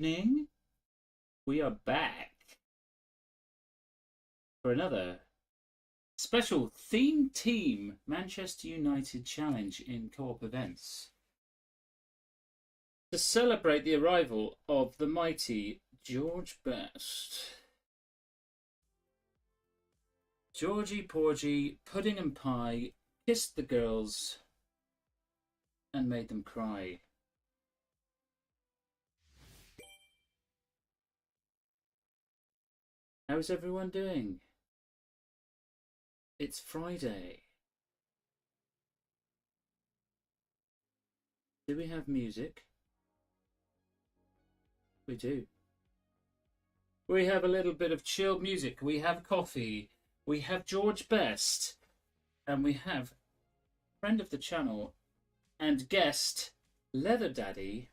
Ning, we are back for another special theme team Manchester United challenge in co-op events to celebrate the arrival of the mighty George Best. Georgie Porgy, pudding and pie, kissed the girls and made them cry. How's everyone doing? It's Friday. Do we have music? We do. We have a little bit of chilled music. We have coffee. We have George Best. And we have friend of the channel and guest Leather Daddy,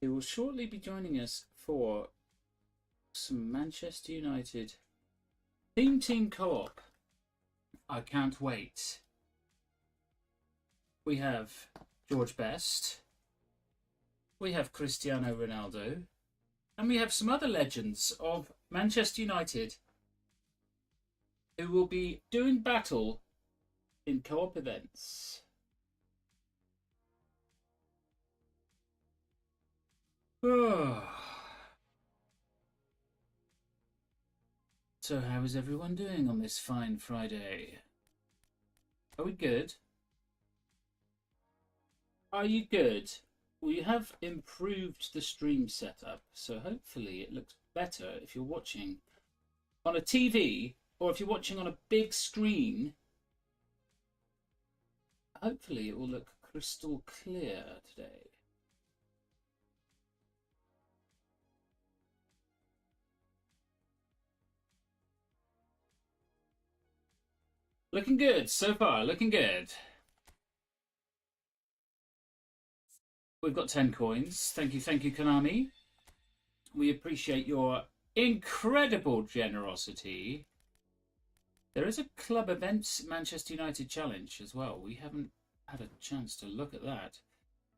who will shortly be joining us for some Manchester United team co-op. I can't wait. We have George Best, we have Cristiano Ronaldo, and we have some other legends of Manchester United who will be doing battle in co-op events. So how is everyone doing on this fine Friday? Are we good? Are you good? We have improved the stream setup, so hopefully it looks better if you're watching on a TV or if you're watching on a big screen. Hopefully it will look crystal clear today. Looking good so far, looking good. We've got 10 coins. Thank you, Konami. We appreciate your incredible generosity. There is a club events Manchester United challenge as well. We haven't had a chance to look at that.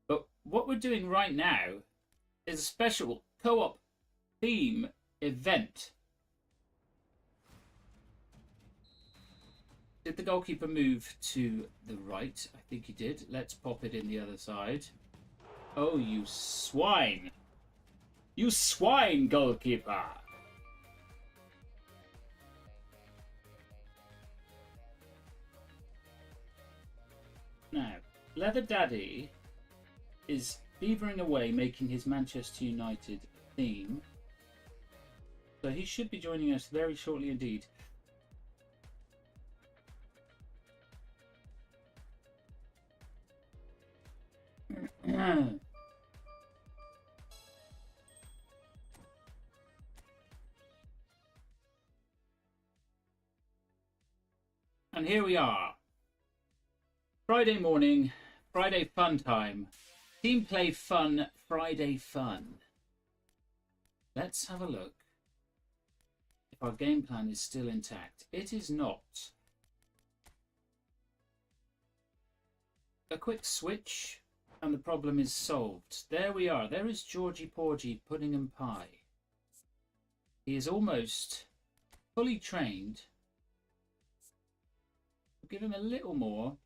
But what we're doing right now is a special co-op theme event. Did the goalkeeper move to the right? I think he did. Let's pop it in the other side. Oh, you swine! You swine, goalkeeper! Now, Leather Daddy is beavering away making his Manchester United theme. So he should be joining us very shortly indeed. And here we are. Friday morning, Friday fun time. Team play fun, Friday fun. Let's have a look if our game plan is still intact. It is not. A quick switch and the problem is solved. There we are. There is Georgie Porgy, pudding and pie. He is almost fully trained. We'll give him a little more.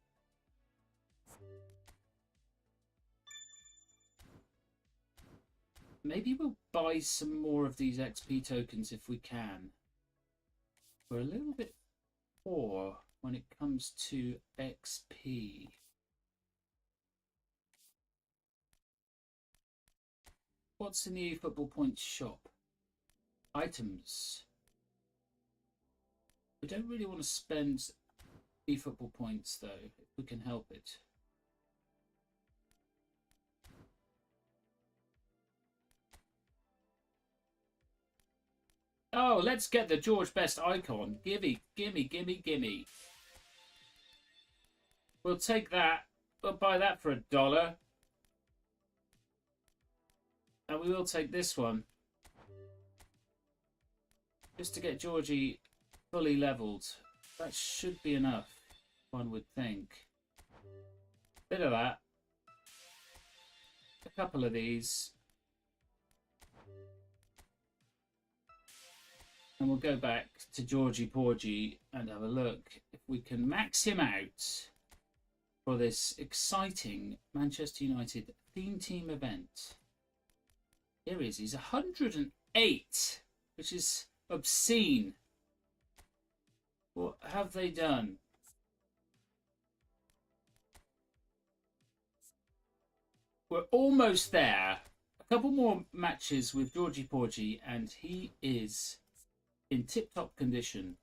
Maybe we'll buy some more of these XP tokens if we can. We're a little bit poor when it comes to XP. What's in the eFootball points shop? Items. We don't really want to spend eFootball points though, if we can help it. Oh, let's get the George Best icon. Gimme. We'll take that. We'll buy that for $1. And we will take this one. Just to get Georgie fully leveled. That should be enough, one would think. Bit of that. A couple of these. And we'll go back to Georgie Porgy and have a look if we can max him out for this exciting Manchester United theme team event. Here he is. He's 108, which is obscene. What have they done? We're almost there. A couple more matches with Georgie Porgy, and he is in tip-top condition.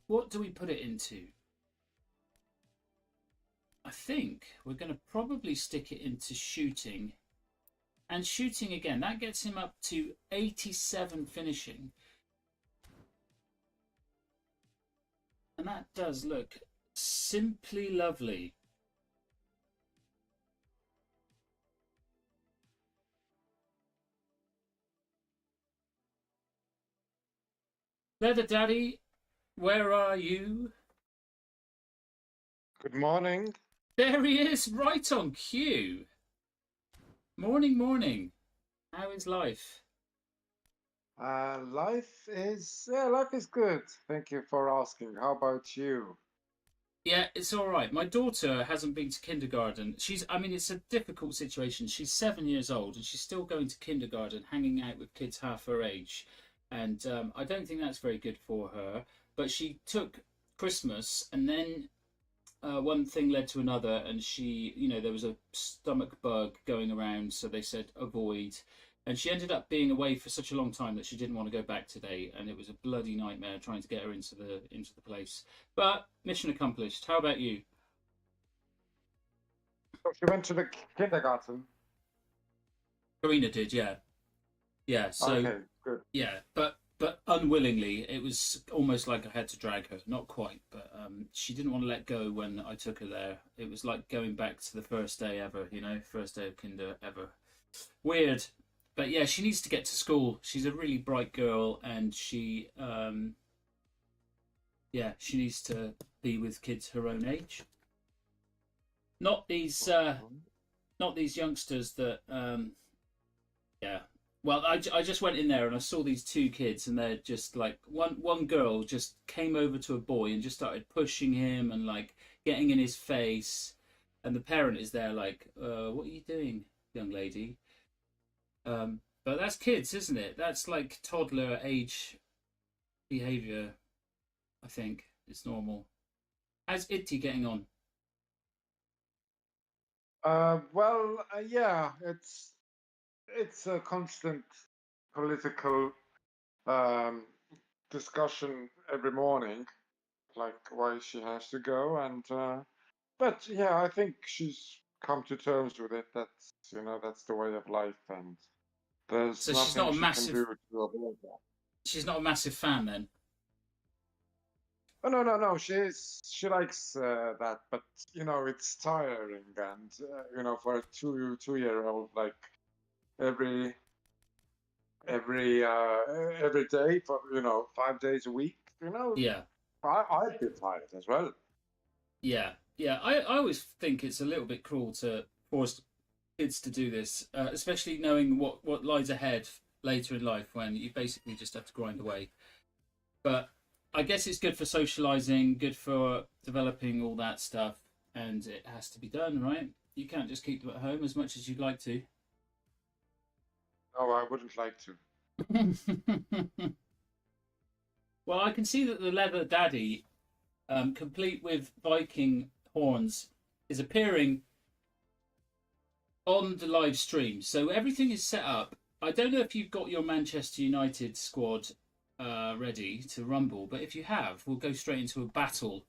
What do we put it into? I think we're going to probably stick it into shooting. And shooting again, that gets him up to 87 finishing. And that does look simply lovely. Leather Daddy, where are you? Good morning. There he is, right on cue. Morning, morning. How is life? Life is good. Thank you for asking. How about you? Yeah, it's all right. My daughter hasn't been to kindergarten. It's a difficult situation. She's 7 years old and she's still going to kindergarten, hanging out with kids half her age. And I don't think that's very good for her. But she took Christmas and then one thing led to another, and there was a stomach bug going around, so they said avoid. And she ended up being away for such a long time that she didn't want to go back today, and it was a bloody nightmare trying to get her into the place. But mission accomplished. How about you? So she went to the kindergarten. Karina did, yeah. Yeah, so Okay, good. yeah, but unwillingly. It was almost like I had to drag her. Not quite, but she didn't want to let go when I took her there. It was like going back to the first day ever, first day of kinder ever. Weird. But yeah, she needs to get to school. She's a really bright girl, and she needs to be with kids her own age. Not these youngsters that yeah. Well, I just went in there and I saw these two kids, and they're just like one girl just came over to a boy and just started pushing him and like getting in his face, and the parent is there like, what are you doing, young lady? But that's kids, isn't it? That's like toddler age behaviour. I think it's normal. How's Itty getting on? Yeah, it's a constant political discussion every morning, like why she has to go, and but yeah, I think she's come to terms with it. That's the way of life, and there's So she's not nothing a she can massive. do to avoid that. She's not a massive fan then. Oh no, she likes that, but it's tiring, and for a two-year old, like every every day for 5 days a week, Yeah. I'd be tired as well. Yeah, yeah. I always think it's a little bit cruel to force kids to do this, especially knowing what lies ahead later in life when you basically just have to grind away. But I guess it's good for socializing, good for developing all that stuff, and it has to be done, right? You can't just keep them at home as much as you'd like to. No, I wouldn't like to. Well, I can see that the leather daddy, complete with Viking horns, is appearing on the live stream. So everything is set up. I don't know if you've got your Manchester United squad ready to rumble, but if you have, we'll go straight into a battle.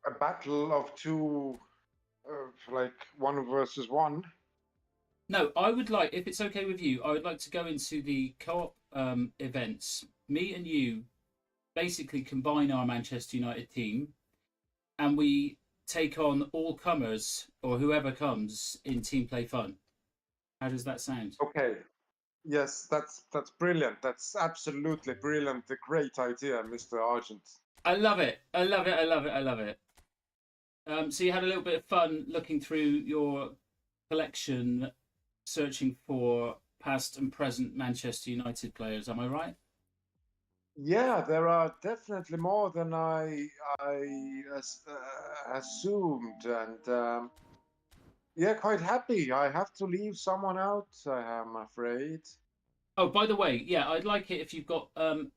A battle of two, like 1 versus 1. No, I would like, if it's okay with you, I would like to go into the co-op events. Me and you basically combine our Manchester United team, and we take on all comers or whoever comes in team play fun. How does that sound? Okay. Yes, that's brilliant. That's absolutely brilliant. A great idea, Mr. Argent. I love it. I love it. I love it. I love it. So you had a little bit of fun looking through your collection, searching for past and present Manchester United players. Am I right? Yeah, there are definitely more than assumed, and yeah, quite happy. I have to leave someone out, I am afraid. Oh, by the way, yeah, I'd like it if you've got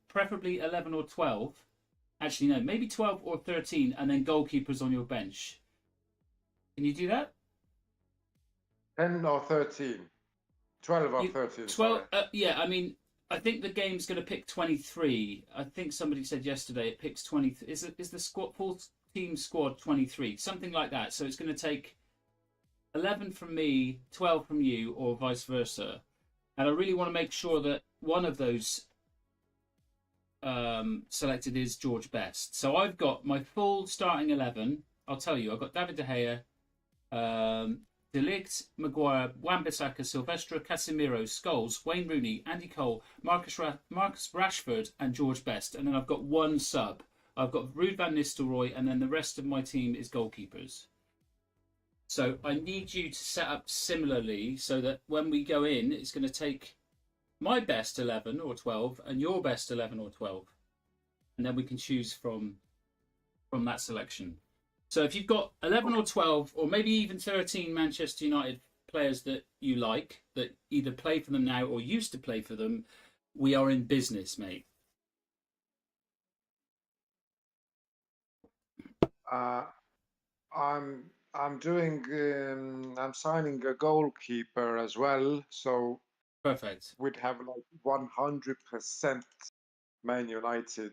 preferably 11 or 12. Actually, no, maybe 12 or 13, and then goalkeepers on your bench. Can you do that? 10 or 13. 12 or You 13, 12. sorry. Yeah, I mean, I think the game's going to pick 23. I think somebody said yesterday it picks 20. Is the squad full team squad 23? Something like that. So it's going to take 11 from me, 12 from you, or vice versa. And I really want to make sure that one of those selected is George Best. So I've got my full starting 11. I'll tell you, I've got David De Gea, De Ligt, Maguire, Wan-Bissaka, Silvestre, Casemiro, Scholes, Wayne Rooney, Andy Cole, Marcus Rashford, and George Best. And then I've got one sub. I've got Ruud van Nistelrooy, and then the rest of my team is goalkeepers. So I need you to set up similarly so that when we go in, it's going to take my best 11 or 12 and your best 11 or 12. And then we can choose from that selection. So if you've got 11 or 12 or maybe even 13 Manchester United players that you like, that either play for them now or used to play for them, we are in business, mate. Uh, I'm doing I'm signing a goalkeeper as well, so Perfect. we'd have like 100% Man United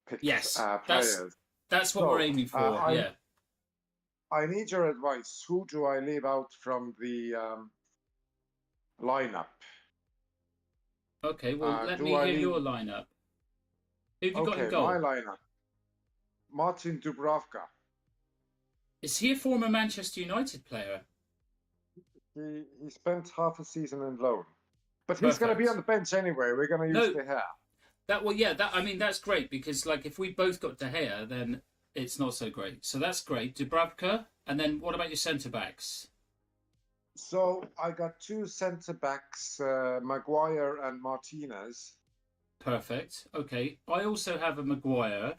picked Yes, players. that's what we're So aiming for. Yeah. I need your advice. Who do I leave out from the lineup? Okay, well, let Do me I hear your leave? lineup. Who have you got in Okay, my goal? lineup: Martin Dubravka. Is he a former Manchester United player? He spent half a season in loan, but he's going to be on Perfect. the bench anyway. We're going to use No, the hair. I mean that's great because like if we both got De Gea, then it's not so great. So that's great. Dubravka, and then what about your centre backs? So I got two centre backs, Maguire and Martinez. Perfect. Okay. I also have a Maguire,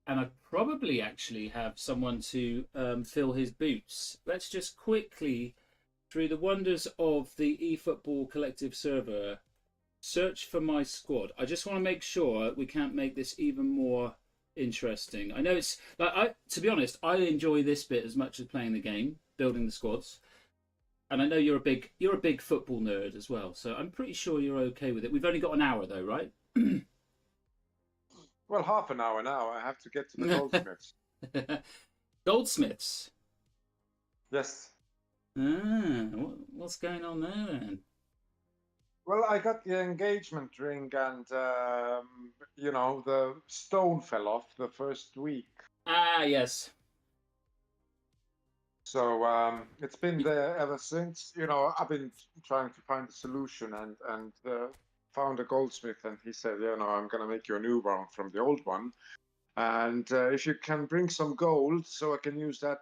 and I probably actually have someone to fill his boots. Let's just quickly, through the wonders of the eFootball collective server, search for my squad. I just want to make sure we can't make this even more interesting. I know it's like to be honest, I enjoy this bit as much as playing the game, building the squads. And I know you're a big football nerd as well, so I'm pretty sure you're okay with it. We've only got an hour though, right? Well, half an hour now. I have to get to the goldsmiths. Goldsmiths. Yes. Ah, what's going on there then? Well, I got the engagement ring, and the stone fell off the first week. Ah, yes. So it's been there ever since. I've been trying to find a solution, and found a goldsmith, and he said, I'm gonna make you a new one from the old one, and if you can bring some gold, so I can use that,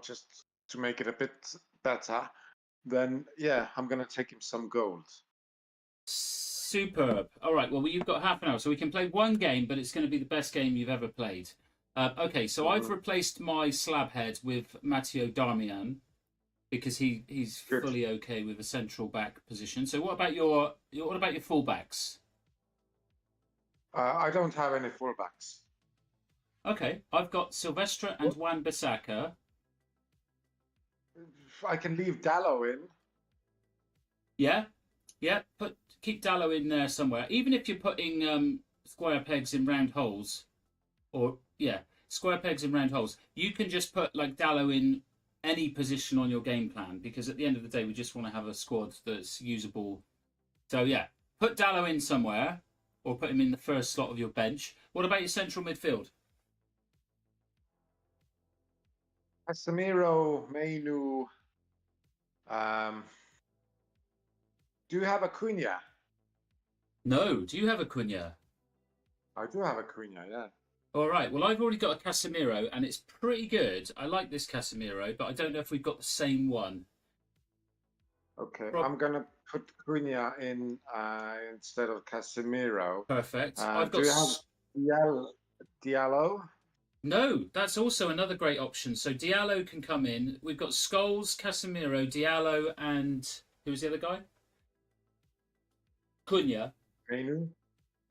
just to make it a bit better, then yeah, I'm gonna take him some gold. Superb. All right. Well, you've got half an hour, so we can play one game, but it's going to be the best game you've ever played. Okay, so I've Hmm. replaced my slab head with Matteo Darmian because he's Good. fully okay with a central back position. So what about your fullbacks? I don't have any fullbacks. Okay, I've got Silvestre and Wan-Bissaka. I can leave Dallo in. Yeah, yeah. Keep Dallo in there somewhere. Even if you're putting square pegs in round holes, or yeah, square pegs in round holes, you can just put like Dallo in any position on your game plan because at the end of the day, we just want to have a squad that's usable. So yeah, put Dallo in somewhere, or put him in the first slot of your bench. What about your central midfield? Casemiro, Mainu. Um, do you have a Cunha? No, do you have a Cunha? I do have a Cunha, yeah. All right. Well, I've already got a Casemiro, and it's pretty good. I like this Casemiro, but I don't know if we've got the same one. Okay, Rob, I'm gonna put Cunha in instead of Casemiro. perfect. I've Do got you have Diallo? no. That's also another great option. So Diallo can come in. We've got Scholes, Casemiro, Diallo, and who's the other guy? Cunha. Menu?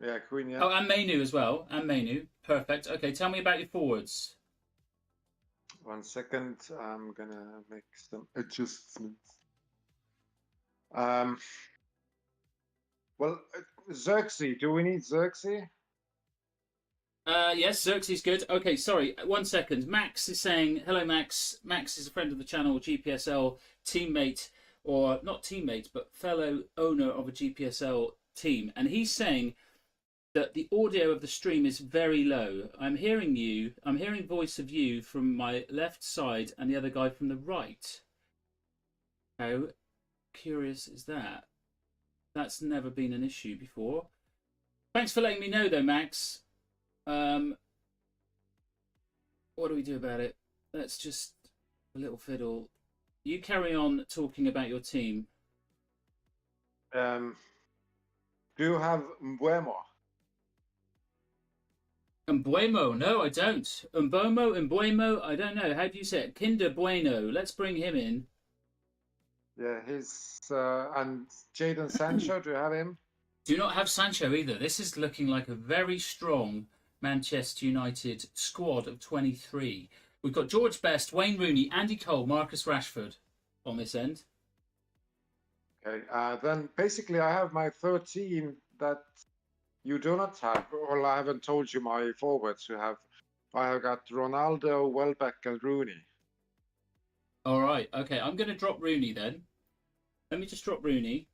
Yeah, Cunha. Oh, and Mainu as well. And Mainu. Perfect. Okay, tell me about your forwards. 1 second. I'm gonna make some adjustments. Um, well, Xerxes. Do we need Xerxes? Yes, Xerxes good. Okay, sorry. 1 second. Max is saying, hello, Max. Max is a friend of the channel, GPSL teammate, or not teammate, but fellow owner of a GPSL team. And he's saying that the audio of the stream is very low. I'm hearing you. I'm hearing voice of you from my left side and the other guy from the right. How curious is that? That's never been an issue before. Thanks for letting me know, though, Max. What do we do about it? Let's just a little fiddle. You carry on talking about your team. Do you have Mbuemo? Mbuemo, no, I don't. Mbuemo, I don't know. How do you say it? Kinder Bueno. Let's bring him in. Yeah, he's and Jadon Sancho. Do you have him? Do not have Sancho either. This is looking like a very strong Manchester United squad of 23. We've got George Best, Wayne Rooney, Andy Cole, Marcus Rashford on this end. Okay, then basically I have my 13 that you do not have. Well, I haven't told you my forwards. I have got Ronaldo, Welbeck, and Rooney. All right, okay. I'm going to drop Rooney then. Let me just drop Rooney.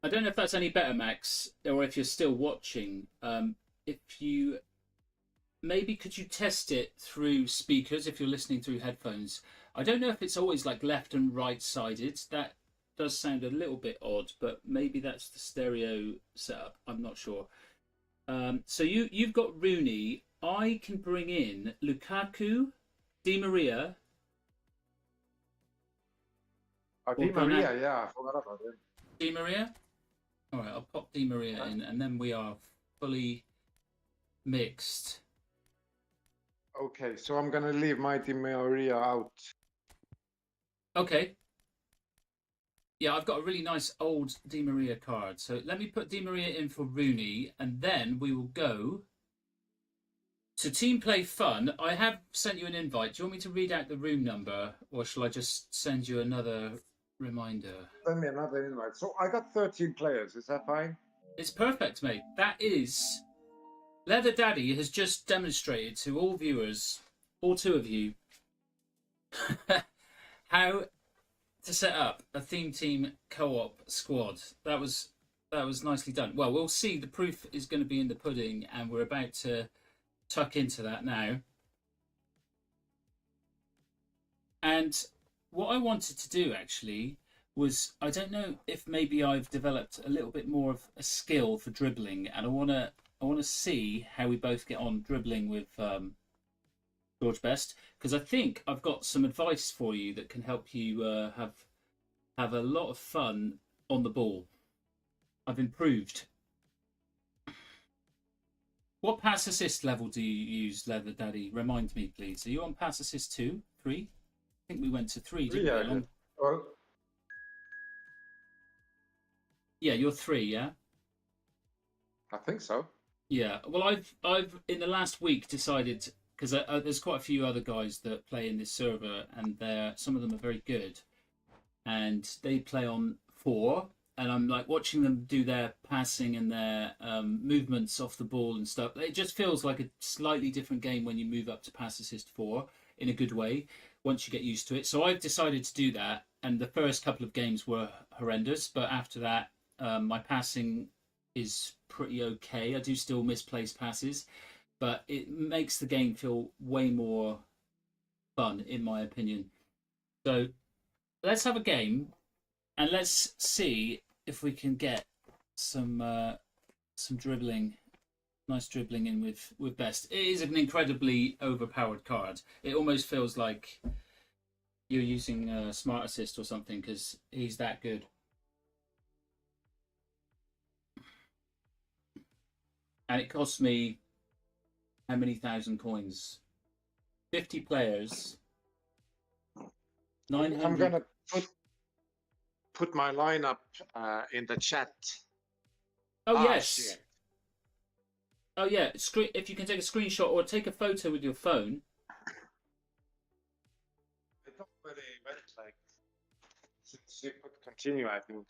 I don't know if that's any better, Max, or if you're still watching. If you maybe could you test it through speakers if you're listening through headphones? I don't know if it's always like left and right sided. That does sound a little bit odd, but maybe that's the stereo setup. I'm not sure. So you've got Rooney. I can bring in Lukaku, Di Maria. Di Maria, yeah, I forgot about him. Di Maria. All right, I'll pop Di Maria in, and then we are fully mixed. Okay, so I'm gonna leave my Di Maria out. Okay. Yeah, I've got a really nice old Di Maria card. So let me put Di Maria in for Rooney, and then we will go to Team Play Fun. I have sent you an invite. Do you want me to read out the room number, or shall I just send you another reminder? Send me another invite. So I got 13 players. Is that fine? It's perfect, mate. That is... Leather Daddy has just demonstrated to all viewers, all two of you, how to set up a theme team co-op squad. That was nicely done. Well, we'll see. The proof is going to be in the pudding, and we're about to tuck into that now. And what I wanted to do actually was, I don't know if maybe I've developed a little bit more of a skill for dribbling, and I want to see how we both get on dribbling with George Best, because I think I've got some advice for you that can help you have a lot of fun on the ball. I've improved. What pass assist level do you use, Leather Daddy? Remind me, please. Are you on pass assist 2, 3? I think we went to 3, didn't we? Well, yeah, you're 3, yeah? I think so. Yeah. Well, I've in the last week decided, because there's quite a few other guys that play in this server, and some of them are very good, and they play on 4, and I'm like watching them do their passing and their movements off the ball and stuff. It just feels like a slightly different game when you move up to pass assist 4 in a good way once you get used to it. So I've decided to do that, and the first couple of games were horrendous, but after that, my passing is pretty okay. I do still misplace passes, but it makes the game feel way more fun, in my opinion. So let's have a game, and let's see if we can get some dribbling, nice dribbling in with Best. It is an incredibly overpowered card. It almost feels like you're using Smart Assist or something because he's that good. And it costs me how many thousand coins? 50 players. 900. I'm gonna put my lineup in the chat. Oh yes. Shit. Oh yeah. If you can take a screenshot or take a photo with your phone. It already went like since you could continue, I think.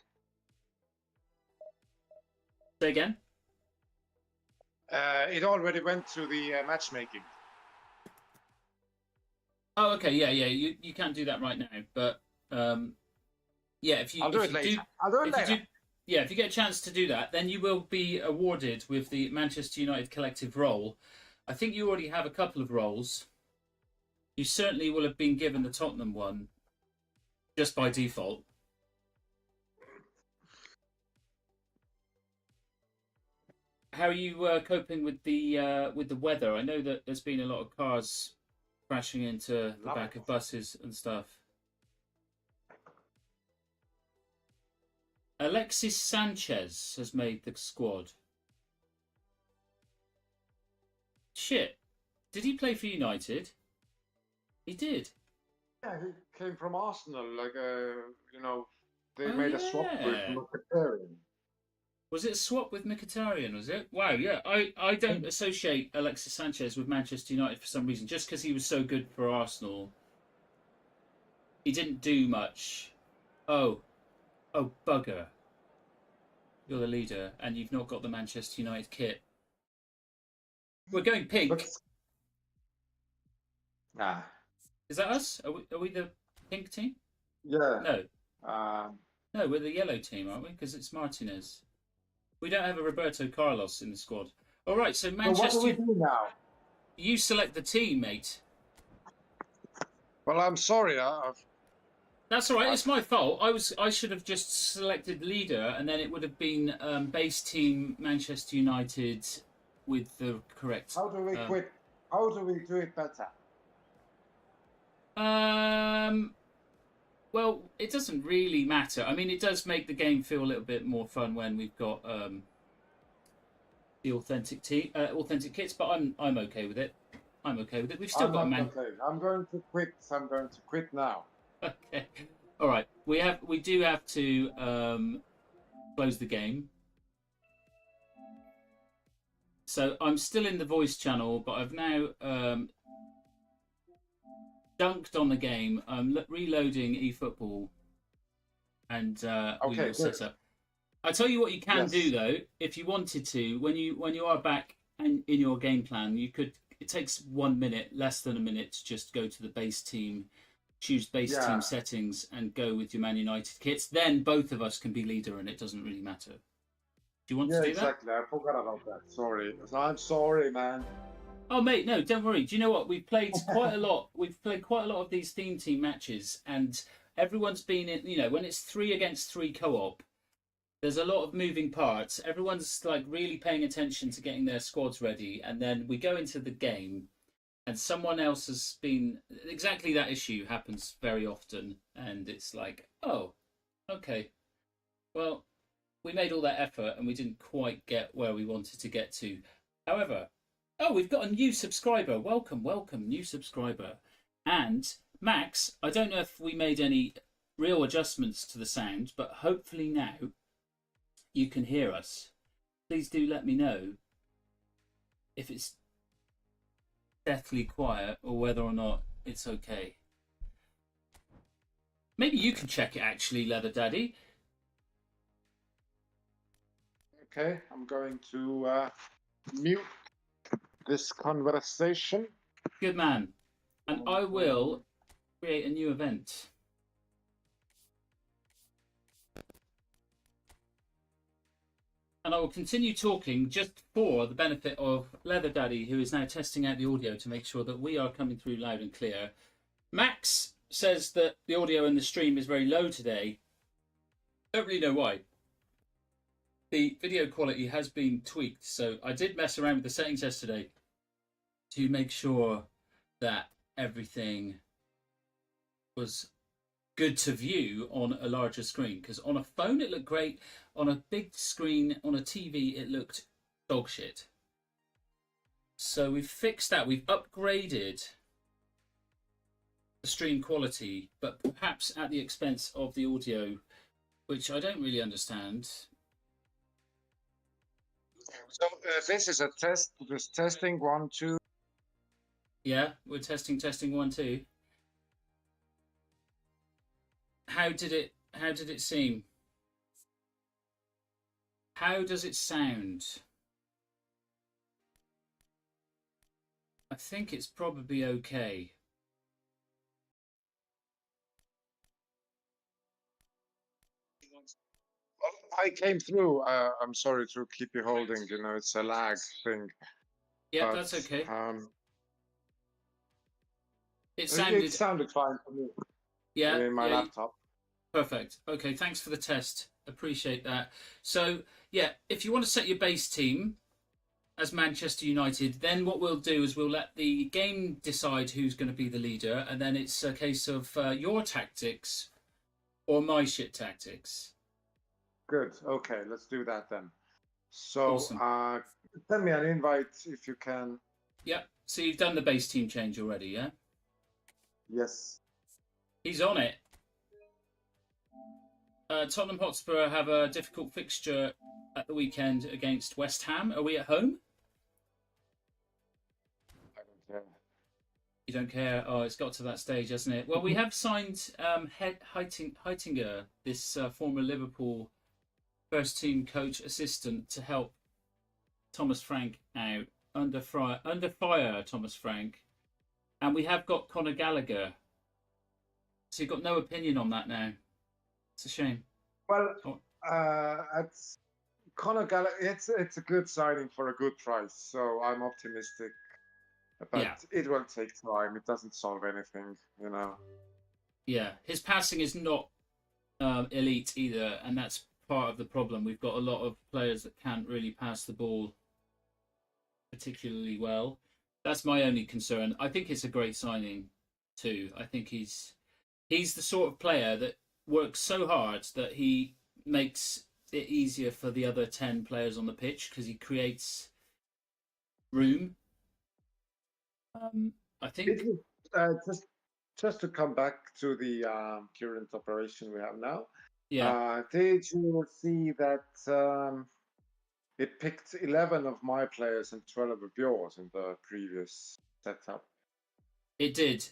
Say again. It already went to the matchmaking. Oh, okay, yeah. You can't do that right now, but yeah, if you I'll do if it you later. do, I'll do it if later. you do, yeah, if you get a chance to do that, then you will be awarded with the Manchester United collective role. I think you already have a couple of roles. You certainly will have been given the Tottenham one just by default. How are you coping with the weather? I know that there's been a lot of cars crashing into the back of buses and stuff. Alexis Sanchez has made the squad. Shit. Did he play for United? He did. Yeah, he came from Arsenal. Like, they made a swap with Mkhitaryan. Was it a swap with Mkhitaryan, was it? Wow, yeah. I don't associate Alexis Sanchez with Manchester United for some reason, just because he was so good for Arsenal. He didn't do much. Oh, bugger. You're the leader, and you've not got the Manchester United kit. We're going pink. Ah. Is that us? Are we the pink team? Yeah. No. No, we're the yellow team, aren't we? Because it's Martinez. We don't have a Roberto Carlos in the squad. All right, so Manchester. So what do we do now? You select the team, mate. Well, I'm sorry. That's all right. It's my fault. I should have just selected leader, and then it would have been base team Manchester United with the correct. How do we quit? How do we do it better? Well, it doesn't really matter. I mean, it does make the game feel a little bit more fun when we've got the authentic kits. But I'm okay with it. I'm okay with it. We've still got a man. Okay. I'm going to quit. I'm going to quit now. Okay. All right. We do have to close the game. So I'm still in the voice channel, but I've now dunked on the game. I'm reloading eFootball, and we will set up. I tell you what, you can do though, if you wanted to, when you are back and in your game plan, you could. It takes 1 minute, less than a minute, to just go to the base team, choose base team settings, and go with your Man United kits. Then both of us can be leader, and it doesn't really matter. Do you want to do that? Exactly. I forgot about that. Sorry. I'm sorry, man. Oh, mate, no, don't worry. Do you know what? We've played quite a lot. We've played quite a lot of these theme team matches, and everyone's been in. You know, when it's 3 against 3 co-op, there's a lot of moving parts. Everyone's like really paying attention to getting their squads ready, and then we go into the game, and someone else has been. Exactly that issue happens very often, and it's like, oh, okay, well, we made all that effort, and we didn't quite get where we wanted to get to. However. Oh, we've got a new subscriber. Welcome, new subscriber. And Max, I don't know if we made any real adjustments to the sound, but hopefully now you can hear us. Please do let me know if it's deathly quiet or whether or not it's okay. Maybe you can check it actually, Leather Daddy. Okay, I'm going to mute this conversation. Good man. And I will create a new event. And I will continue talking just for the benefit of Leather Daddy, who is now testing out the audio to make sure that we are coming through loud and clear. Max says that the audio in the stream is very low today. I don't really know why. The video quality has been tweaked, so I did mess around with the settings yesterday to make sure that everything was good to view on a larger screen. Because on a phone it looked great, on a big screen on a TV it looked dog shit. So we've fixed that. We've upgraded the stream quality, but perhaps at the expense of the audio, which I don't really understand. So this is a test. Just testing 1, 2. Yeah, we're testing 1, 2. How did it seem? How does it sound? I think it's probably okay. I came through. I'm sorry to keep you holding. You know, it's a lag thing. Yeah, But, that's okay. It sounded sounded fine for me. Yeah, in my laptop. Perfect. Okay, thanks for the test. Appreciate that. So, yeah, if you want to set your base team as Manchester United, then what we'll do is we'll let the game decide who's going to be the leader, and then it's a case of your tactics or my shit tactics. Good. Okay, let's do that then. So, awesome. Send me an invite if you can. Yep. So you've done the base team change already, yeah? Yes. He's on it. Tottenham Hotspur have a difficult fixture at the weekend against West Ham. Are we at home? I don't care. You don't care? Oh, it's got to that stage, hasn't it? Well, we have signed Heitinger, this former Liverpool first team coach assistant, to help Thomas Frank out. Under fire, Thomas Frank. And we have got Conor Gallagher. So you've got no opinion on that now. It's a shame. Well, it's Conor Gallagher. It's a good signing for a good price. So I'm optimistic. But it will take time. It doesn't solve anything, you know. Yeah, his passing is not elite either, and that's part of the problem. We've got a lot of players that can't really pass the ball particularly well. That's my only concern. I think it's a great signing too. I think he's the sort of player that works so hard that he makes it easier for the other 10 players on the pitch because he creates room. I think just to come back to the current operation we have now. Yeah. Did you see that it picked 11 of my players and 12 of yours in the previous setup? It did.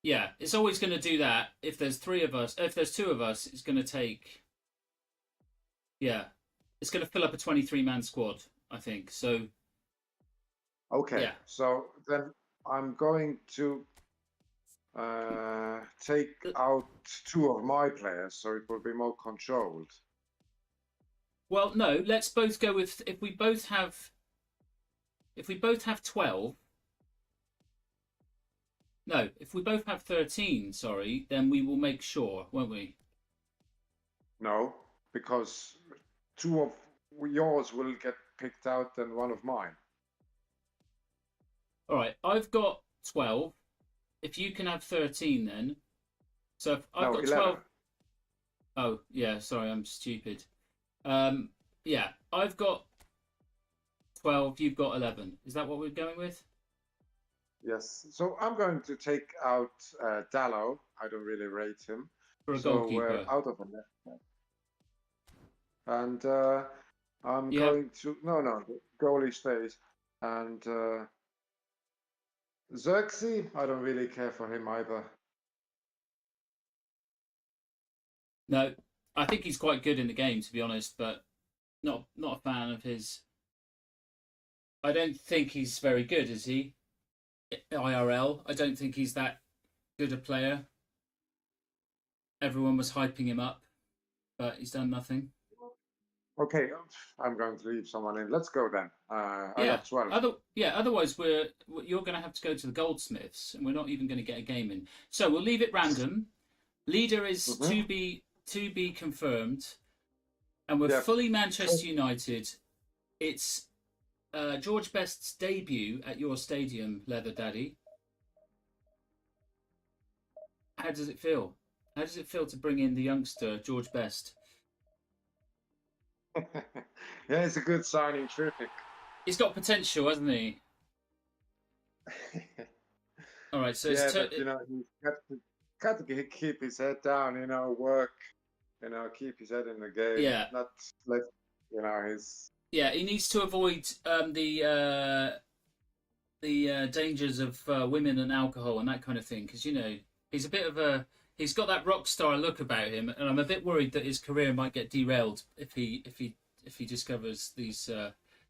Yeah, it's always going to do that. If there's 3 of us, if there's 2 of us, it's going to take. Yeah, it's going to fill up a 23-man squad, I think. So. Okay. Yeah. So then I'm going to take out 2 of my players, so it will be more controlled. Well, no. Let's both go with if we both have 12. No, if we both have 13, sorry, then we will make sure, won't we? No, because 2 of yours will get picked out and 1 of mine. All right, I've got 12. If you can have 13, then. So if I've got 11. 12. Oh, yeah, sorry, I'm stupid. Yeah, I've got 12, you've got 11. Is that what we're going with? Yes. So I'm going to take out Dallo. I don't really rate him. For a so goalkeeper. we're out of the net. And I'm going to... No, the goalie stays. And Xerxes, I don't really care for him either. No, I think he's quite good in the game, to be honest, but not a fan of his. I don't think he's very good, is he? IRL. I don't think he's that good a player. Everyone was hyping him up, but he's done nothing. Okay, I'm going to leave someone in. Let's go then. I got 12. Otherwise you're going to have to go to the goldsmiths, and we're not even going to get a game in. So we'll leave it random. Leader is to be confirmed, and we're fully Manchester United. It's George Best's debut at your stadium, Leather Daddy. How does it feel? How does it feel to bring in the youngster, George Best? Yeah, it's a good signing, terrific. He's got potential, hasn't he? All right, so Yeah, but he's got to keep his head down, work, keep his head in the game, yeah, not let, his. yeah. He needs to avoid the dangers of women and alcohol and that kind of thing, because he's a bit of a he's got that rock star look about him, and I'm a bit worried that his career might get derailed if he discovers these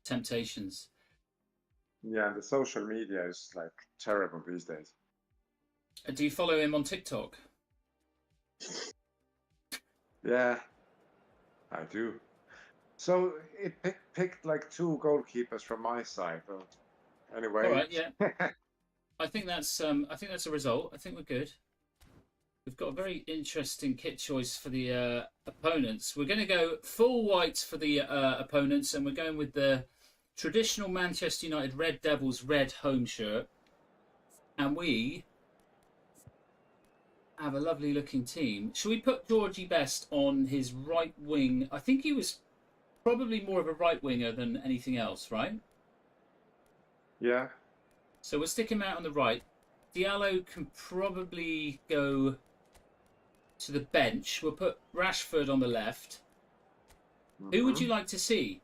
temptations. Yeah, the social media is like terrible these days. Do you follow him on TikTok? Yeah, I do. So it picked like two goalkeepers from my side, but All anyway. right, yeah. I think that's a result. I think we're good. We've got a very interesting kit choice for the opponents. We're going to go full white for the opponents, and we're going with the traditional Manchester United Red Devils red home shirt. And we have a lovely looking team. Shall we put Georgie Best on his right wing? I think he was probably more of a right winger than anything else, right? Yeah. So we'll stick him out on the right. Diallo can probably go to the bench. We'll put Rashford on the left. Who would you like to see?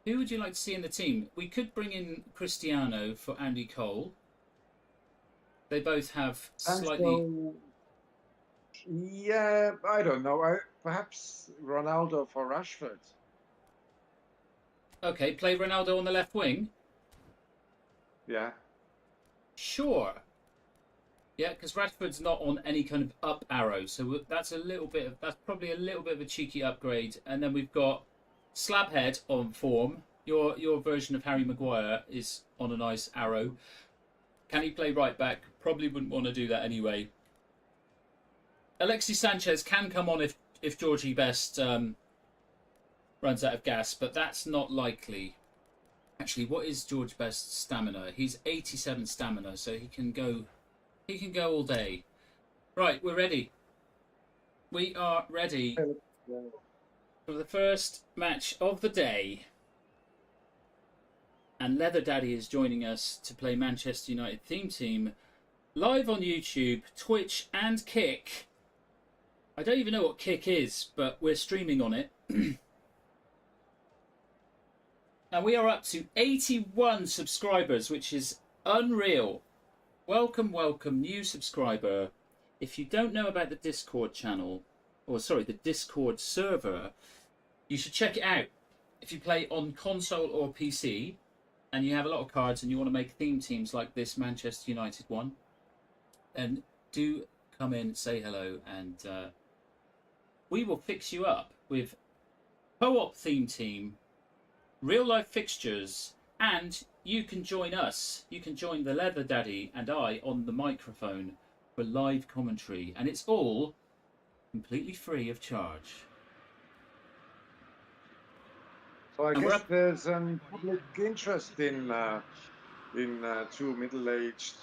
Who would you like to see in the team? We could bring in Cristiano for Andy Cole. They both have slightly. Yeah, I don't know. Perhaps Ronaldo for Rashford. Okay, play Ronaldo on the left wing. Yeah. Sure. Yeah, because Rashford's not on any kind of up arrow, so that's probably a little bit of a cheeky upgrade. And then we've got Slabhead on form. Your version of Harry Maguire is on a nice arrow. Can he play right back? Probably wouldn't want to do that anyway. Alexis Sanchez can come on if Georgie Best runs out of gas, but that's not likely. Actually, what is George Best's stamina? He's 87 stamina, so he can go all day. Right, we're ready. We are ready for the first match of the day. And Leather Daddy is joining us to play Manchester United theme team live on YouTube, Twitch, and Kick. I don't even know what Kick is, but we're streaming on it. And we are up to 81 subscribers, which is unreal. Welcome, new subscriber. If you don't know about the Discord channel, the Discord server, you should check it out. If you play on console or PC, and you have a lot of cards and you want to make theme teams like this Manchester United one, then do come in, say hello, and we will fix you up with co-op theme team, real life fixtures, and you can join us. You can join the Leather Daddy and I on the microphone for live commentary, and it's all completely free of charge. So I guess there's public interest in two middle-aged,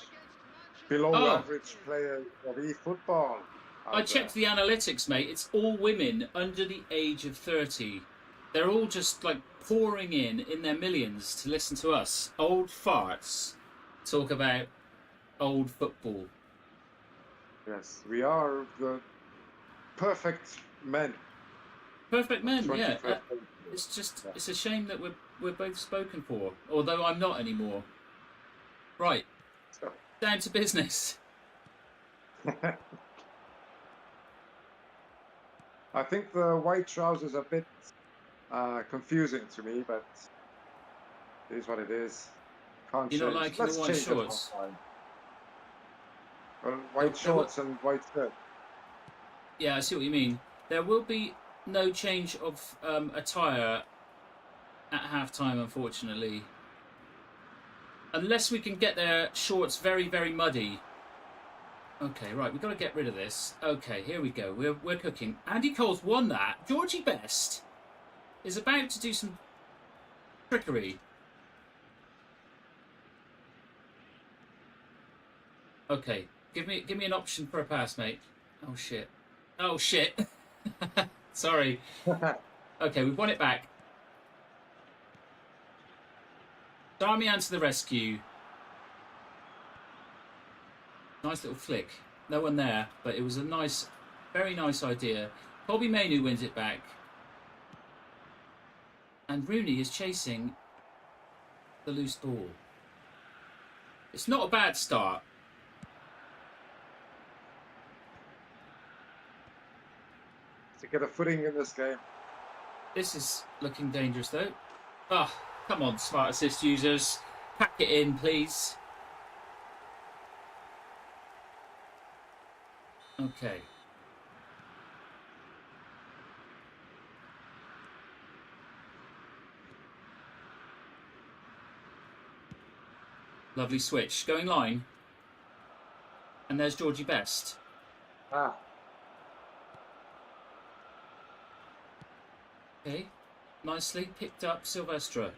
below-average players of eFootball. I checked the analytics, mate. It's all women under the age of 30. They're all just like pouring in their millions to listen to us, old farts, talk about old football. Yes, we are the perfect men. Perfect men, yeah. It's a shame that we're both spoken for, although I'm not anymore. Right, so. Down to business. I think the white trousers are a bit confusing to me, but it is what it is. Can't You're change. not liking the white shorts? Well, white shorts and white shirt. Yeah, I see what you mean. There will be no change of attire at half-time, unfortunately. Unless we can get their shorts very, very muddy. Okay, right, we've got to get rid of this. Okay, here we go. We're cooking. Andy Cole's won that. Georgie Best is about to do some trickery. Okay, give me an option for a pass, mate. Oh shit. Oh, shit. Sorry. Okay, we've won it back. Darmian to the rescue. Nice little flick. No one there, but it was a nice, very nice idea. Bobby Mainu wins it back. And Rooney is chasing the loose ball. It's not a bad start. To get a footing in this game. This is looking dangerous, though. Ah, oh, come on, smart assist users. Pack it in, please. Okay. Lovely switch. Going line. And there's Georgie Best. Ah. Okay. Nicely picked up Silvestre.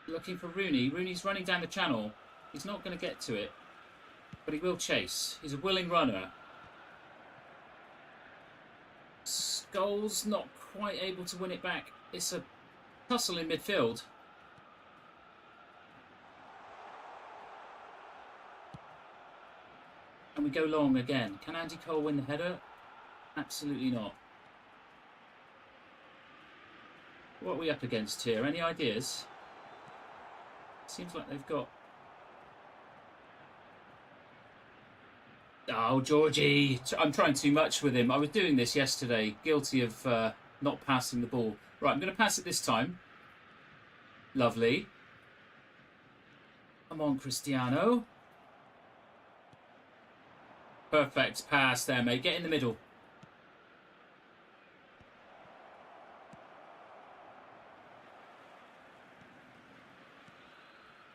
Looking for Rooney. Rooney's running down the channel. He's not going to get to it. But he will chase. He's a willing runner. Scholes not quite able to win it back. It's a tussle in midfield. And we go long again. Can Andy Cole win the header? Absolutely not. What are we up against here? Any ideas? Seems like they've got... Oh, Georgie! I'm trying too much with him. I was doing this yesterday. Guilty of not passing the ball. Right, I'm going to pass it this time. Lovely. Come on, Cristiano. Perfect pass there, mate. Get in the middle.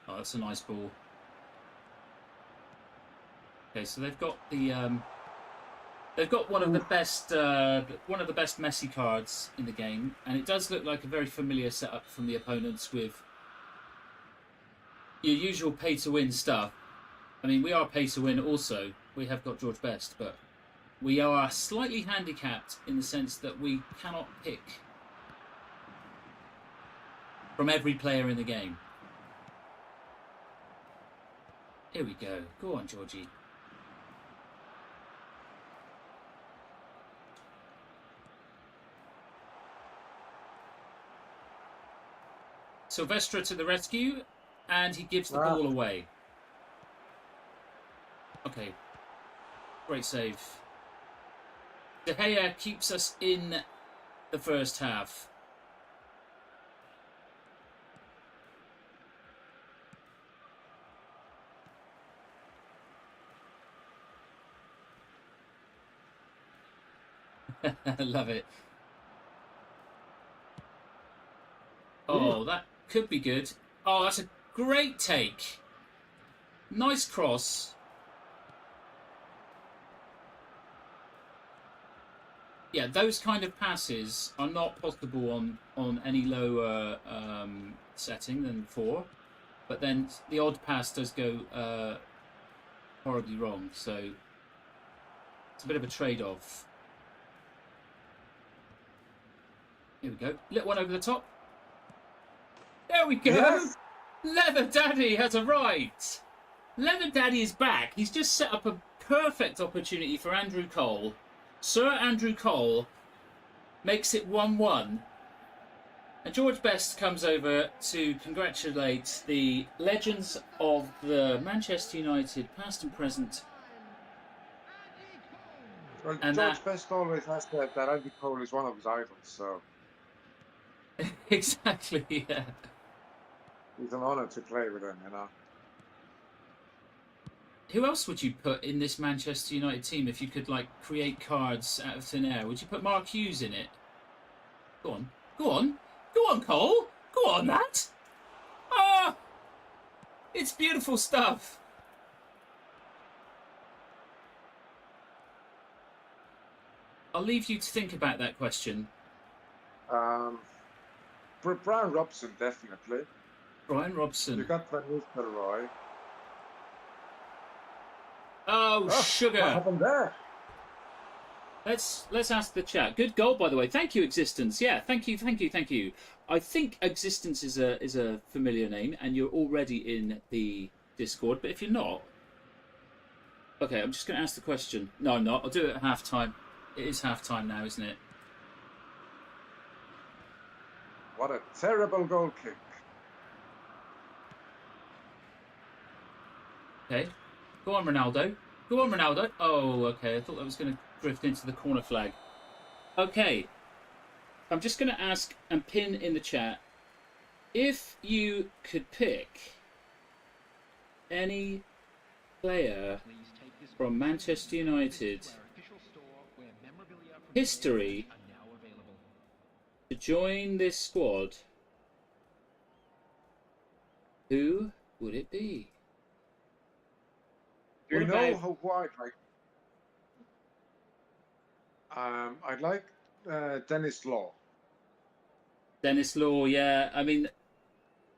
Oh, that's a nice ball. Okay, so they've got the they've got one of the best Messi cards in the game, and it does look like a very familiar setup from the opponents with your usual pay-to-win stuff. I mean, we are pay-to-win also. We have got George Best, but we are slightly handicapped in the sense that we cannot pick from every player in the game. Here we go. Go on, Georgie. Silvestre to the rescue, and he gives the ball away. Okay. Great save. De Gea keeps us in the first half. Love it. Oh, that could be good. Oh, that's a great take. Nice cross. Yeah, those kind of passes are not possible on any lower setting than 4. But then the odd pass does go horribly wrong. So it's a bit of a trade-off. Here we go. Little one over the top. There we go. Yes. Leather Daddy has arrived. Leather Daddy is back. He's just set up a perfect opportunity for Andrew Cole. Sir Andrew Cole makes it 1-1. And George Best comes over to congratulate the legends of the Manchester United, past and present. Well, and George Best always has that Andy Cole is one of his idols, so... Exactly, yeah. It's an honour to play with him, you know. Who else would you put in this Manchester United team if you could, like, create cards out of thin air? Would you put Mark Hughes in it? Go on. Go on. Go on, Cole. Go on, that. Ah! It's beautiful stuff. I'll leave you to think about that question. Brian Robson, definitely. Brian Robson. You got Van Nistelrooy. Oh, Oh, what sugar! happened there? Let's ask the chat. Good goal, by the way. Thank you, Existence. Yeah, thank you, thank you, thank you. I think Existence is a familiar name, and you're already in the Discord. But if you're not, okay, I'm just going to ask the question. No, I'm not. I'll do it at half time. It is half time now, isn't it? What a terrible goal kick. Okay, go on, Ronaldo. Go on, Ronaldo. Oh, okay. I thought that was going to drift into the corner flag. Okay, I'm just going to ask and pin in the chat if you could pick any player from Manchester United history to join this squad, who would it be? Do What you know about who I'd like? I'd like Dennis Law. Dennis Law? Yeah, I mean,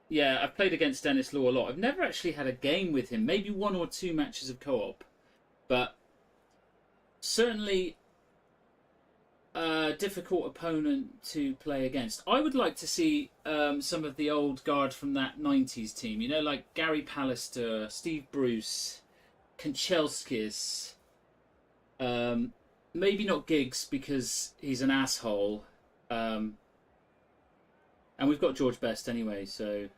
yeah, I've played against Dennis Law a lot. I've never actually had a game with him, maybe one or two matches of co-op, but certainly a difficult opponent to play against. I would like to see some of the old guard from that 90s team, you know, like Gary Pallister, Steve Bruce, Kanchelskis. Maybe not Giggs because he's an asshole. Um, and we've got George Best anyway, so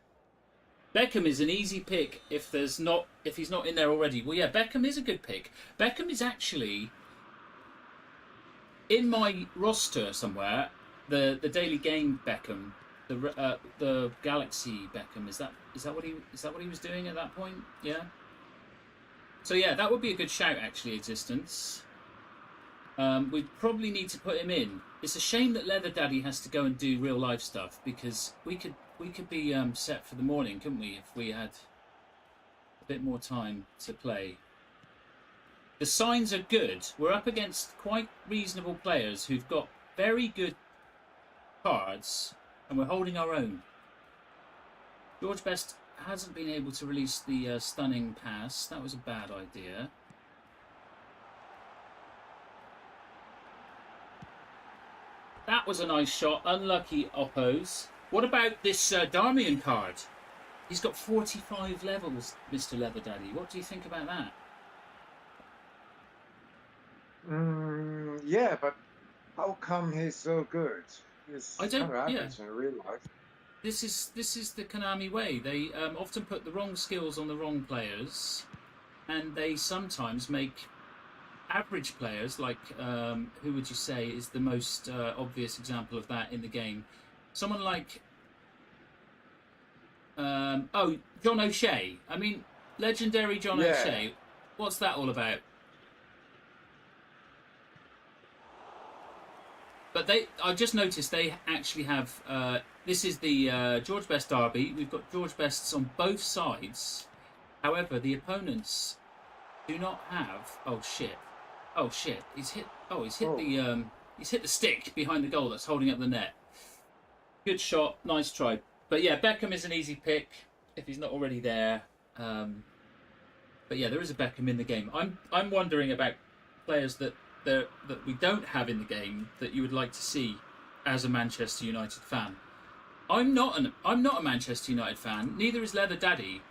Beckham is an easy pick if he's not in there already. Well, yeah, Beckham is a good pick. Beckham is actually in my roster somewhere. The Daily Game Beckham, the Galaxy Beckham. Is that what he was doing at that point? Yeah. So yeah, that would be a good shout actually. Existence. We probably need to put him in. It's a shame that Leather Daddy has to go and do real life stuff because we could be set for the morning, couldn't we, if we had a bit more time to play. The signs are good. We're up against quite reasonable players who've got very good cards, and we're holding our own. George Best hasn't been able to release the stunning pass. That was a bad idea. That was a nice shot. Unlucky Oppos. What about this Darmian card? He's got 45 levels, Mr. Leather Daddy. What do you think about that? Yeah, but how come he's so good? He's I kind don't. of Yeah, average in real life. this is the Konami way. They often put the wrong skills on the wrong players, and they sometimes make average players like who would you say is the most obvious example of that in the game? Someone like John O'Shea. I mean, legendary John Yeah. O'Shea. What's that all about? But I just noticed they actually have. This is the George Best derby. We've got George Bests on both sides. However, the opponents do not have. Oh shit! Oh shit! He's hit. Oh, he's hit the. He's hit the stick behind the goal that's holding up the net. Good shot. Nice try. But yeah, Beckham is an easy pick if he's not already there. But yeah, there is a Beckham in the game. I'm wondering about players that we don't have in the game that you would like to see as a Manchester United fan. I'm not a Manchester United fan. Neither is Leather Daddy,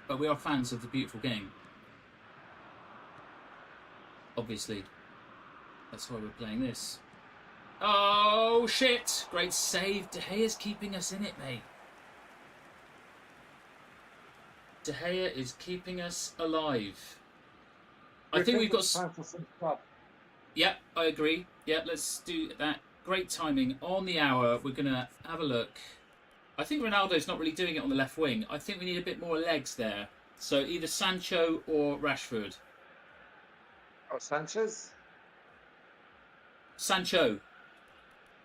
but we are fans of the beautiful game. Obviously, that's why we're playing this. Oh shit! Great save. De Gea's keeping us in it, mate. De Gea is keeping us alive. I think we've got time for some fun. Yep, I agree. Yeah, let's do that. Great timing on the hour. We're going to have a look. I think Ronaldo's not really doing it on the left wing. I think we need a bit more legs there. So either Sancho or Rashford. Oh, Sanchez? Sancho.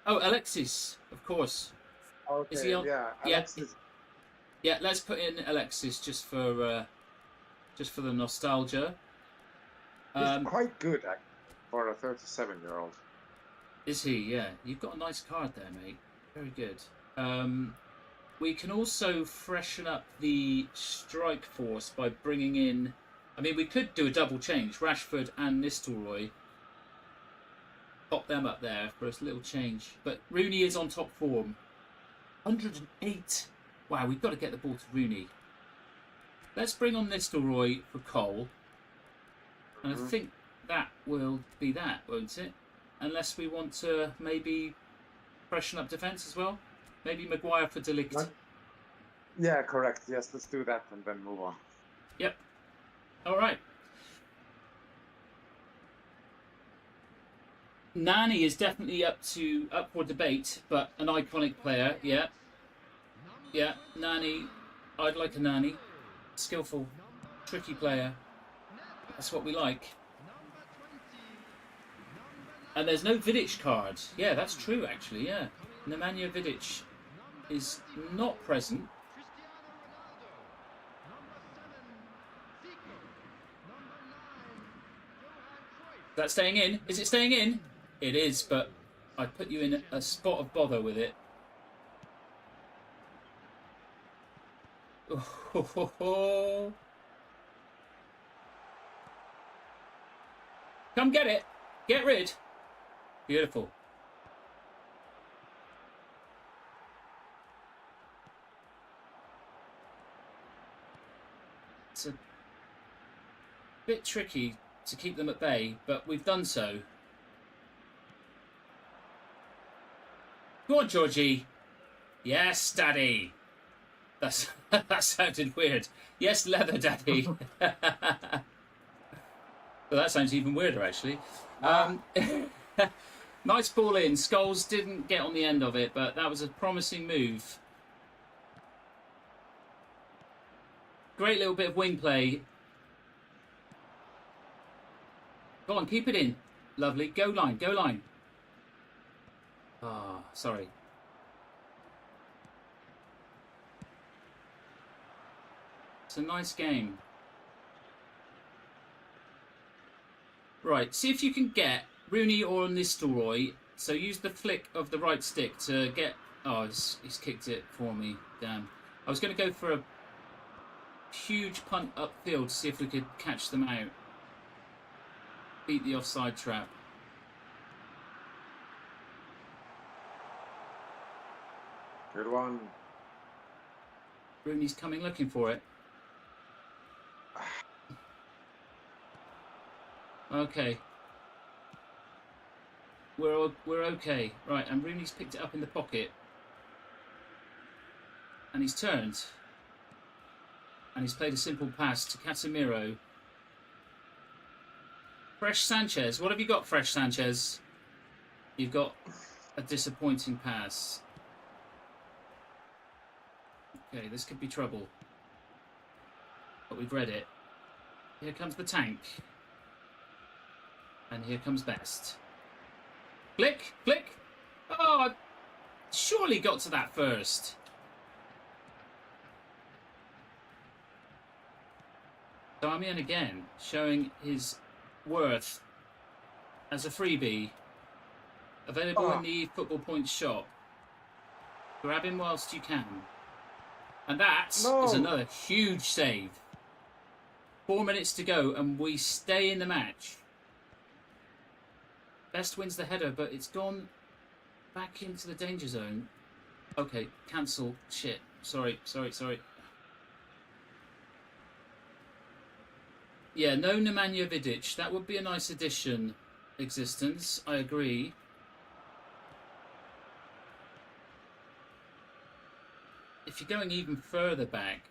Oh, Alexis, of course. Okay, Is he on? yeah, Alexis. Yeah, let's put in Alexis just for the nostalgia. He's quite good for a 37-year-old. Is he? Yeah. You've got a nice card there, mate. Very good. We can also freshen up the strike force by bringing in I mean, we could do a double change. Rashford and Nistelrooy. Pop them up there for a little change. But Rooney is on top form. 108. Wow, we've got to get the ball to Rooney. Let's bring on Nistelrooy for Cole. And I think that will be that, won't it? Unless we want to maybe freshen up defence as well. Maybe Maguire for De Ligt. Yeah, correct. Yes, let's do that and then move on. Yep. All right. Nani is definitely up for debate, but an iconic player. Yeah. Yeah, Nani. I'd like a Nani. Skillful, tricky player. That's what we like. And there's no Vidic card. Yeah, that's true, actually, yeah. Nemanja Vidic is not present. Is that staying in? Is it staying in? It is, but I put you in a spot of bother with it. Oh. Come get it. Get rid. Beautiful. It's a bit tricky to keep them at bay, but we've done so. Go on, Georgie. Yes, Daddy. That sounded weird. Yes, leather, Daddy. Well, that sounds even weirder, actually. Nice ball in. Scholes didn't get on the end of it, but that was a promising move. Great little bit of wing play. Go on, keep it in. Lovely. Go line, go line. Ah, sorry. It's a nice game. Right, see if you can get Rooney or Nistelrooy. So use the flick of the right stick to get... Oh, he's kicked it for me. Damn. I was going to go for a huge punt upfield to see if we could catch them out. Beat the offside trap. Good one. Rooney's coming looking for it. Okay. We're okay. Right, and Rooney's picked it up in the pocket. And he's turned. And he's played a simple pass to Casemiro. Fresh Sanchez. What have you got, Fresh Sanchez? You've got a disappointing pass. Okay, this could be trouble. But we've read it. Here comes the tank. And here comes Best. Flick, flick. Oh, surely got to that first. Darmian again, showing his worth as a freebie. Available in the Football Points shop. Grab him whilst you can. And that is another huge save. 4 minutes to go and we stay in the match. Best wins the header, but it's gone back into the danger zone. Okay, cancel. Shit. Sorry. Yeah, no Nemanja Vidic. That would be a nice addition. Existence, I agree. If you're going even further back,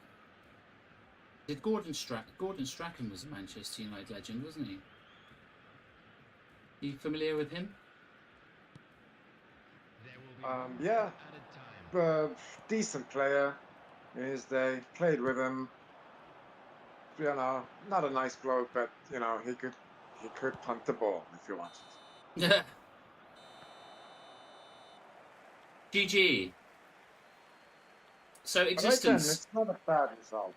did Gordon Strachan was a Manchester United legend, wasn't he? You familiar with him? Yeah, decent player in his day. Played with him. You know, not a nice bloke, but you know he could punt the ball if you wanted. Yeah. GG. So existence. It's not a bad result.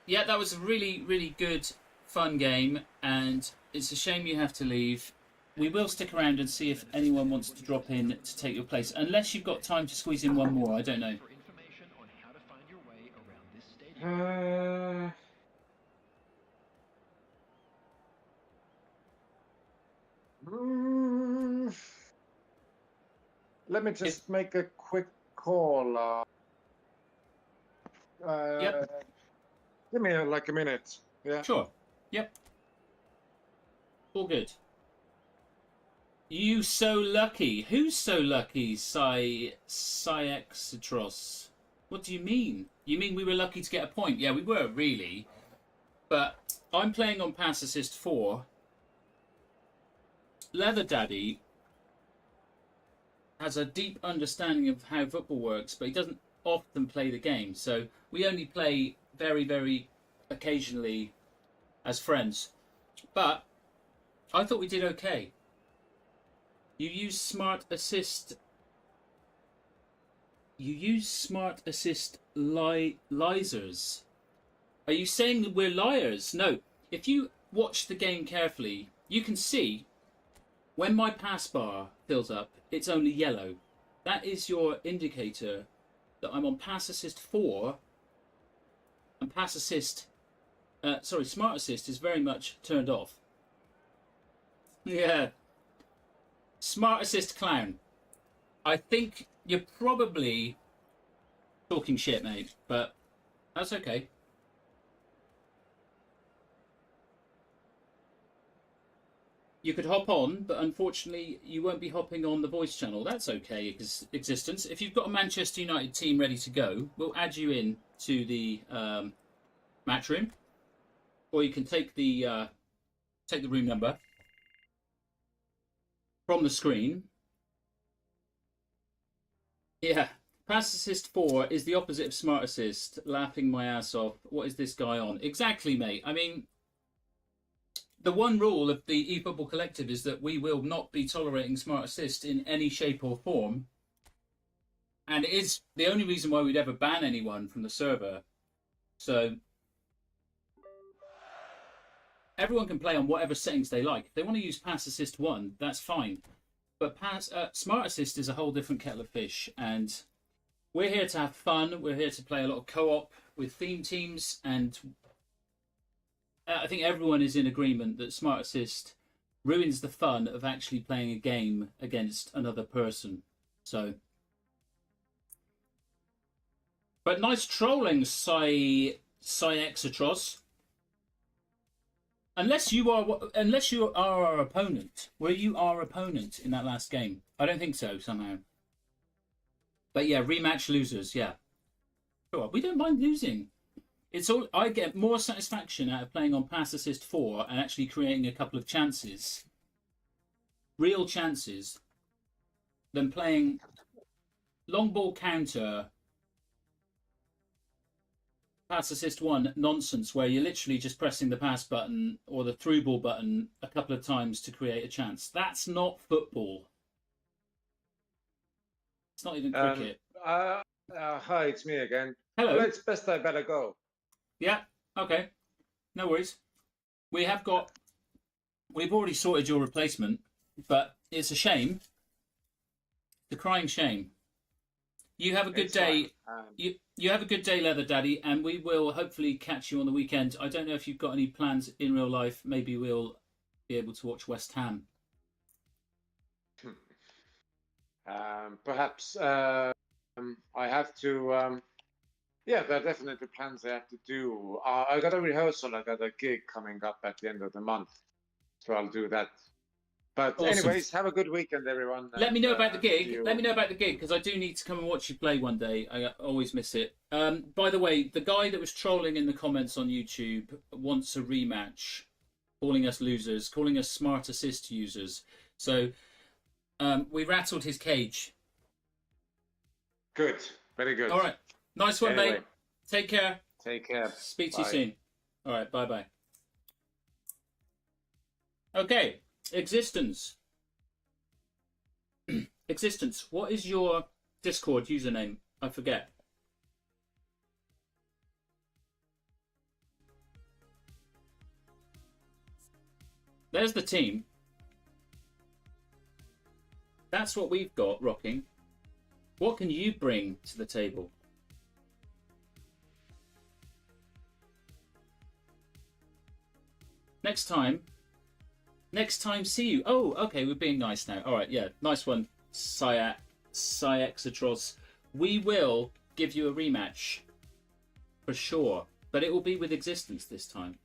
Yeah, that was a really, really good, fun game, and it's a shame you have to leave. We will stick around and see if anyone wants to drop in to take your place, unless you've got time to squeeze in one more. I don't know. Mm, let me If, just make a quick call. yep, Give me like a minute. Yeah. sure. Yep, all good. You so lucky. Who's so lucky, Cyexitros? What do you mean? You mean we were lucky to get a point? Yeah, we were, really. But I'm playing on Pass Assist 4. Leather Daddy has a deep understanding of how football works, but he doesn't often play the game. So we only play very, very occasionally as friends. But I thought we did okay. You use Smart Assist. You use Smart Assist lasers. Are you saying that we're liars? No. If you watch the game carefully, you can see when my pass bar fills up, it's only yellow. That is your indicator that I'm on Pass Assist 4, and Smart Assist is very much turned off. Yeah. Smart Assist clown. I think you're probably talking shit, mate, but that's okay. You could hop on, but unfortunately you won't be hopping on the voice channel. That's okay, existence. If you've got a Manchester United team ready to go, we'll add you in to the match room, or you can take the room number from the screen. Yeah, Pass Assist 4 is the opposite of Smart Assist. Laughing my ass off. What is this guy on? Exactly, mate. I mean, the one rule of the eFootball Collective is that we will not be tolerating Smart Assist in any shape or form. And it is the only reason why we'd ever ban anyone from the server. So everyone can play on whatever settings they like. If they want to use Pass Assist 1, that's fine. But Smart Assist is a whole different kettle of fish. And we're here to have fun. We're here to play a lot of co-op with theme teams. And I think everyone is in agreement that Smart Assist ruins the fun of actually playing a game against another person. So, but nice trolling, Cyexitros. Unless you are our opponent. Were you our opponent in that last game? I don't think so, somehow. But yeah, rematch losers, yeah. Sure, we don't mind losing. It's all I get more satisfaction out of playing on Pass Assist 4 and actually creating a couple of chances, real chances, than playing long ball counter Pass Assist 1 nonsense where you're literally just pressing the pass button or the through ball button a couple of times to create a chance. That's not football. It's not even cricket. Hi, it's me again. Hello. Well, it's best I better go. Yeah, okay. No worries. We've already sorted your replacement, but it's a shame. The crying shame. You have a good day. You have a good day, Leather Daddy, and we will hopefully catch you on the weekend. I don't know if you've got any plans in real life. Maybe we'll be able to watch West Ham. Perhaps I have to. Yeah, there are definitely plans I have to do. I got a rehearsal. I got a gig coming up at the end of the month, so I'll do that. But Awesome. anyways, have a good weekend, everyone. Let me know about the gig. Let me know about the gig, because I do need to come and watch you play one day. I always miss it. By the way, the guy that was trolling in the comments on YouTube wants a rematch, calling us losers, calling us Smart Assist users. So we rattled his cage. Good. Very good. All right. Nice one, Anyway. mate. Take care. Take care. Speak to you Bye. soon. All right. Bye-bye. Okay. Existence. Existence. What is your Discord username? I forget. There's the team. That's what we've got, rocking. What can you bring to the table? Next time, Next time, see you. Oh, okay, we're being nice now. All right, yeah, nice one, Cyexatros. We will give you a rematch for sure, but it will be with Existence this time.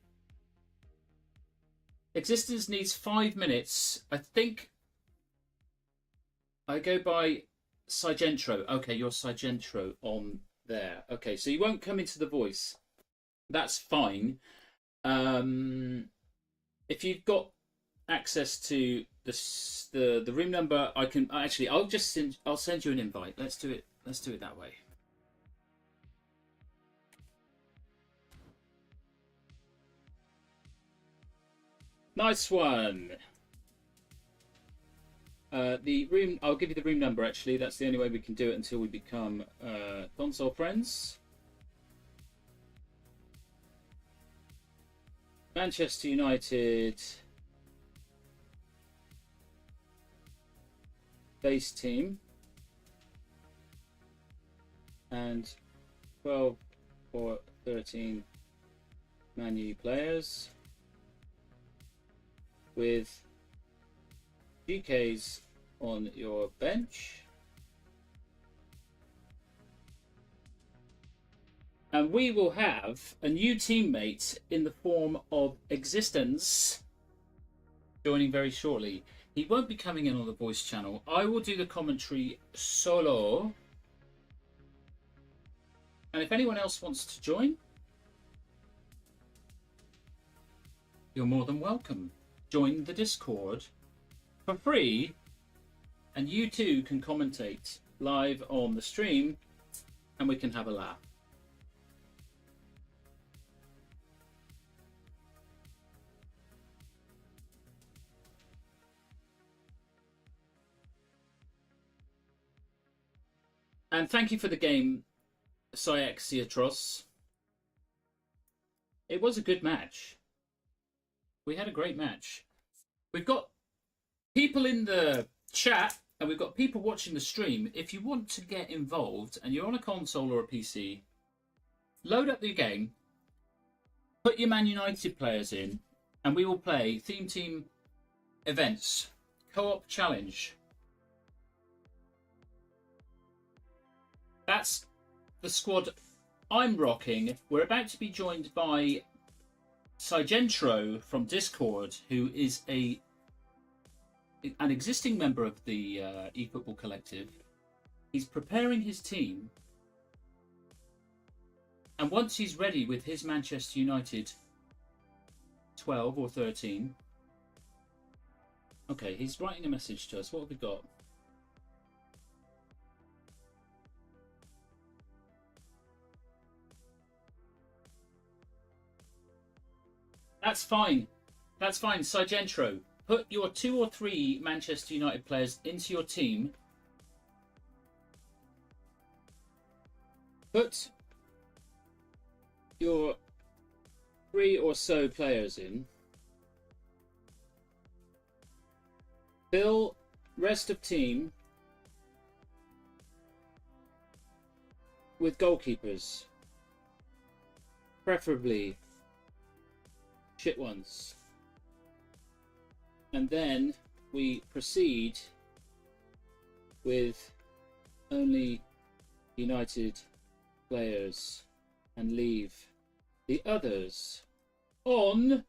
Existence needs 5 minutes. I think I go by Cygentro. Okay, you're Cygentro on there. Okay, so you won't come into the voice. That's fine. If you've got access to the room number, I can actually. I'll send you an invite. Let's do it. Let's do it that way. Nice one. The room. I'll give you the room number. Actually, that's the only way we can do it until we become console friends. Manchester United base team and 12 or 13 Man U players with GKs on your bench. And we will have a new teammate in the form of Existence joining very shortly. He won't be coming in on the voice channel. I will do the commentary solo. And if anyone else wants to join, you're more than welcome. Join the Discord for free, and you too can commentate live on the stream, and we can have a laugh. And thank you for the game, Cyexatros. It was a good match. We had a great match. We've got people in the chat and we've got people watching the stream. If you want to get involved and you're on a console or a PC, load up the game, put your Man United players in, and we will play Theme Team events, co-op challenge. That's the squad I'm rocking. We're about to be joined by Cygentro from Discord, who is an existing member of the eFootball collective. He's preparing his team, and once he's ready with his Manchester United 12 or 13, okay, he's writing a message to us. What have we got? That's fine. That's fine. Cygentro, put your 2 or 3 Manchester United players into your team. Put your 3 or so players in. Fill rest of team with goalkeepers. Preferably shit ones. And then we proceed with only United players and leave the others on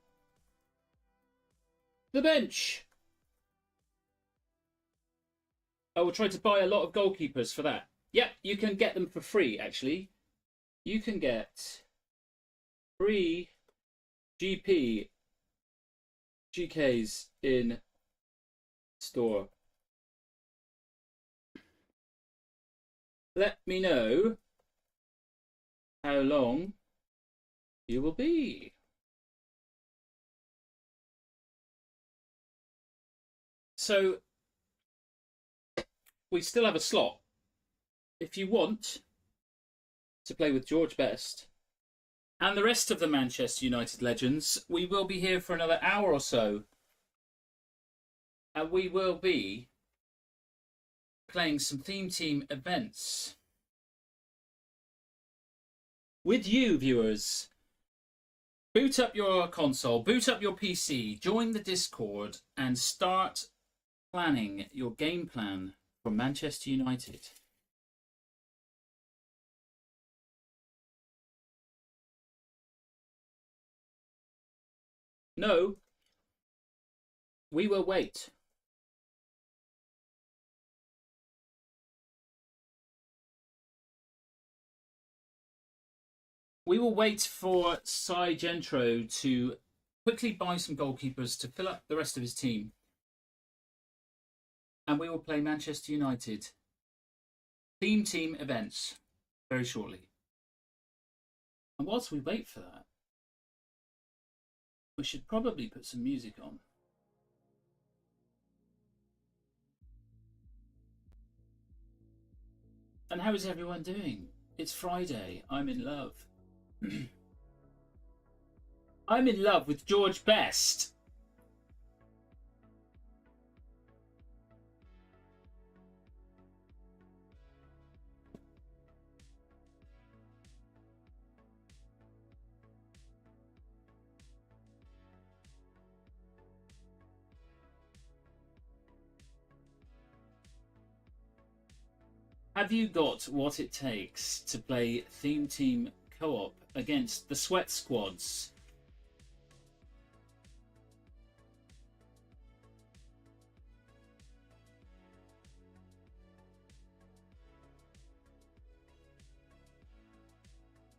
the bench. I will try to buy a lot of goalkeepers for that. Yep, you can get them for free, actually. You can get free GKs in store. Let me know how long you will be. So we still have a slot. If you want to play with George Best and the rest of the Manchester United legends, we will be here for another hour or so. And we will be playing some Theme Team events with you, viewers. Boot up your console, boot up your PC, join the Discord, and start planning your game plan for Manchester United. No, we will wait. We will wait for Sargento to quickly buy some goalkeepers to fill up the rest of his team. And we will play Manchester United theme team events very shortly. And whilst we wait for that, we should probably put some music on. And how is everyone doing? It's Friday. I'm in love. I'm in love with George Best. Have you got what it takes to play theme team co-op against the sweat squads?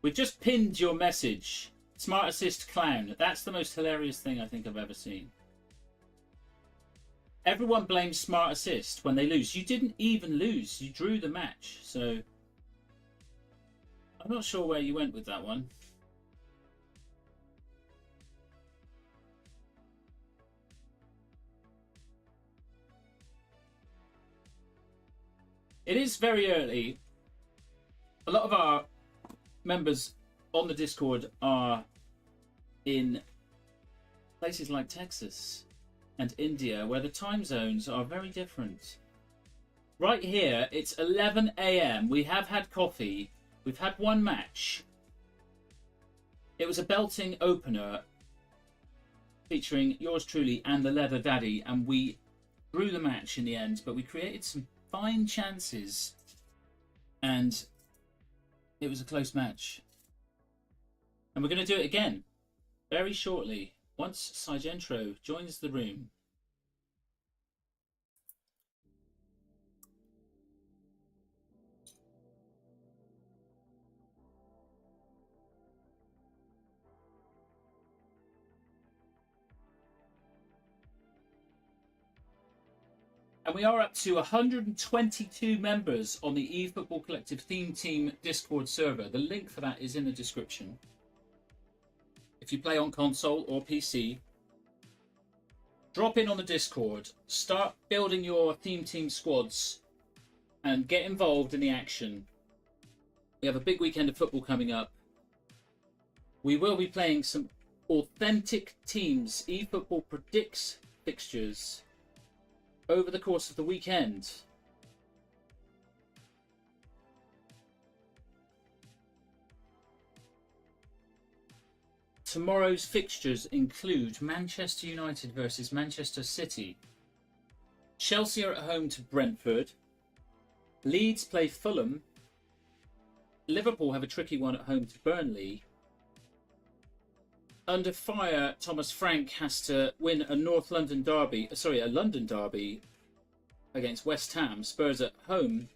We've just pinned your message. Smart Assist Clown. That's the most hilarious thing I think I've ever seen. Everyone blames Smart Assist when they lose. You didn't even lose. You drew the match. So I'm not sure where you went with that one. It is very early. A lot of our members on the Discord are in places like Texas and India, where the time zones are very different. Right here, it's 11 a.m. We have had coffee. We've had one match. It was a belting opener featuring yours truly and the Leather Daddy, and we drew the match in the end, but we created some fine chances, and it was a close match. And we're going to do it again very shortly, once Sargento joins the room. And we are up to 122 members on the eFootball Collective Theme Team Discord server. The link for that is in the description. If you play on console or PC, drop in on the Discord, start building your theme team squads, and get involved in the action. We have a big weekend of football coming up. We will be playing some authentic teams. eFootball predicts fixtures over the course of the weekend. Tomorrow's fixtures include Manchester United versus Manchester City. Chelsea are at home to Brentford. Leeds play Fulham. Liverpool have a tricky one at home to Burnley. Under fire, Thomas Frank has to win a London derby against West Ham. Spurs at home.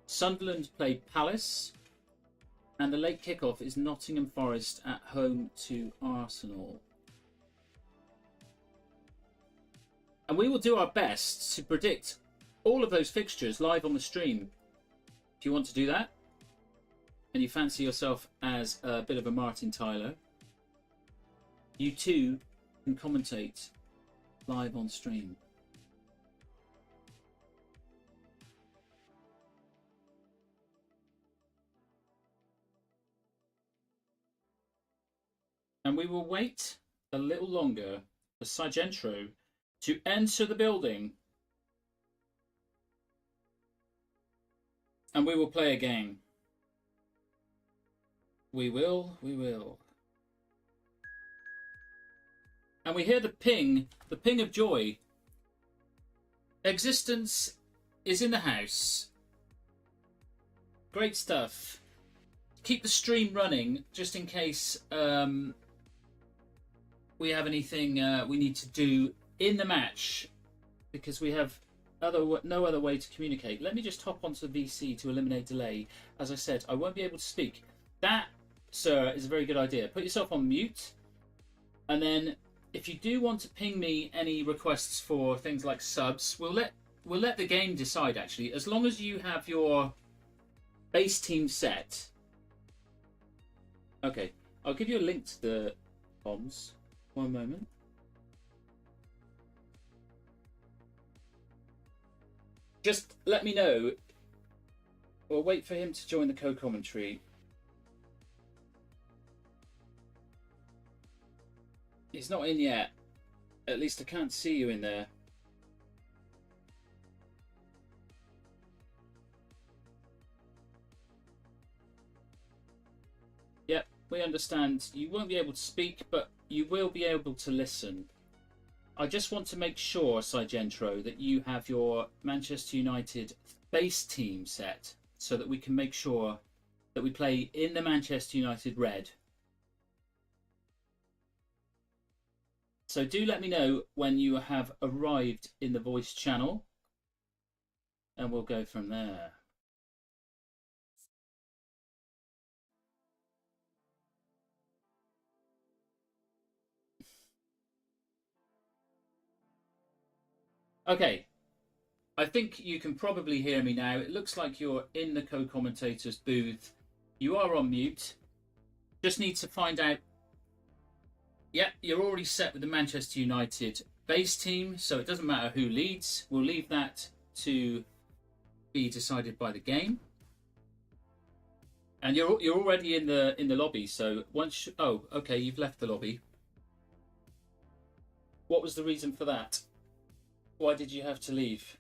Sunderland play Palace. And the late kickoff is Nottingham Forest at home to Arsenal. And we will do our best to predict all of those fixtures live on the stream. If you want to do that, and you fancy yourself as a bit of a Martin Tyler, you too can commentate live on stream. And we will wait a little longer for Sargento to enter the building. And we will play a game. We will. And we hear the ping of joy. Existence is in the house. Great stuff. Keep the stream running just in case we have anything we need to do in the match, because we have no other way to communicate. Let me just hop onto the VC to eliminate delay. As I said, I won't be able to speak. That, sir, is a very good idea. Put yourself on mute, and then if you do want to ping me any requests for things like subs, we'll let the game decide, actually. As long as you have your base team set. Okay, I'll give you a link to the comms. One moment. Just let me know. We'll wait for him to join the co-commentary. He's not in yet. At least I can't see you in there. Yep, we understand. You won't be able to speak, but you will be able to listen. I just want to make sure, Sigentro, that you have your Manchester United base team set so that we can make sure that we play in the Manchester United red. So do let me know when you have arrived in the voice channel, and we'll go from there. Okay, I think you can probably hear me now. It looks like you're in the co-commentator's booth. You are on mute. Just need to find out. Yeah, you're already set with the Manchester United base team, so it doesn't matter who leads. We'll leave that to be decided by the game. And you're already in the lobby, so once oh, okay, you've left the lobby. What was the reason for that? Why did you have to leave?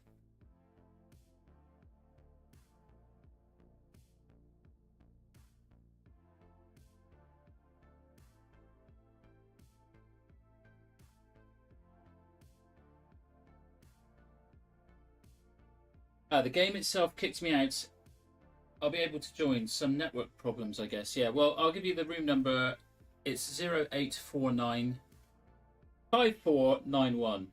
The game itself kicked me out. I'll be able to join. Some network problems, I guess. Yeah, well, I'll give you the room number. It's 0849 5491.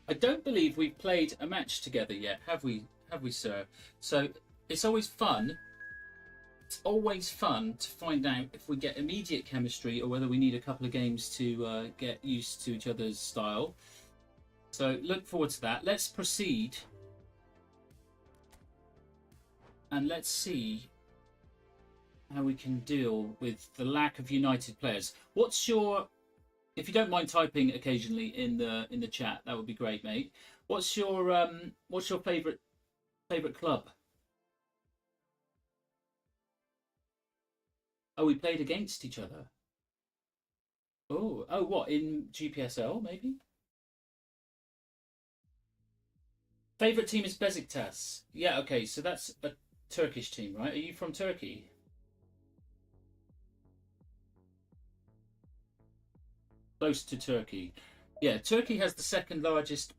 I don't believe we've played a match together yet, have we? Have we, sir? So it's always fun. It's always fun to find out if we get immediate chemistry or whether we need a couple of games to get used to each other's style. So look forward to that. Let's proceed. And let's see how we can deal with the lack of United players. What's your, if you don't mind typing occasionally in the chat, that would be great, mate. What's your favourite club? Oh, we played against each other. Oh, what, in GPSL maybe? Favourite team is Besiktas. Yeah, okay, so that's a Turkish team, right? Are you from Turkey? Close to Turkey. Yeah, Turkey has the second largest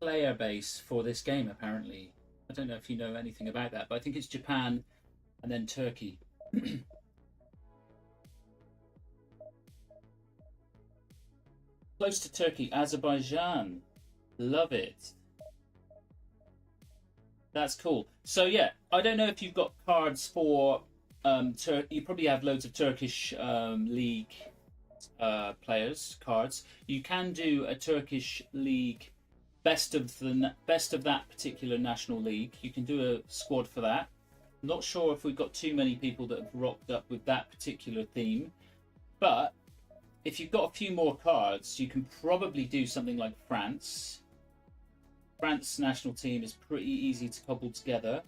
player base for this game, apparently. I don't know if you know anything about that, but I think it's Japan and then Turkey. Close to Turkey, Azerbaijan. Love it. That's cool. So yeah, I don't know if you've got cards for you probably have loads of Turkish league players cards. You can do a Turkish league best of that particular national league. You can do a squad for that. Not sure if we've got too many people that have rocked up with that particular theme, but if you've got a few more cards, you can probably do something like France. France national team is pretty easy to cobble together.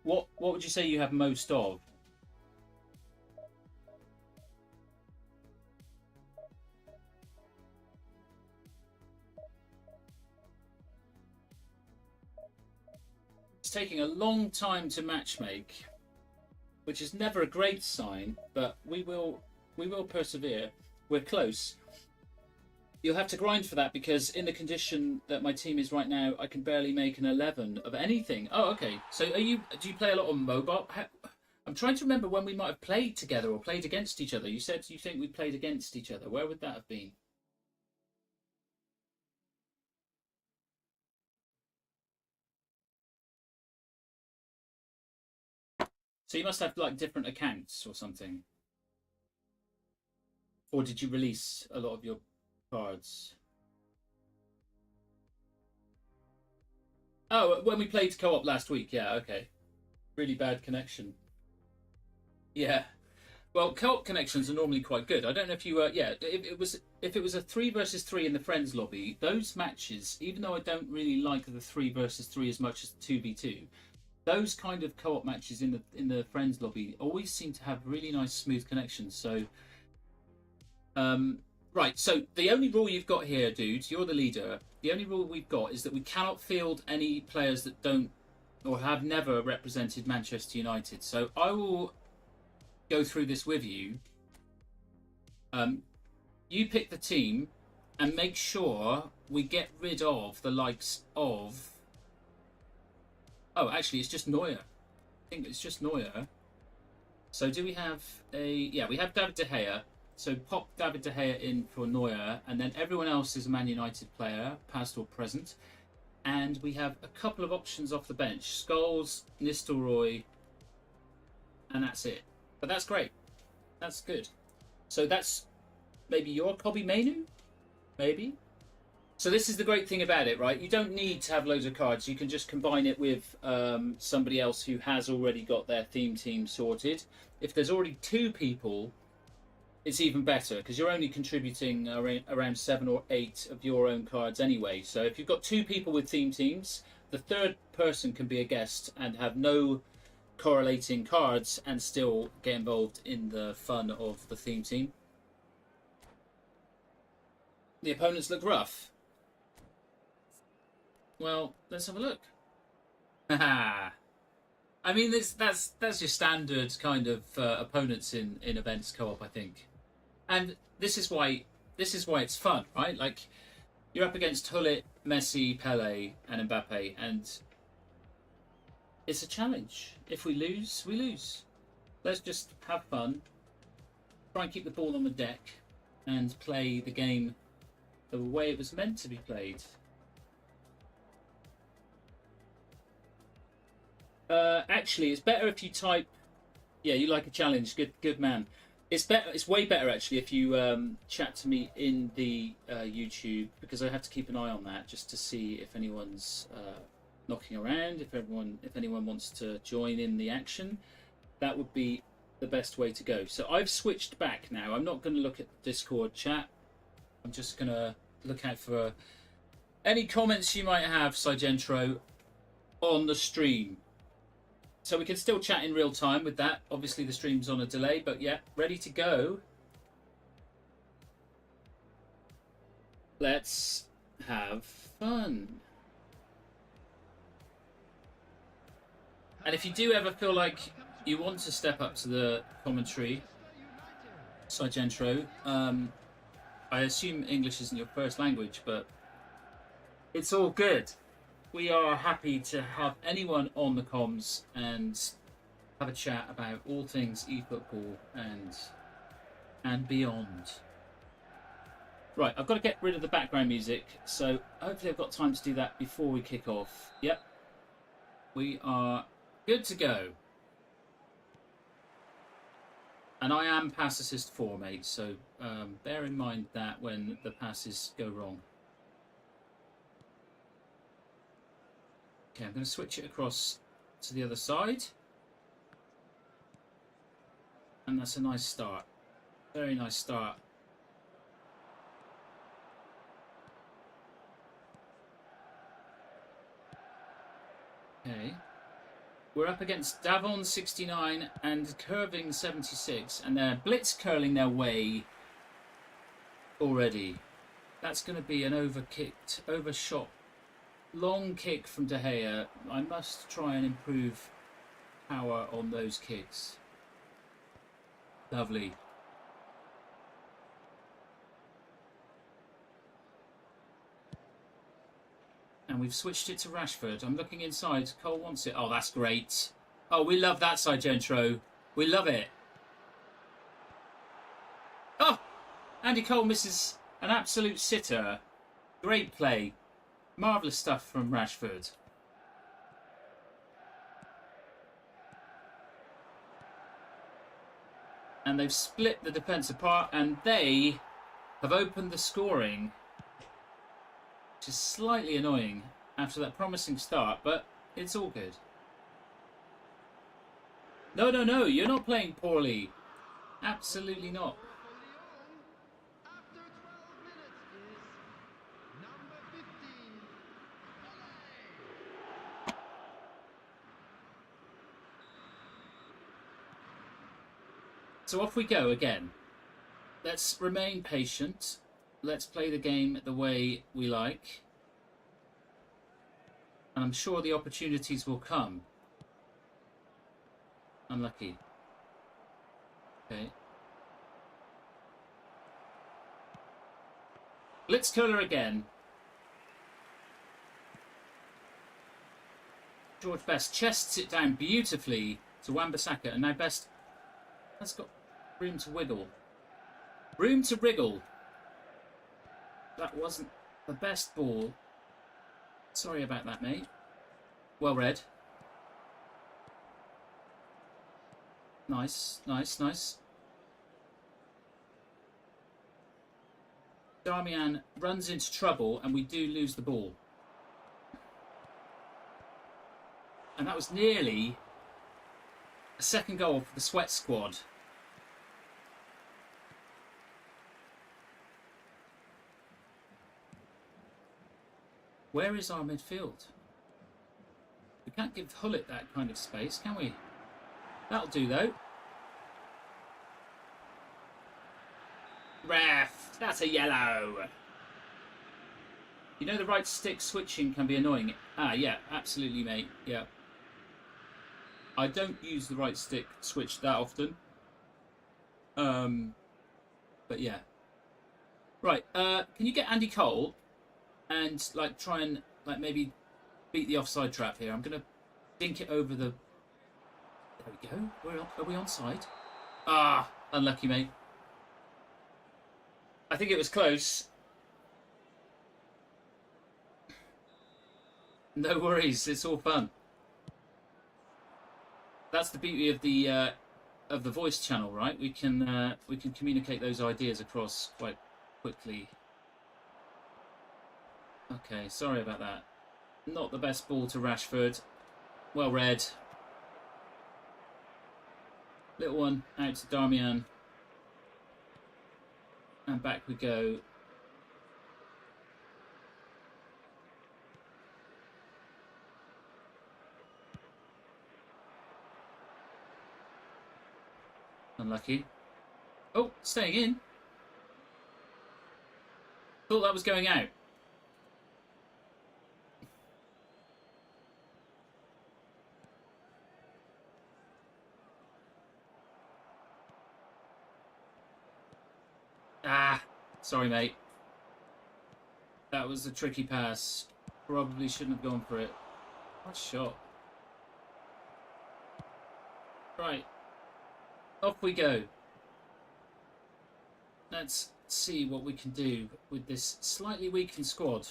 What would you say you have most of? It's taking a long time to matchmake, which is never a great sign, but we will We will persevere. We're close. You'll have to grind for that because in the condition that my team is right now, I can barely make an 11 of anything. Oh, okay. So do you play a lot on mobile? I'm trying to remember when we might have played together or played against each other. You said you think we played against each other. Where would that have been? So you must have like different accounts or something. Or did you release a lot of your cards? Oh, when we played co-op last week. Yeah, okay. Really bad connection. Yeah. Well, co-op connections are normally quite good. I don't know if you yeah, if it was a 3 versus 3 in the friends lobby, those matches, even though I don't really like the 3 versus 3 as much as 2v2, those kind of co-op matches in the friends lobby always seem to have really nice smooth connections. So right, so the only rule you've got here, dude, you're the leader. The only rule we've got is that we cannot field any players that don't or have never represented Manchester United. So I will go through this with you. You pick the team and make sure we get rid of the likes of... Oh, actually, it's just Neuer. I think it's just Neuer. So do we have a... Yeah, we have David De Gea. So pop David De Gea in for Neuer, and then everyone else is a Man United player, past or present. And we have a couple of options off the bench. Scholes, Nistelrooy, and that's it. But that's great. That's good. So that's maybe your Kobe Mainu? Maybe? So this is the great thing about it, right? You don't need to have loads of cards. You can just combine it with somebody else who has already got their theme team sorted. If there's already 2 people, it's even better because you're only contributing around 7 or 8 of your own cards anyway. So if you've got 2 people with theme teams, the third person can be a guest and have no correlating cards and still get involved in the fun of the theme team. The opponents look rough. Well, let's have a look. I mean, that's your standard kind of opponents in events co-op, I think. And this is why it's fun, right? Like, you're up against Hullet, Messi, Pele, and Mbappe, and it's a challenge. If we lose, we lose. Let's just have fun, try and keep the ball on the deck, and play the game the way it was meant to be played. Actually, it's better if you type... Yeah, you like a challenge. Good man. It's better. It's way better actually if you chat to me in the YouTube, because I have to keep an eye on that just to see if anyone's knocking around. If anyone wants to join in the action, that would be the best way to go. So I've switched back now. I'm not going to look at the Discord chat. I'm just going to look out for any comments you might have, Sigentro, on the stream. So we can still chat in real time with that. Obviously the stream's on a delay, but yeah, ready to go. Let's have fun. And if you do ever feel like you want to step up to the commentary, Sigentro, I assume English isn't your first language, but it's all good. We are happy to have anyone on the comms and have a chat about all things eFootball and beyond. Right, I've got to get rid of the background music, so hopefully I've got time to do that before we kick off. Yep, we are good to go. And I am pass assist 4, mate, so bear in mind that when the passes go wrong. Okay, I'm going to switch it across to the other side. And that's a nice start. Very nice start. Okay. We're up against Davon 69 and Curving 76, and they're blitz curling their way already. That's going to be an overshot. Long kick from De Gea. I must try and improve power on those kicks. Lovely. we've switched it to Rashford. I'm looking inside. Cole wants it. Oh, that's great. Oh, we love that side, Gentro. We love it. Oh, Andy Cole misses an absolute sitter. Great play. Marvellous stuff from Rashford. And they've split the defence apart, and they have opened the scoring, which is slightly annoying after that promising start, but it's all good. No, no, no, you're not playing poorly. Absolutely not. So off we go again. Let's remain patient. Let's play the game the way we like. And I'm sure the opportunities will come. Unlucky. Okay. Blitzkiller again. George Best chests it down beautifully to Wan-Bissaka, and now Best has got room to wiggle. Room to wriggle. That wasn't the best ball. Sorry about that, mate. Well read. Nice, nice, nice. Darmian runs into trouble and we do lose the ball. And that was nearly a second goal for the Sweat squad. Where is our midfield? We can't give Hullet that kind of space, can we? That'll do, though. Ref, that's a yellow. You know the right stick switching can be annoying. Ah, yeah, absolutely, mate. Yeah. I don't use the right stick switch that often. But yeah. Right, can you get Andy Cole and like try and like maybe beat the offside trap here? I'm gonna dink it over the. There we go. Are we onside? Ah, unlucky, mate. I think it was close. No worries, it's all fun. That's the beauty of the voice channel, right? We can communicate those ideas across quite quickly. Okay, sorry about that. Not the best ball to Rashford. Well read. Little one out to Darmian. And back we go. Unlucky. Oh, staying in. Thought that was going out. Ah, sorry, mate. That was a tricky pass. Probably shouldn't have gone for it. What shot. Right. Off we go. Let's see what we can do with this slightly weakened squad.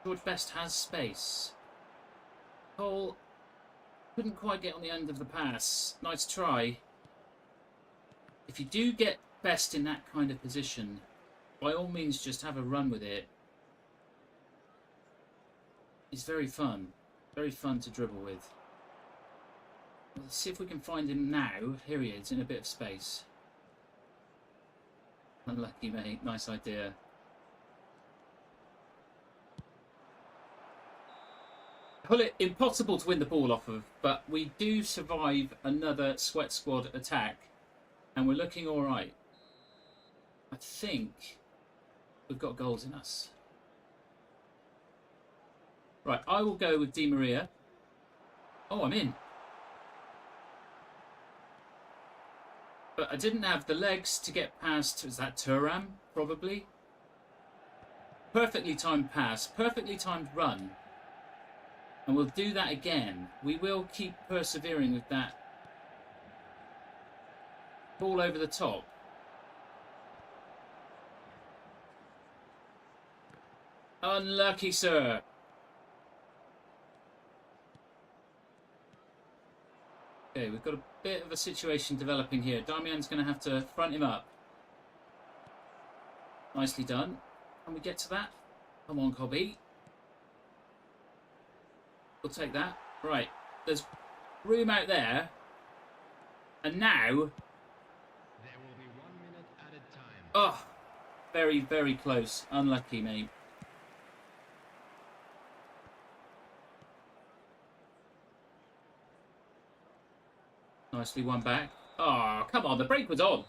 George Best has space. Cole couldn't quite get on the end of the pass. Nice try. If you do get Best in that kind of position, by all means just have a run with it. It's very fun. Very fun to dribble with. Let's see if we can find him now. Here he is, in a bit of space. Unlucky, mate. Nice idea. Hullet, impossible to win the ball off of, but we do survive another Sweat Squad attack, and we're looking all right. I think we've got goals in us. Right, I will go with Di Maria. Oh, I'm in. But I didn't have the legs to get past, was that Thuram, probably? Perfectly timed pass, perfectly timed run. And we'll do that again. We will keep persevering with that ball over the top. Unlucky, sir. Okay, we've got a bit of a situation developing here. Damian's going to have to front him up. Nicely done. Can we get to that? Come on, Cobby. We'll take that. Right. There's room out there. And now... There will be 1 minute added time. Oh, very, very close. Unlucky, mate. Nicely won back. Oh, come on. The break was on.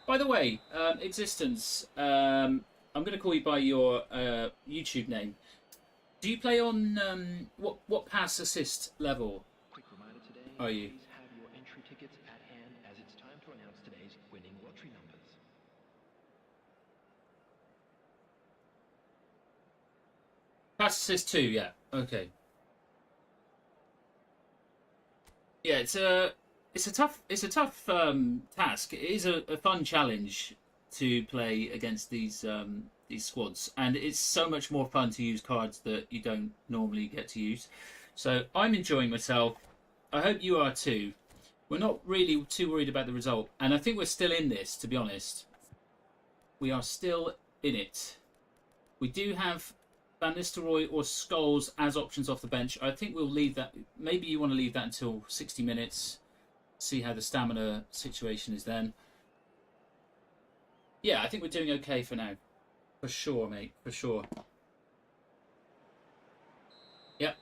By the way, Existence, I'm going to call you by your YouTube name. Do you play on what pass assist level Quick reminder today, are you? please have your entry tickets at hand as it's time to announce today's winning lottery numbers. Pass assist 2, yeah. Okay. Yeah, it's a tough task. It is a fun challenge to play against these squads, and it's so much more fun to use cards that you don't normally get to use. So I'm enjoying myself. I hope you are too. We're not really too worried about the result, and I think we're still in this. To be honest, we are still in it. We do have Van Nistelrooy or Scholes as options off the bench. I think we'll leave that. Maybe you want to leave that until 60 minutes. See how the stamina situation is then. Yeah, I think we're doing okay for now. For sure, mate. For sure. Yep.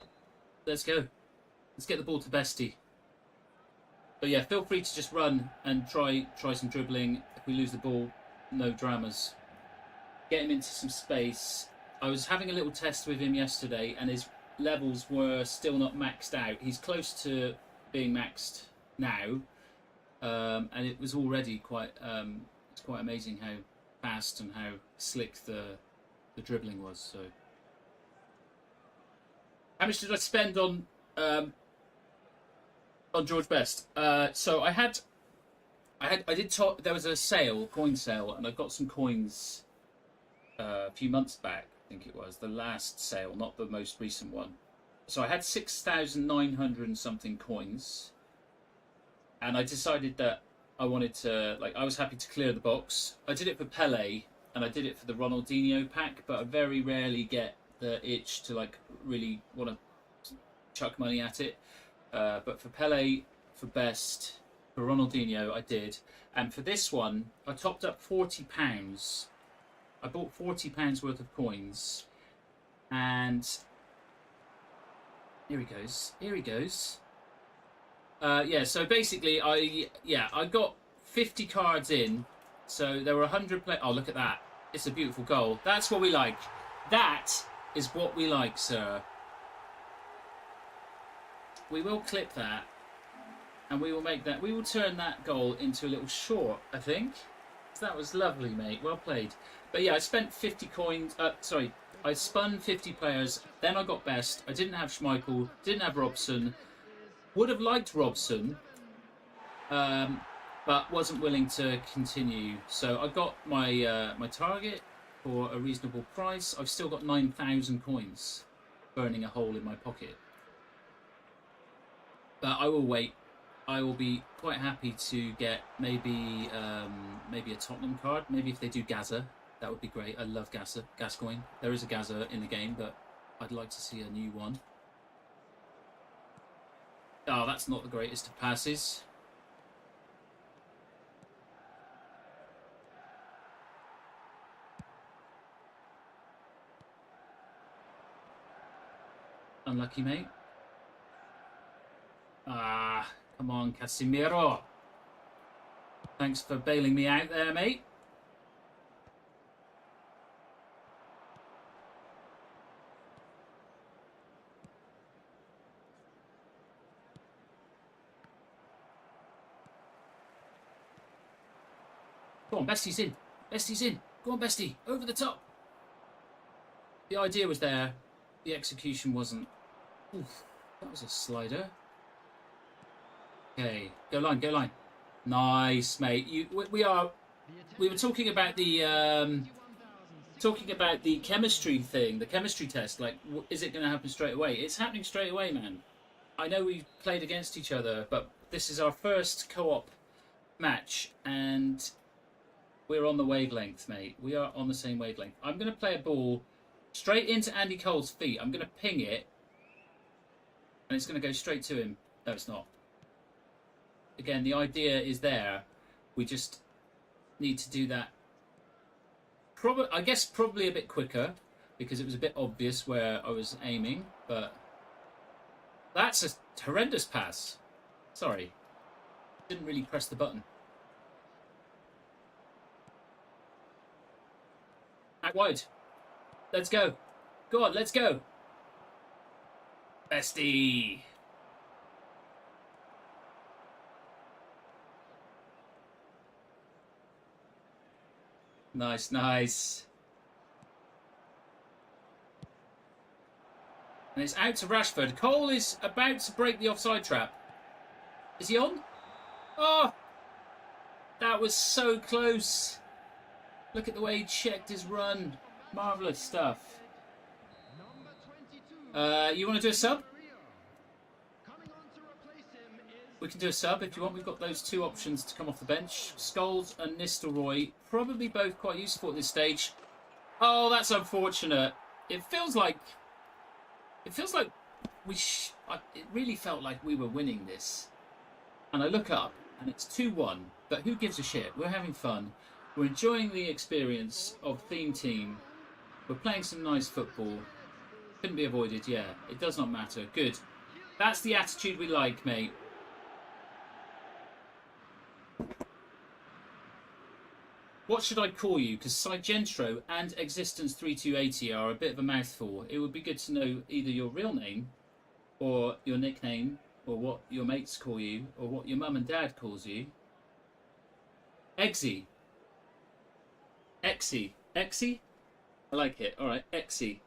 Let's go. Let's get the ball to Bestie. But yeah, feel free to just run and try some dribbling. If we lose the ball, no dramas. Get him into some space. I was having a little test with him yesterday, and his levels were still not maxed out. He's close to being maxed now, and it was already quite it's quite amazing how fast and how slick the dribbling was. So, how much did I spend on George Best? So there was a sale, coin sale, and I got some coins a few months back. I think it was the last sale, not the most recent one. So I had 6,900 and something coins, and I decided that I wanted to, I was happy to clear the box. I did it for Pele, and I did it for the Ronaldinho pack, but I very rarely get the itch to really want to chuck money at it. But for Pele, for Best, for Ronaldinho, I did, and for this one, I topped up £40. I bought £40 worth of coins, and here he goes. Here he goes. Yeah, so basically, I got 50 cards in, so there were 100 play. Oh, look at that! It's a beautiful goal. That's what we like. That is what we like, sir. We will clip that, and we will make that. We will turn that goal into a little short, I think. So that was lovely, mate. Well played. But yeah, I spent 50 coins. I spun 50 players. Then I got Best. I didn't have Schmeichel. Didn't have Robson. Would have liked Robson, but wasn't willing to continue. So I got my my target for a reasonable price. I've still got 9,000 coins burning a hole in my pocket. But I will wait. I will be quite happy to get maybe a Tottenham card. Maybe if they do Gaza, that would be great. I love Gascoigne. There is a Gaza in the game, but I'd like to see a new one. Oh, that's not the greatest of passes. Unlucky, mate. Ah, come on, Casemiro. Thanks for bailing me out there, mate. Go on, Bestie's in. Bestie's in. Go on, Bestie. Over the top. The idea was there. The execution wasn't. Oof, that was a slider. Okay, go line, go line. Nice, mate. We were talking about the chemistry thing, the chemistry test. Like, is it going to happen straight away? It's happening straight away, man. I know we played against each other, but this is our first co-op match, and we're on the wavelength, mate. We are on the same wavelength. I'm going to play a ball straight into Andy Cole's feet. I'm going to ping it, and it's going to go straight to him. No, it's not. Again, the idea is there. We just need to do that. I guess probably a bit quicker, because it was a bit obvious where I was aiming, but that's a horrendous pass. Sorry. Didn't really press the button. Out wide. Let's go. Go on, let's go. Bestie. Nice, nice. And it's out to Rashford. Cole is about to break the offside trap. Is he on? Oh! That was so close. Look at the way he checked his run. Marvellous stuff. You want to do a sub? We can do a sub if you want. We've got those two options to come off the bench. Scholes and Nistelrooy. Probably both quite useful at this stage. Oh, that's unfortunate. It feels like it really felt like we were winning this. And I look up and it's 2-1. But who gives a shit? We're having fun. We're enjoying the experience of Theme Team. We're playing some nice football. Couldn't be avoided, yeah. It does not matter. Good. That's the attitude we like, mate. What should I call you? Because Sigentro and Existence 3280 are a bit of a mouthful. It would be good to know either your real name, or your nickname, or what your mates call you, or what your mum and dad calls you. Eggsy. Exy. Exy? I like it. Alright, Exy.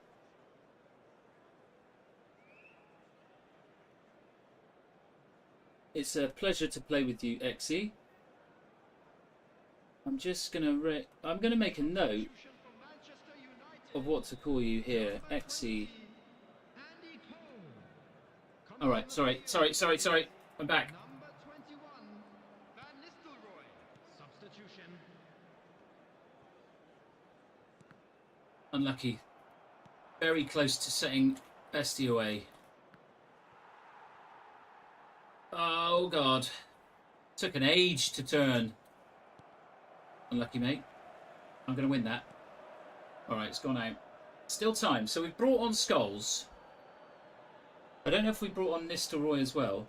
It's a pleasure to play with you, Exy. I'm just gonna I'm gonna make a note of what to call you here, Exy. All right, sorry. I'm back. Unlucky. Very close to setting Bestie away. Oh God! Took an age to turn. Unlucky, mate. I'm going to win that. Alright, it's gone out. Still time. So we've brought on Scholes. I don't know if we brought on Nistelrooy as well.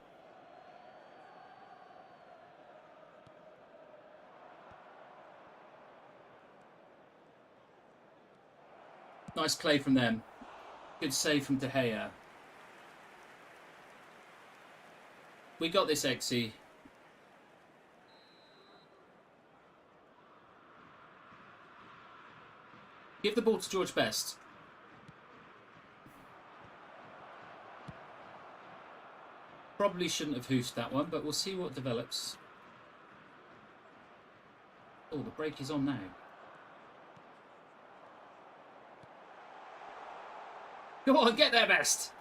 Nice play from them. Good save from De Gea. We got this, Exy. Give the ball to George Best. Probably shouldn't have hoofed that one, but we'll see what develops. Oh, the break is on now. Go on, get there, Best!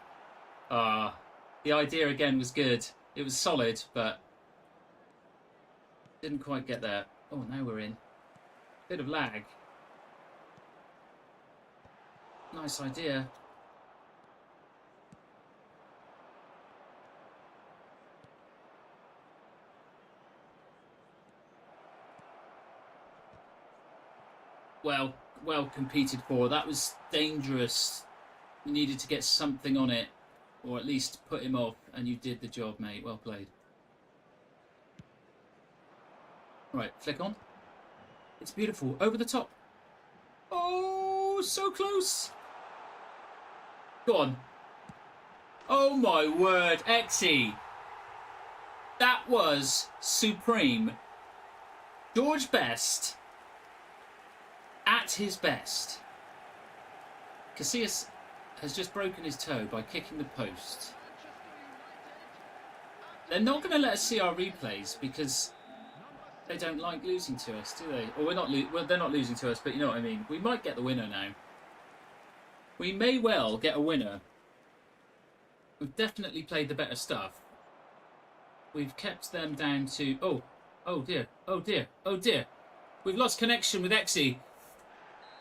Ah, the idea again was good. It was solid, but didn't quite get there. Oh, now we're in. Bit of lag. Nice idea. Well competed for. That was dangerous. You needed to get something on it, or at least put him off, and you did the job, mate. Well played. Right, flick on. It's beautiful. Over the top. Oh, so close. Go on. Oh my word, Exy. That was supreme. George Best at his best. Casillas has just broken his toe by kicking the post. They're not going to let us see our replays because they don't like losing to us, do they? Or well, they're not losing to us, but you know what I mean. We might get the winner now. We may well get a winner. We've definitely played the better stuff. We've kept them down to... Oh dear, oh dear, oh dear. We've lost connection with Exie.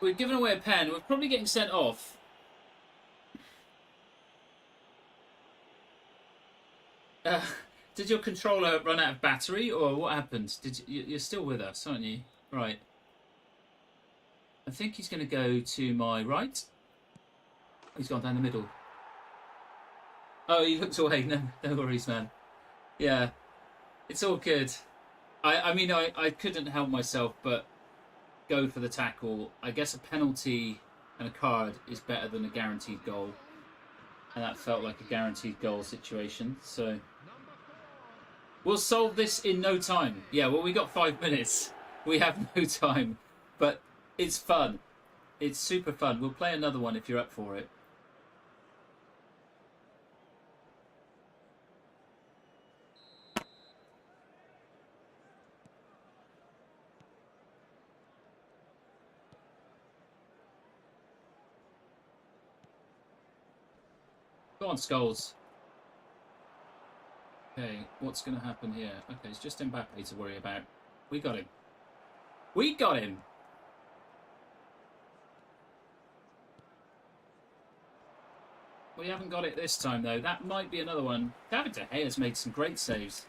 We've given away a pen. We're probably getting sent off. Did your controller run out of battery, or what happened? You're still with us, aren't you? Right. I think he's going to go to my right. He's gone down the middle. Oh, he looked away. No worries, man. Yeah, it's all good. I mean, I couldn't help myself but go for the tackle. I guess a penalty and a card is better than a guaranteed goal. And that felt like a guaranteed goal situation. So we'll solve this in no time. Yeah, well, we got 5 minutes. We have no time. But it's fun. It's super fun. We'll play another one if you're up for it. Go on, Skulls. Okay, what's going to happen here? Okay, it's just Mbappe to worry about. We got him. We got him! We haven't got it this time, though. That might be another one. David De Gea has made some great saves.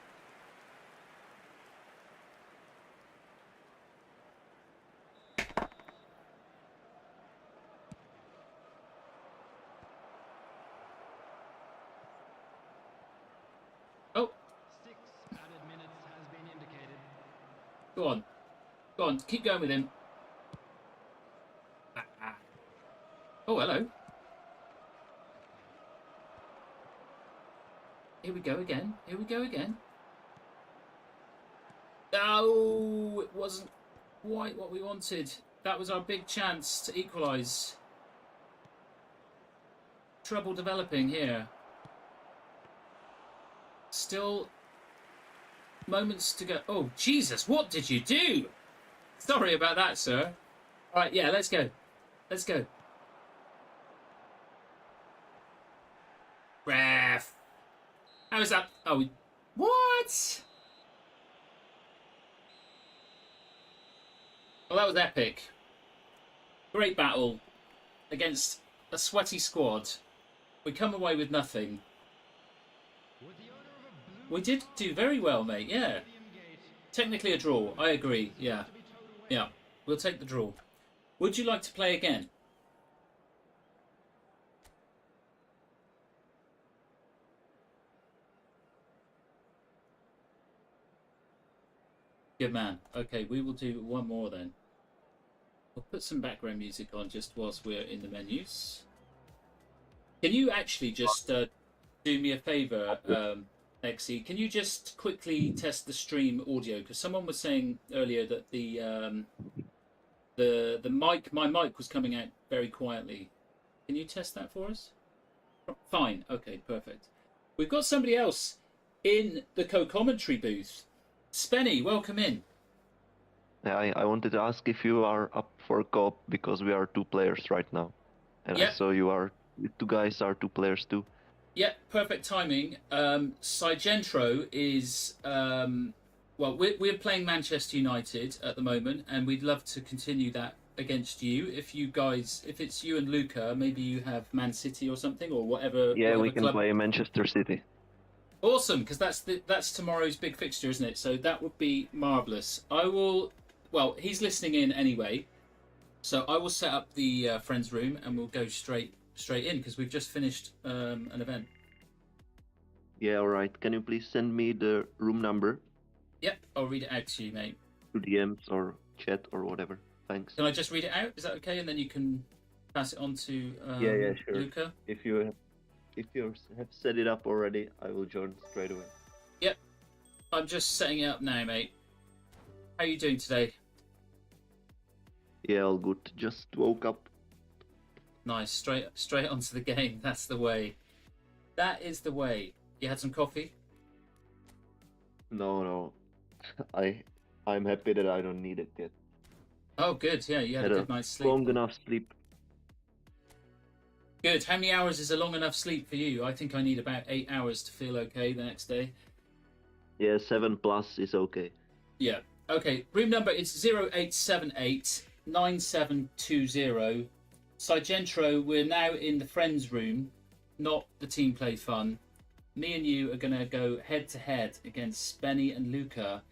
Oh! 6 added minutes has been indicated. Go on. Go on, keep going with him. Oh, hello. Here we go again. Here we go again. Oh, it wasn't quite what we wanted. That was our big chance to equalise. Trouble developing here. Still moments to go. Oh, Jesus, what did you do? Sorry about that, sir. All right, yeah, let's go. Let's go. Ref. How is that? Oh, what? Well, that was epic. Great battle against a sweaty squad. We come away with nothing. We did do very well, mate, yeah. Technically a draw, I agree, yeah. Yeah, we'll take the draw. Would you like to play again? Good man. Okay, we will do one more then. We'll put some background music on just whilst we're in the menus. Can you actually just do me a favour, Exie? Can you just quickly test the stream audio? Because someone was saying earlier that the mic, my mic was coming out very quietly. Can you test that for us? Fine. Okay, perfect. We've got somebody else in the co-commentary booth. Spenny, welcome in. I wanted to ask if you are up for co-op because we are 2 players right now. And Yep. I saw you guys are 2 players too. Yeah, perfect timing. Cygentro is... well, we're playing Manchester United at the moment, and we'd love to continue that against you. If it's you and Luca, maybe you have Man City or something, or whatever. Yeah, whatever we can club. play Manchester City. Awesome, because that's tomorrow's big fixture, isn't it? So that would be marvellous. I will... Well, he's listening in anyway, so I will set up the friends room, and we'll go straight in, because we've just finished an event. Yeah, alright. Can you please send me the room number? Yep, I'll read it out to you, mate. To DMs or chat or whatever. Thanks. Can I just read it out? Is that okay? And then you can pass it on to Yeah, sure. Luca? If you have set it up already, I will join straight away. Yep. I'm just setting it up now, mate. How are you doing today? Yeah, all good. Just woke up. Nice. Straight onto the game. That's the way. That is the way. You had some coffee? No. I'm happy that I don't need it yet. Oh, good. Yeah, you had a good night's sleep. Long then. enough sleep. Good. How many hours is a long enough sleep for you? I think I need about 8 hours to feel okay the next day. Yeah, 7+ is okay. Yeah. Okay. Room number is 0878 9720. Sigentro, we're now in the friends room, not the team play fun. Me and you are going to go head to head against Spenny and Luca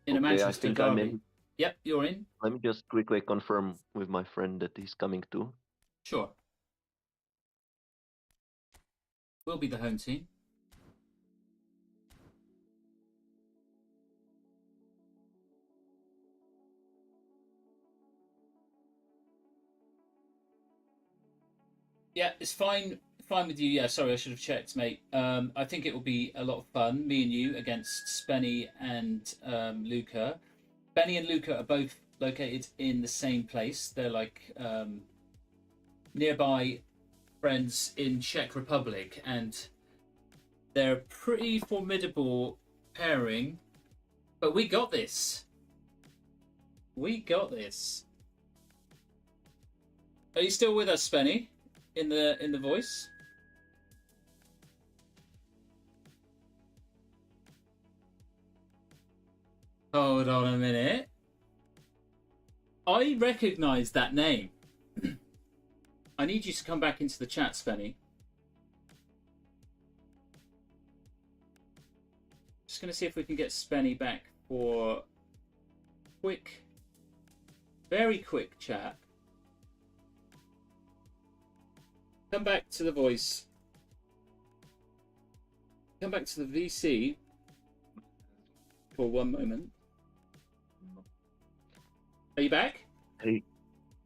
in a Okay, I Manchester think derby. I'm in. Yep, you're in. Let me just quickly confirm with my friend that he's coming too. Sure. We'll be the home team. Yeah, it's fine with you. Yeah, sorry, I should have checked, mate. I think it will be a lot of fun. Me and you against Spenny and Luca. Benny and Luca are both located in the same place. They're like nearby friends in Czech Republic, and they're a pretty formidable pairing. But we got this. We got this. Are you still with us, Spenny? In the voice? Hold on a minute. I recognise that name. I need you to come back into the chat, Spenny. Just going to see if we can get Spenny back for quick, very quick chat. Come back to the voice. Come back to the VC for one moment. Are you back?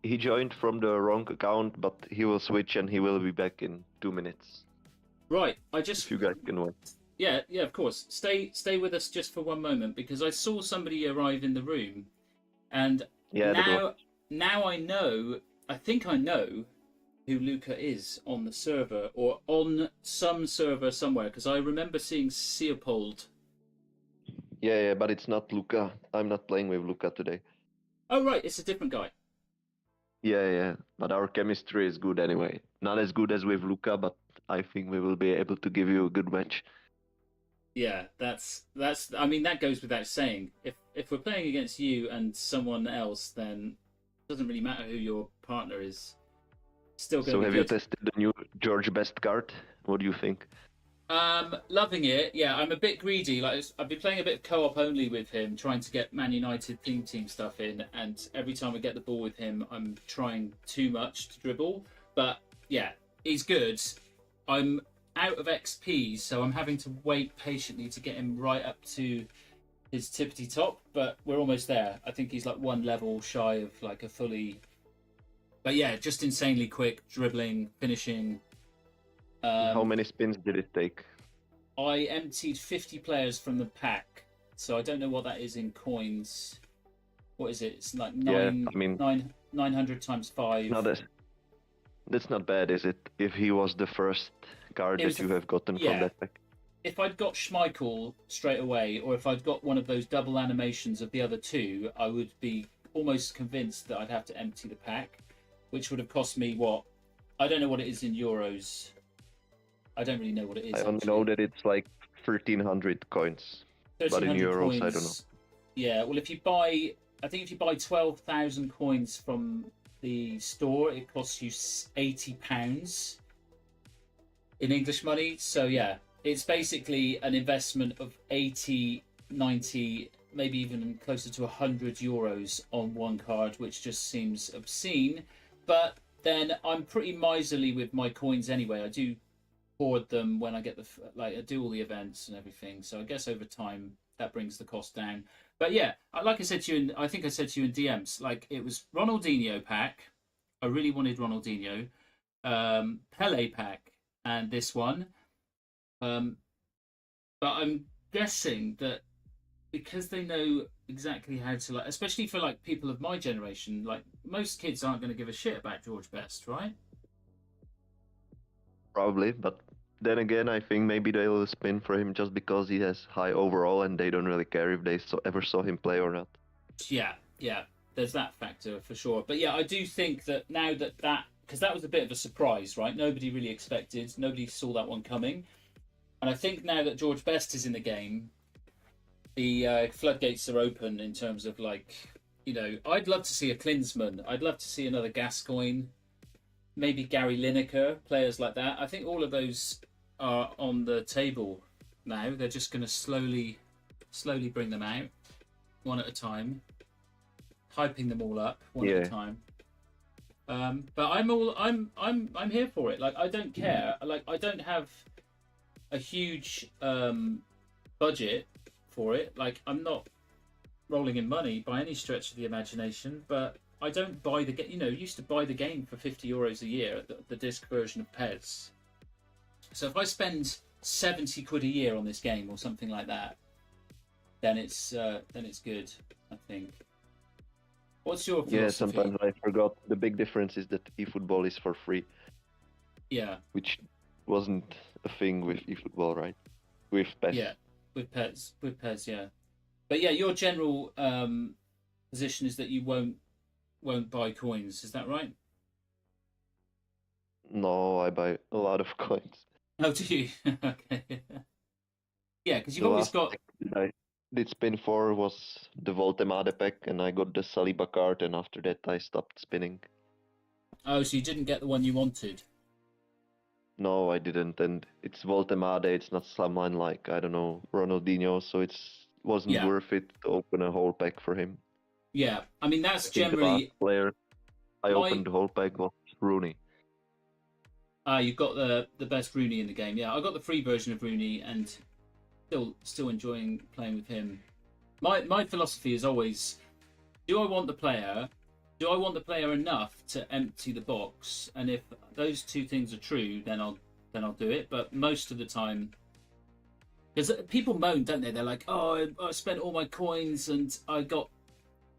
He joined from the wrong account, but he will switch and he will be back in 2 minutes. Right. I just. If you guys can wait. Yeah, of course. Stay with us just for one moment because I saw somebody arrive in the room, and Yeah, now I know. I think I know who Luca is on the server or on some server somewhere because I remember seeing Seopold. Yeah, but it's not Luca. I'm not playing with Luca today. Oh right, it's a different guy. Yeah, but our chemistry is good anyway. Not as good as with Luca, but I think we will be able to give you a good match. Yeah, that's. I mean, that goes without saying. If we're playing against you and someone else, then it doesn't really matter who your partner is. Still going to be So have good. you tested the new George Best card? What do you think? Loving it. Yeah, I'm a bit greedy. Like I've been playing a bit of co-op only with him, trying to get Man United theme team stuff in, and every time I get the ball with him, I'm trying too much to dribble. But yeah, he's good. I'm out of XP, so I'm having to wait patiently to get him right up to his tippity top. But we're almost there. I think he's like one level shy of like a fully. But yeah, just insanely quick dribbling, finishing. How many spins did it take? I emptied 50 players from the pack, so I don't know what that is in coins. What is it? It's like 900 times 5. That's not bad, is it? If he was the first card that you have gotten from that pack. If I'd got Schmeichel straight away, or if I'd got one of those double animations of the other two, I would be almost convinced that I'd have to empty the pack, which would have cost me what? I don't know what it is in euros. I don't really know what it is. I only know that it's like 1,300 coins. But in euros, I don't know. Yeah, well, if you buy 12,000 coins from the store, it costs you £80 in English money. So yeah, it's basically an investment of 80, 90, maybe even closer to 100 euros on one card, which just seems obscene. But then I'm pretty miserly with my coins anyway. I do hoard them when I get I do all the events and everything. So I guess over time that brings the cost down. But yeah, like I said to you, I think I said to you in DMs, like it was Ronaldinho pack. I really wanted Ronaldinho, Pele pack, and this one. But I'm guessing that because they know exactly how to like, especially for like people of my generation. Like most kids aren't going to give a shit about George Best, right? Probably, but then again, I think maybe they will spin for him just because he has high overall, and they don't really care if they ever saw him play or not. Yeah, yeah. There's that factor for sure. But yeah, I do think that now that because that was a bit of a surprise, right? Nobody really expected, nobody saw that one coming. And I think now that George Best is in the game, the floodgates are open in terms of like, I'd love to see a Klinsmann. I'd love to see another Gascoigne, maybe Gary Lineker, players like that. I think all of those are on the table now. They're just going to slowly bring them out, one at a time, hyping them all up one at a time. But I'm here for it. Like I don't care. Like I don't have a huge budget for it. Like I'm not rolling in money by any stretch of the imagination, but I don't buy the game. Used to buy the game for €50 a year, the disc version of PES. So if I spend 70 quid a year on this game or something like that, then it's good, I think. What's your philosophy? Yeah, sometimes I forgot the big difference is that eFootball is for free. Yeah. Which wasn't a thing with eFootball, right? With PES. Yeah, with PES, yeah. But yeah, your general position is that you won't buy coins. Is that right? No, I buy a lot of coins. Oh, do you? Okay. Yeah, because you've The always last got. pack that I did spin for was the Voltemade pack, and I got the Saliba card, and after that I stopped spinning. Oh, so you didn't get the one you wanted? No, I didn't, and it's Voltemade, it's not someone like, I don't know, Ronaldinho, so it wasn't worth it to open a whole pack for him. Yeah, I mean that's I think the generally. last player I opened the whole pack was Rooney. You've got the best Rooney in the game. Yeah, I got the free version of Rooney, and still enjoying playing with him. My philosophy is always: do I want the player? Do I want the player enough to empty the box? And if those two things are true, then I'll do it. But most of the time, because people moan, don't they? They're like, "Oh, I spent all my coins and I got,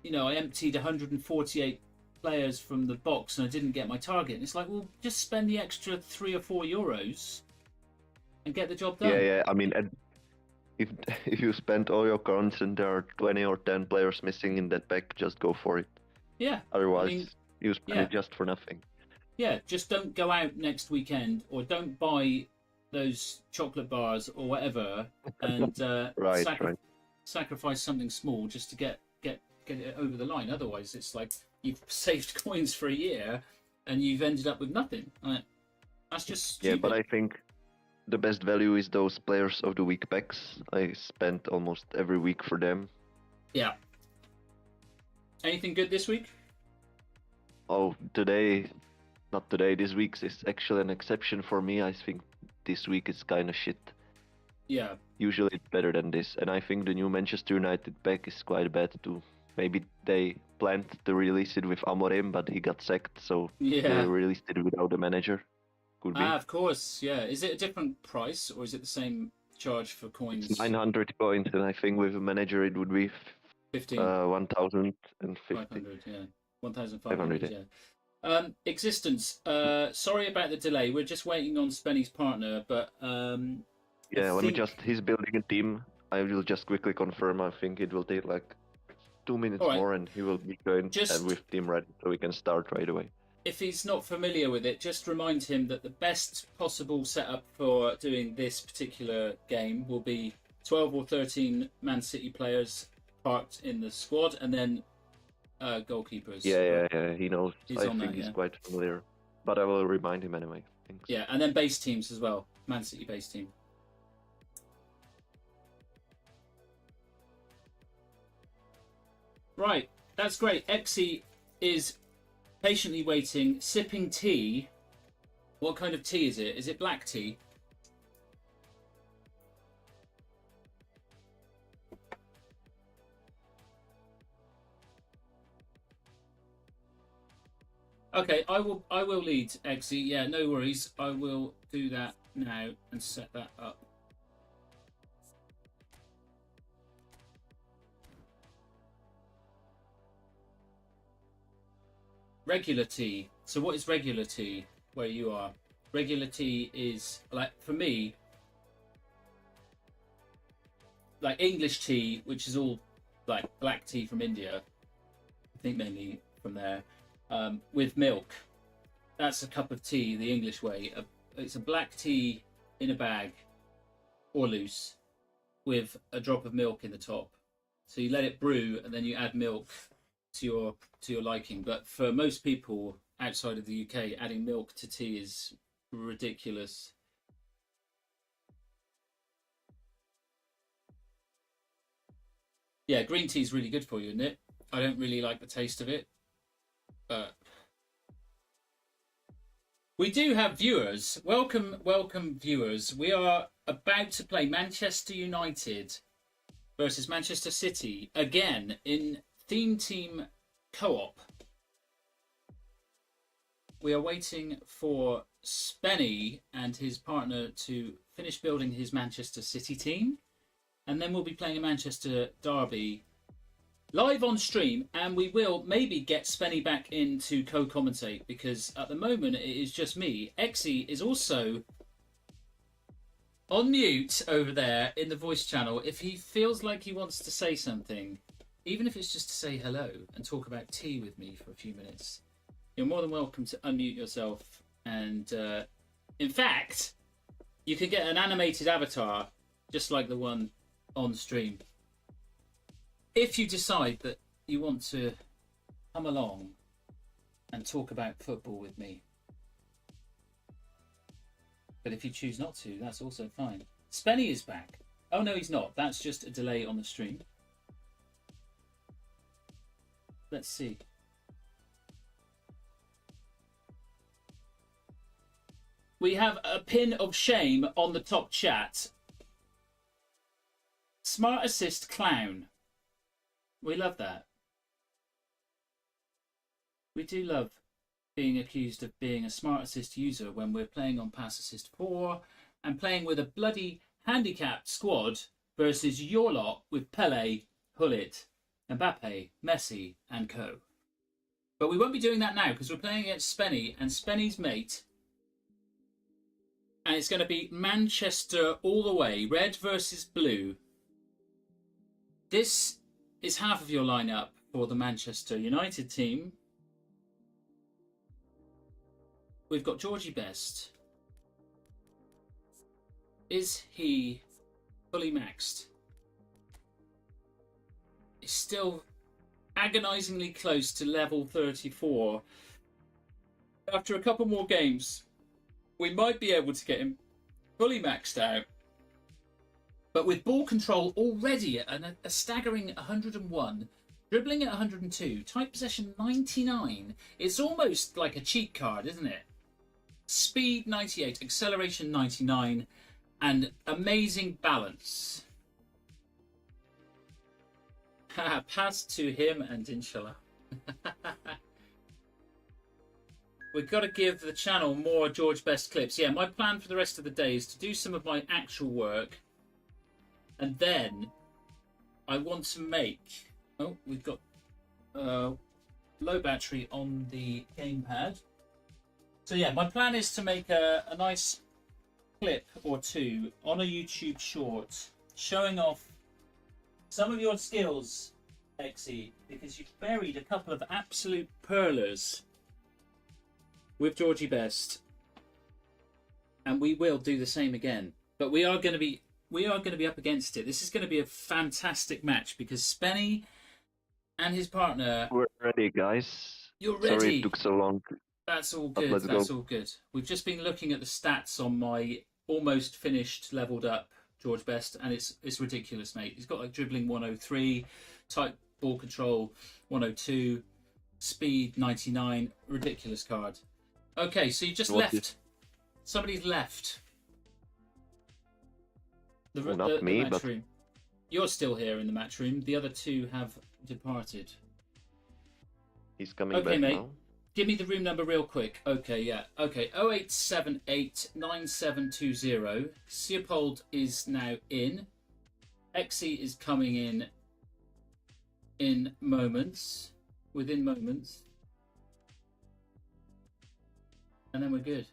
I emptied 148 players from the box and I didn't get my target." And it's like, well, just spend the extra €3 or €4 and get the job done. Yeah. I mean, if you spend all your coins and there are 20 or 10 players missing in that pack, just go for it. Yeah. Otherwise, you spend it just for nothing. Yeah, just don't go out next weekend or don't buy those chocolate bars or whatever and sacrifice something small just to get it over the line. Otherwise, it's like you've saved coins for a year and you've ended up with nothing. That's just stupid. Yeah, but I think the best value is those players of the week packs. I spent almost every week for them. Yeah. Anything good this week? Oh, this week is actually an exception for me. I think this week is kind of shit. Yeah. Usually it's better than this, and I think the new Manchester United pack is quite bad too. Maybe they planned to release it with Amorim, but he got sacked, so they released it without the manager. Could be. Of course, yeah. Is it a different price or is it the same charge for coins? It's 900 coins, and I think with a manager it would be 1,050. 500, yeah. 1,500, yeah. Existence. Sorry about the delay. We're just waiting on Spenny's partner, but he's building a team. I will just quickly confirm. I think it will take like 2 minutes more, and he will be going with team ready, so we can start right away. If he's not familiar with it, just remind him that the best possible setup for doing this particular game will be 12 or 13 Man City players parked in the squad, and then goalkeepers. Yeah, he knows. I think he's quite familiar, but I will remind him anyway. Thanks. Yeah, and then base teams as well. Man City base team. Right, that's great. Exy is patiently waiting, sipping tea. What kind of tea is it? Is it black tea? Okay, I will lead, Exy. Yeah, no worries. I will do that now and set that up. regular tea. So what is regular tea where you are? Regular tea is, like, for me, like English tea, which is all like black tea from India. I think mainly from there, with milk. That's a cup of tea the English way. It's a black tea in a bag or loose with a drop of milk in the top. So you let it brew and then you add milk to your liking. But for most people outside of the UK, adding milk to tea is ridiculous. Yeah, green tea is really good for you, isn't it? I don't really like the taste of it, but we do have viewers. Welcome, viewers. We are about to play Manchester United versus Manchester City again in Theme Team Co-op. We are waiting for Spenny and his partner to finish building his Manchester City team, and then we'll be playing a Manchester derby live on stream, and we will maybe get Spenny back in to co-commentate, because at the moment it is just me. Exy is also on mute over there in the voice channel. If he feels like he wants to say something, even if it's just to say hello and talk about tea with me for a few minutes, you're more than welcome to unmute yourself. And in fact, you can get an animated avatar just like the one on stream, if you decide that you want to come along and talk about football with me. But if you choose not to, that's also fine. Spenny is back. Oh no, he's not. That's just a delay on the stream. Let's see. We have a pin of shame on the top chat. Smart assist clown. We love that. We do love being accused of being a smart assist user when we're playing on Pass Assist 4 and playing with a bloody handicapped squad versus your lot with Pele, Hullit, Mbappe, Messi and co. But we won't be doing that now because we're playing against Spenny and Spenny's mate. And it's going to be Manchester all the way, red versus blue. This is half of your lineup for the Manchester United team. We've got Georgie Best. Is he fully maxed? He's still agonisingly close to level 34. After a couple more games, we might be able to get him fully maxed out. But with ball control already at a staggering 101, dribbling at 102, tight possession 99, it's almost like a cheat card, isn't it? Speed 98, acceleration 99, and amazing balance. Pass to him and inshallah. We've got to give the channel more George Best clips. Yeah, my plan for the rest of the day is to do some of my actual work. And then I want to make... Oh, we've got low battery on the gamepad. So yeah, my plan is to make a nice clip or two on a YouTube short showing off some of your skills, Exy, because you've buried a couple of absolute pearlers with Georgie Best. And we will do the same again. But we are going to be up against it. This is going to be a fantastic match because Spenny and his partner... We're ready, guys. You're ready. Sorry it took so long. That's all good. That's all good. We've just been looking at the stats on my almost finished, leveled up George Best, and it's ridiculous, mate. He's got like dribbling 103, tight ball control 102, speed 99. Ridiculous card. Okay, so you just left. Somebody's left. Not me, match but room. You're still here in the match room. The other two have departed. He's coming okay, back mate. now. Give me the room number real quick. Okay, yeah. Okay, 08789720. Seopold is now in. Exy is coming in moments. Within moments. and then we're good.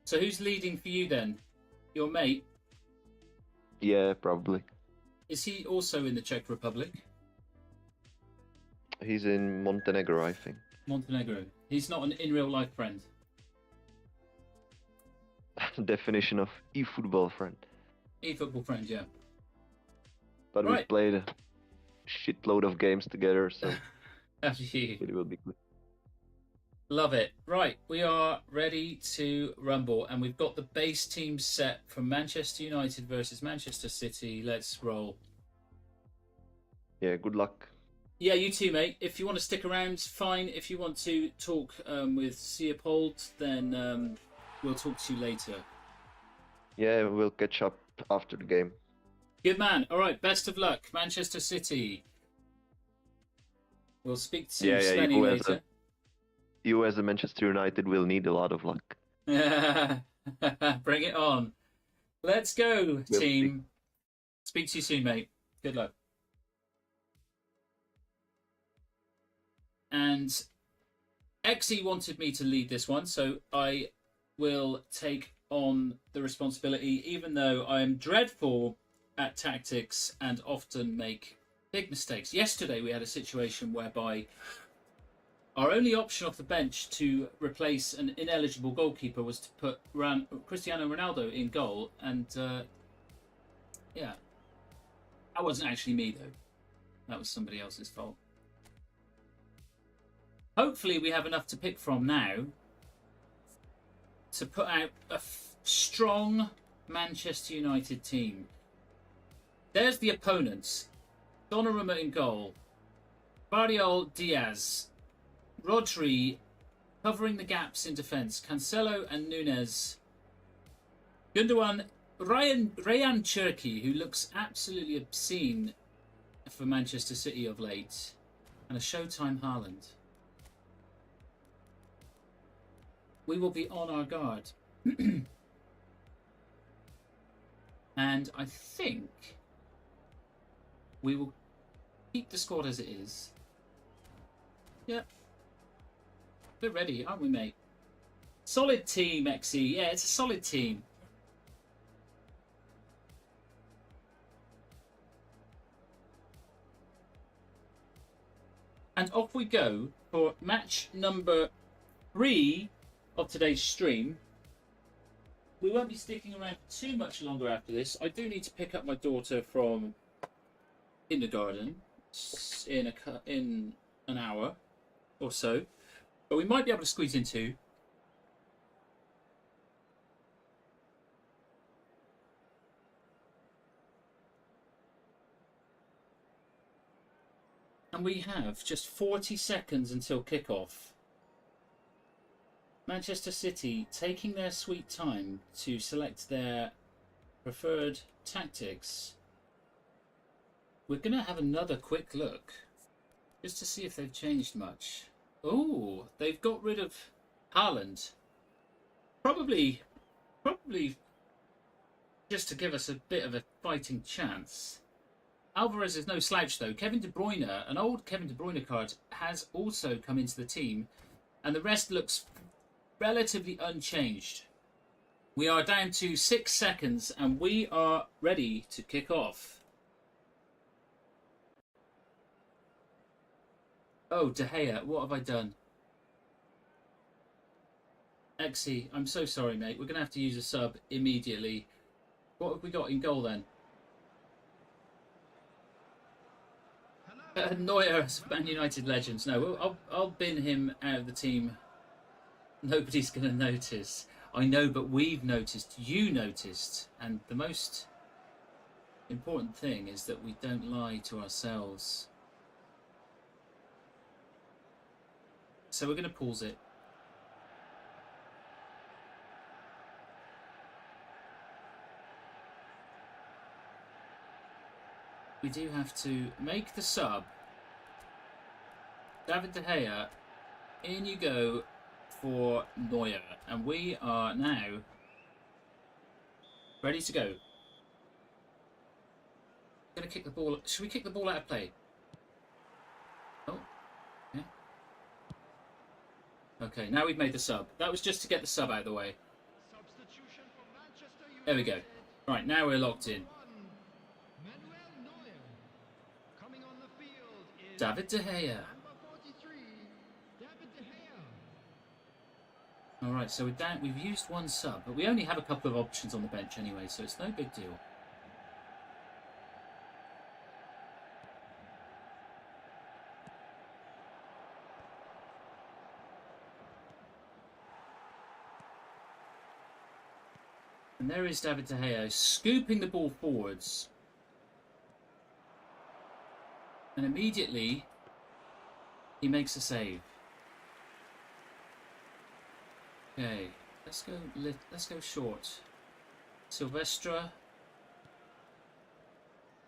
So who's leading for you then? Your mate? Yeah, probably. Is he also in the Czech Republic? He's in Montenegro, I think. Montenegro. He's not an in real life friend. Definition of eFootball friend. eFootball friend, yeah. But Right. we've played a shitload of games together, so Have you? it will be good. Love it. Right, we are ready to rumble, and we've got the base team set for Manchester United versus Manchester City. Let's roll. Yeah, good luck. Yeah, you too, mate. If you want to stick around, fine. If you want to talk with Seopold, then we'll talk to you later. Yeah, we'll catch up after the game. Good man. All right, best of luck, Manchester City. We'll speak to Svenny later. You as a Manchester United will need a lot of luck. Bring it on. Let's go, We'll team. Speak to you soon, mate. Good luck. And Exy wanted me to lead this one, so I will take on the responsibility, even though I am dreadful at tactics and often make big mistakes. Yesterday we had a situation whereby our only option off the bench to replace an ineligible goalkeeper was to put Cristiano Ronaldo in goal, and yeah, that wasn't actually me though. That was somebody else's fault. Hopefully we have enough to pick from now to put out a strong Manchester United team. There's the opponents. Donnarumma in goal. Barriol, Diaz. Rodri covering the gaps in defence. Cancelo and Nunez. Gundogan, Rayan Cherki, who looks absolutely obscene for Manchester City of late. And a Showtime Haaland. We will be on our guard. And I think we will keep the squad as it is. Yep. We're ready, aren't we, mate? Solid team, XE. Yeah, it's a solid team. And off we go for match number 3 of today's stream. We won't be sticking around too much longer after this. I do need to pick up my daughter from kindergarten in an hour or so, but we might be able to squeeze in 2. And we have just 40 seconds until kickoff. Manchester City taking their sweet time to select their preferred tactics. We're going to have another quick look just to see if they've changed much. Oh, they've got rid of Haaland. Probably just to give us a bit of a fighting chance. Alvarez is no slouch though. Kevin De Bruyne, an old Kevin De Bruyne card, has also come into the team, and the rest looks relatively unchanged. We are down to 6 seconds and we are ready to kick off. Oh, De Gea, what have I done? Exy, I'm so sorry, mate. We're going to have to use a sub immediately. What have we got in goal then? Neuer, Man United legends. No, I'll bin him out of the team. Nobody's going to notice. I know, but we've noticed. You noticed. And the most important thing is that we don't lie to ourselves. So we're going to pause it. We do have to make the sub. David De Gea, in you go for Neuer, and we are now ready to go. Gonna kick the ball. Should we kick the ball out of play? Oh, okay. Okay, now we've made the sub. That was just to get the sub out of the way. There we go. Right, now we're locked in. David De Gea. Alright, so we've used one sub, but we only have a couple of options on the bench anyway, so it's no big deal. And there is David De Gea scooping the ball forwards. And immediately he makes a save. Okay, let's go short. Silvestre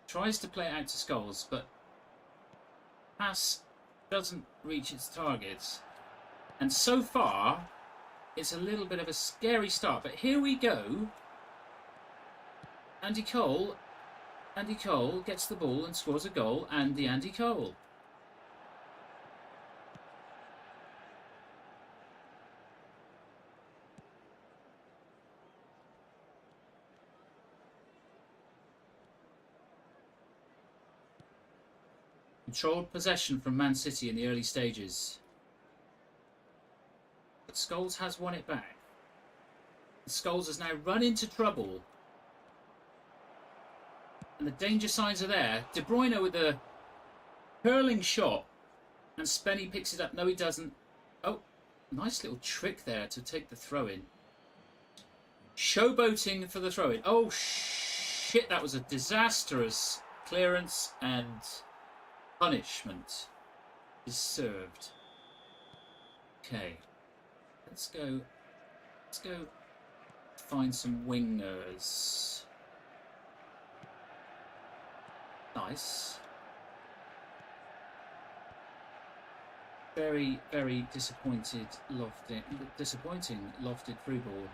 tries to play it out to Scholes, but pass doesn't reach its target. And so far, it's a little bit of a scary start. But here we go. Andy Cole gets the ball and scores a goal. And the Andy Cole. Controlled possession from Man City in the early stages. But Scholes has won it back. Scholes has now run into trouble. And the danger signs are there. De Bruyne with a curling shot. And Spenny picks it up. No, he doesn't. Oh, nice little trick there to take the throw in. Showboating for the throw in. Oh, shit. That was a disastrous clearance and punishment is served. Okay. Let's go find some wingers. Nice. Very, very disappointing lofted through ball.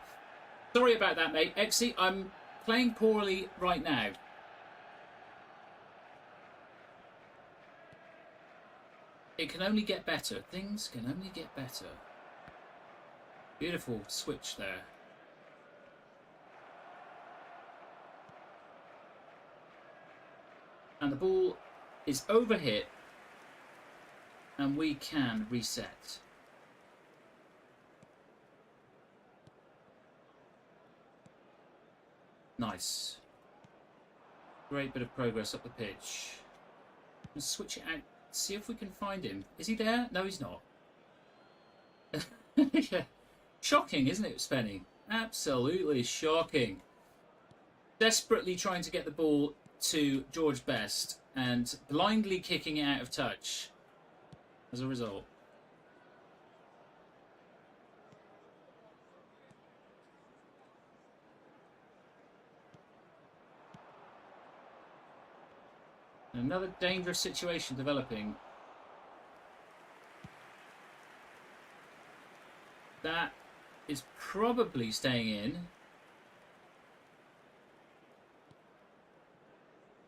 Sorry about that, mate. Exy, I'm playing poorly right now. It can only get better. Things can only get better. Beautiful switch there. And the ball is overhit. And we can reset. Nice. Great bit of progress up the pitch. Let's switch it out. See if we can find him. Is he there? No, he's not. Yeah. Shocking, isn't it, Spenny? Absolutely shocking. Desperately trying to get the ball to George Best and blindly kicking it out of touch as a result. Another dangerous situation developing. That is probably staying in.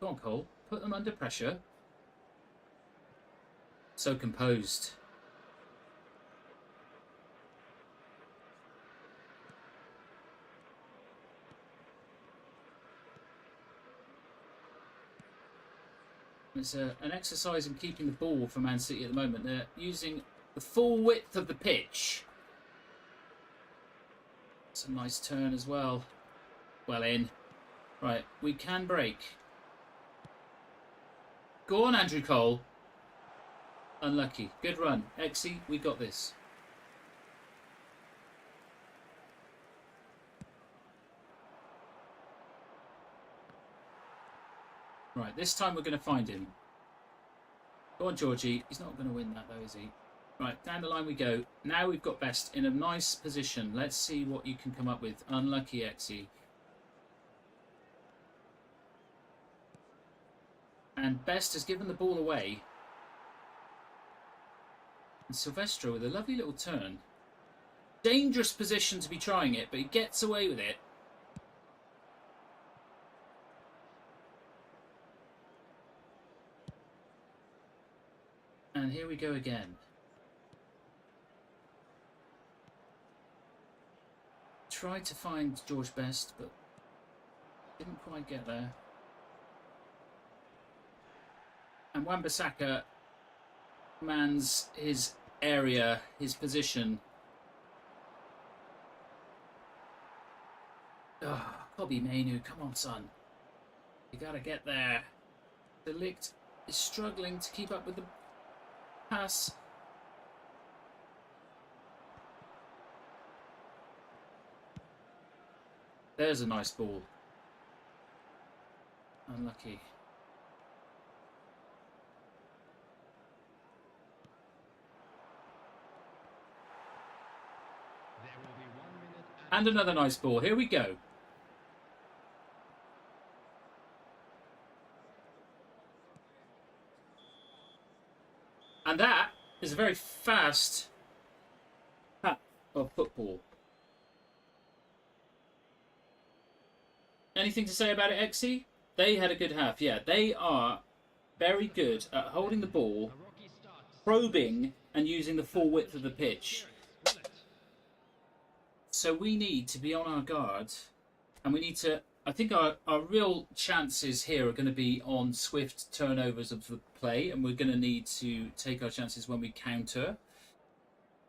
Go on, Cole. Put them under pressure. So composed. It's an exercise in keeping the ball for Man City at the moment. They're using the full width of the pitch. It's a nice turn as well. Well in. Right, we can break. Go on, Andrew Cole. Unlucky. Good run. Exy, we got this. Right, this time we're going to find him. Go on, Georgie. He's not going to win that, though, is he? Right, down the line we go. Now we've got Best in a nice position. Let's see what you can come up with. Unlucky, Exy. And Best has given the ball away. And Silvestre with a lovely little turn. Dangerous position to be trying it, but he gets away with it. And here we go again. tried to find George Best, but didn't quite get there. And Wan-Bissaka mans his area, his position. Oh, Kobe Mainu, come on, son. You gotta get there. De Ligt is struggling to keep up with the pass. There's a nice ball. Unlucky. And another nice ball. Here we go. And that is a very fast pack of football. Anything to say about it, Exy? They had a good half, yeah. They are very good at holding the ball, probing, and using the full width of the pitch. So we need to be on our guard, and we need to... I think our real chances here are going to be on swift turnovers of the play, and we're going to need to take our chances when we counter.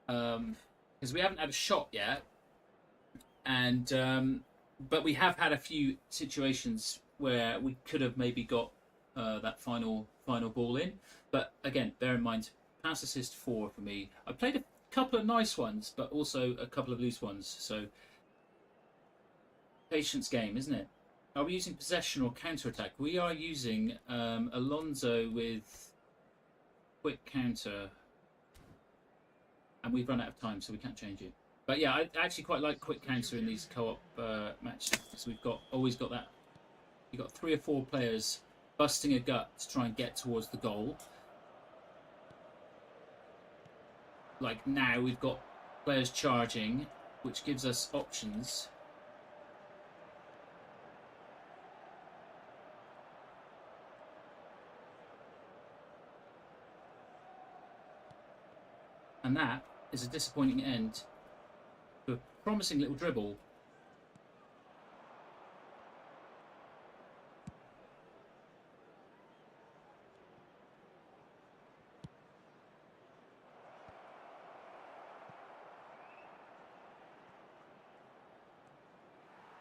Because we haven't had a shot yet, and but we have had a few situations where we could have maybe got that final ball in. But again, bear in mind, pass assist 4 for me. I played a couple of nice ones, but also a couple of loose ones. So patience game, isn't it? Are we using possession or counter attack? We are using Alonso with quick counter, and we've run out of time, so we can't change it. But yeah, I actually quite like quick counter in these co-op matches, because we've always got that. You've got 3 or 4 players busting a gut to try and get towards the goal. Like now, we've got players charging, which gives us options. And that is a disappointing end to a promising little dribble.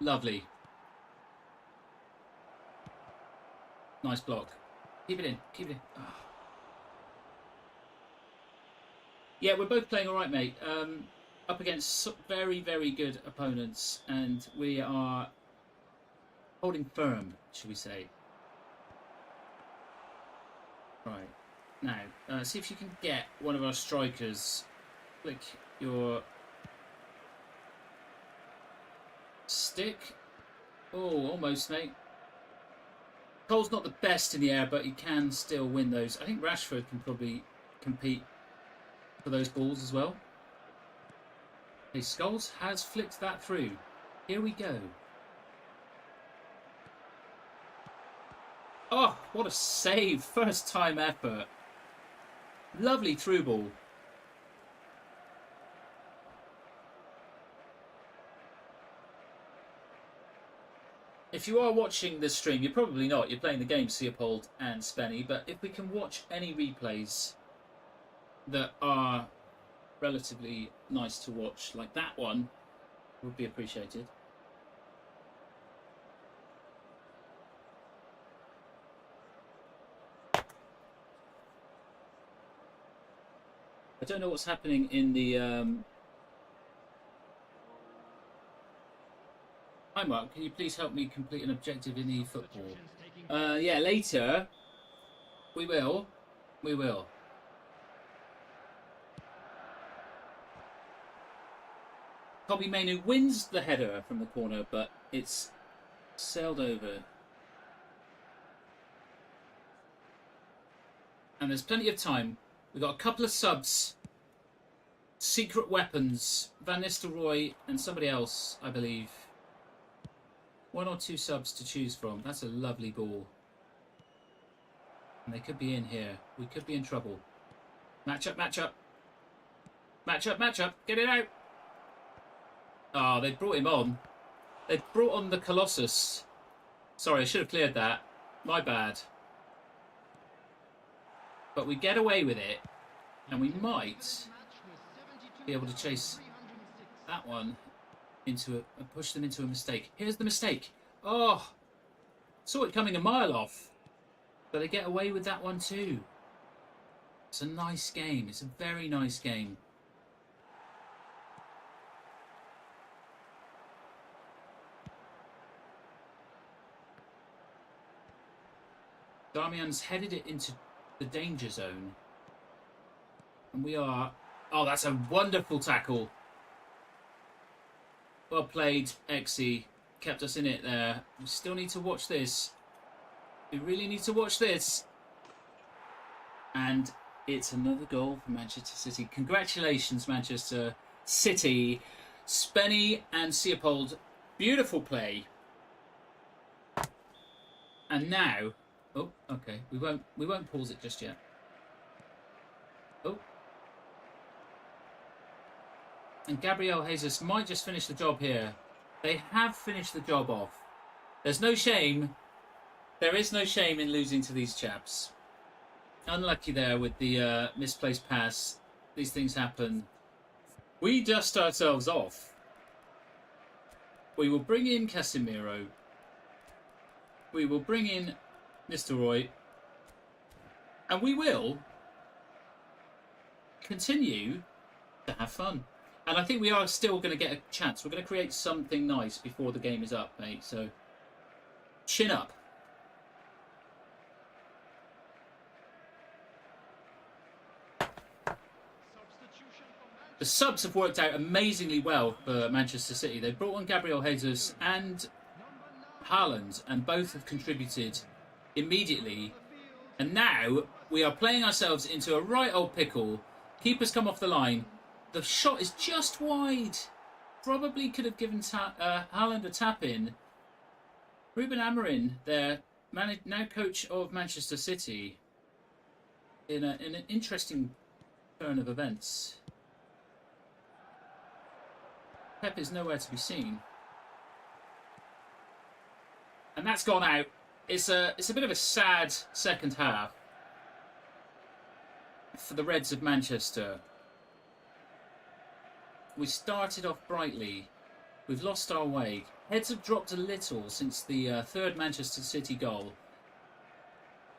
Lovely. Nice block. Keep it in. Keep it in. Oh. Yeah, we're both playing all right, mate. Up against very, very good opponents, and we are holding firm, should we say. Right. Now, see if you can get one of our strikers. Click your stick. Oh, almost, mate. Cole's not the best in the air, but he can still win those. I think Rashford can probably compete for those balls as well. Okay, Scholes has flicked that through. Here we go. Oh, what a save. First time effort. Lovely through ball. If you are watching this stream, you're probably not. You're playing the game, Seopold and Spenny. But if we can watch any replays that are relatively nice to watch, like that one, would be appreciated. I don't know what's happening in the... Hi Mark, can you please help me complete an objective in eFootball? Yeah, later. We will. We will. Kobe Mainu wins the header from the corner, but it's sailed over. And there's plenty of time. We've got a couple of subs. Secret weapons. Van Nistelrooy and somebody else, I believe. 1 or 2 subs to choose from. That's a lovely ball. And they could be in here. We could be in trouble. Match up, match up. Match up, match up. Get it out. Oh, they brought him on. They brought on the Colossus. Sorry, I should have cleared that. My bad. But we get away with it. And we might be able to chase that one into push them into a mistake. Here's the mistake. Oh, saw it coming a mile off. But they get away with that one too. It's a nice game. It's a very nice game. Damian's headed it into the danger zone. And we are... Oh, that's a wonderful tackle. Well played, Exy. Kept us in it there. We still need to watch this. We really need to watch this. And it's another goal for Manchester City. Congratulations, Manchester City. Spenny and Seopold. Beautiful play. And now... Oh, okay. We won't pause it just yet. Oh. And Gabriel Jesus might just finish the job here. They have finished the job off. There's no shame. There is no shame in losing to these chaps. Unlucky there with the misplaced pass. These things happen. We dust ourselves off. We will bring in Casemiro. We will bring in Mr. Roy. And we will continue to have fun. And I think we are still going to get a chance. We're going to create something nice before the game is up, mate. So, chin up. The subs have worked out amazingly well for Manchester City. They brought on Gabriel Jesus and Haaland, and both have contributed immediately. And now we are playing ourselves into a right old pickle. Keeper's come off the line. The shot is just wide. Probably could have given Haaland a tap in. Ruben Amorim, their now coach of Manchester City, in an interesting turn of events. Pep is nowhere to be seen. And that's gone out. It's a bit of a sad second half for the Reds of Manchester. We started off brightly. We've lost our way. Heads have dropped a little since the third Manchester City goal.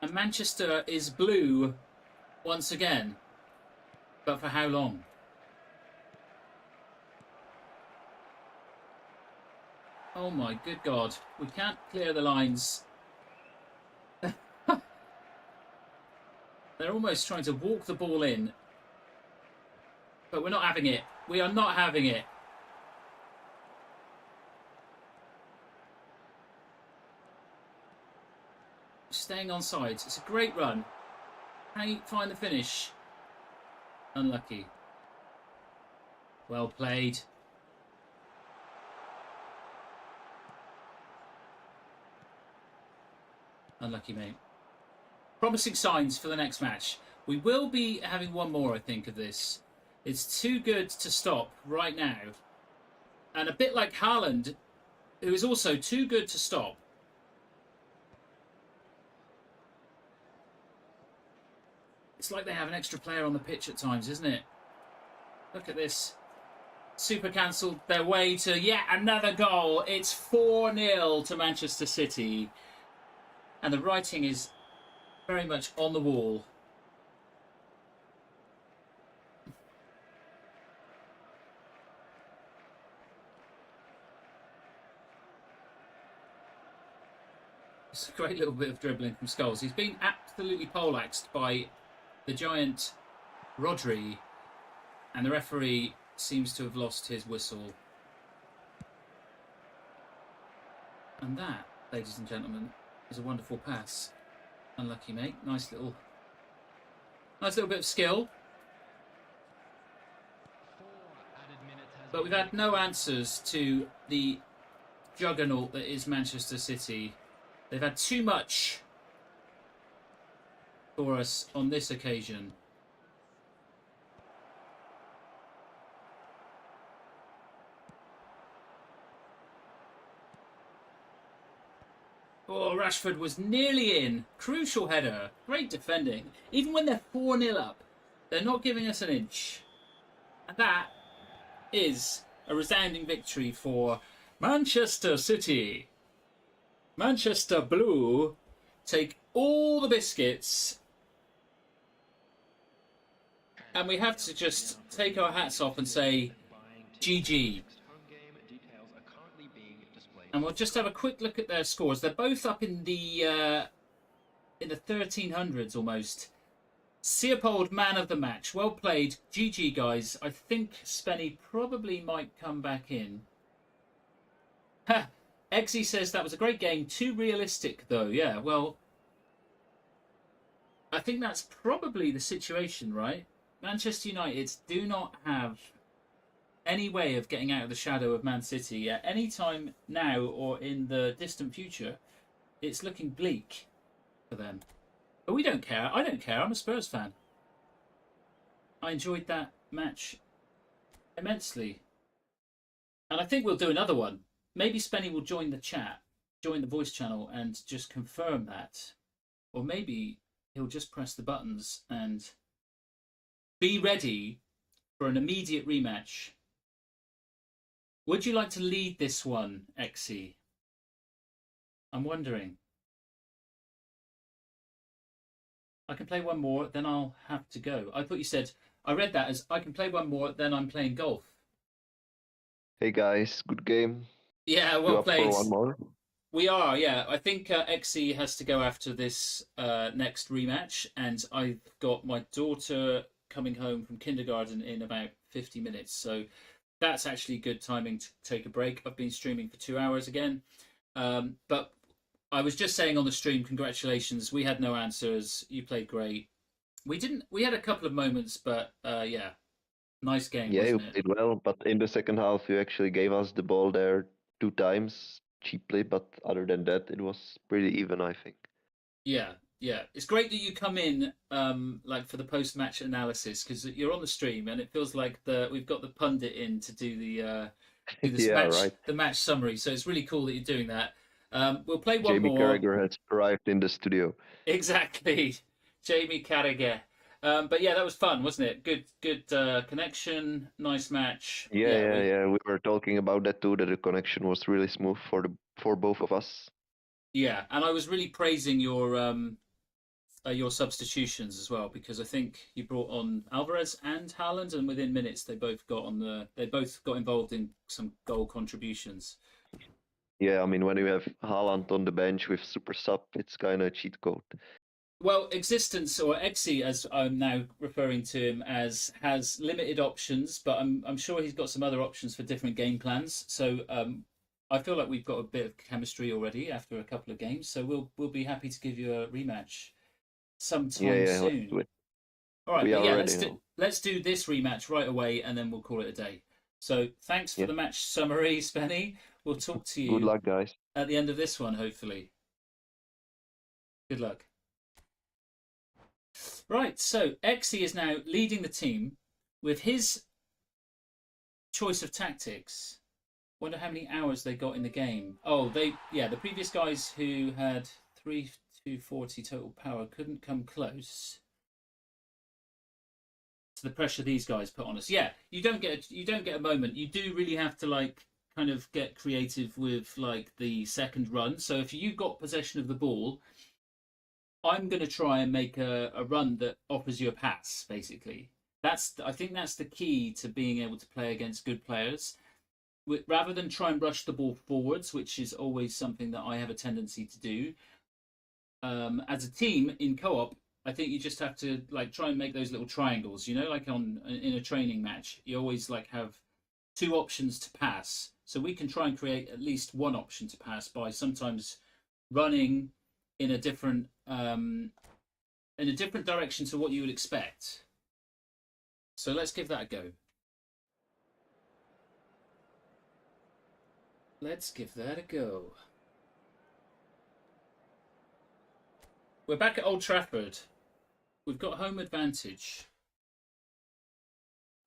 And Manchester is blue once again. But for how long? Oh my good God. We can't clear the lines. They're almost trying to walk the ball in. But we're not having it. We are not having it. Staying on sides. It's a great run. Can he find the finish? Unlucky. Well played. Unlucky, mate. Promising signs for the next match. We will be having one more, I think, of this. It's too good to stop right now. And a bit like Haaland, who is also too good to stop. It's like they have an extra player on the pitch at times, isn't it? Look at this. Super cancelled their way to yet another goal. It's 4-0 to Manchester City. And the writing is very much on the wall. It's a great little bit of dribbling from Scholes. He's been absolutely poleaxed by the giant Rodri, and the referee seems to have lost his whistle. And that, ladies and gentlemen, is a wonderful pass. Unlucky, mate. Nice little bit of skill. But we've had no answers to the juggernaut that is Manchester City. They've had too much for us on this occasion. Oh, Rashford was nearly in. Crucial header. Great defending. Even when they're 4-0 up, they're not giving us an inch. And that is a resounding victory for Manchester City. Manchester Blue take all the biscuits. And we have to just take our hats off and say, GG. And we'll just have a quick look at their scores. They're both up in the 1300s almost. Seopold, man of the match. Well played. GG, guys. I think Spenny probably might come back in. Ha! Exy says that was a great game. Too realistic, though. Yeah, well, I think that's probably the situation, right? Manchester United do not have any way of getting out of the shadow of Man City at any time now or in the distant future. It's looking bleak for them. But we don't care. I don't care. I'm a Spurs fan. I enjoyed that match immensely. And I think we'll do another one. Maybe Spenny will join the chat, join the voice channel and just confirm that. Or maybe he'll just press the buttons and be ready for an immediate rematch. Would you like to lead this one, Exy? I'm wondering. I can play one more, then I'll have to go. I thought you said, I read that as I can play one more, then I'm playing golf. Hey guys, good game. Yeah, well played. You up for one more? We are, yeah. I think Exy has to go after this next rematch, and I've got my daughter coming home from kindergarten in about 50 minutes. So that's actually good timing to take a break. I've been streaming for 2 hours again. But I was just saying on the stream, congratulations. We had no answers. You played great. We had a couple of moments, but yeah, nice game. Yeah, you wasn't it? played well, but in the second half, you actually gave us the ball there 2 times cheaply. But other than that, it was pretty even, I think. Yeah, yeah. It's great that you come in like for the post-match analysis because you're on the stream and it feels like we've got the pundit in to do the Yeah, right. the match summary. So it's really cool that you're doing that. We'll play one Jamie more. Carragher has arrived in the studio. Exactly, Jamie Carragher. But yeah, that was fun, wasn't it? Good connection, nice match. Yeah. We were talking about that too. That the connection was really smooth for both of us. Yeah, and I was really praising your substitutions as well because I think you brought on Alvarez and Haaland, and within minutes they both got involved in some goal contributions. Yeah, I mean when you have Haaland on the bench with super sub, it's kind of a cheat code. Well, Existence, or Exy, as I'm now referring to him as, has limited options, but I'm sure he's got some other options for different game plans. So I feel like we've got a bit of chemistry already after a couple of games. So we'll be happy to give you a rematch sometime soon. All right, but yeah, let's do this rematch right away, and then we'll call it a day. So thanks for the match summary, Spenny. We'll talk to you. Good luck, guys. At the end of this one, hopefully. Good luck. Right, so Exy is now leading the team with his choice of tactics. Wonder how many hours they got in the game. Oh, the previous guys who had 3-2-40 total power couldn't come close to the pressure these guys put on us. Yeah, you don't get a moment. You do really have to kind of get creative with the second run. So if you got possession of the ball, I'm going to try and make a run that offers you a pass, basically. I think that's the key to being able to play against good players. Rather than try and rush the ball forwards, which is always something that I have a tendency to do. As a team in co-op, I think you just have to try and make those little triangles, like in a training match. You always have 2 options to pass. So we can try and create at least one option to pass by sometimes running in a different direction to what you would expect. So let's give that a go. Let's give that a go. We're back at Old Trafford. We've got home advantage.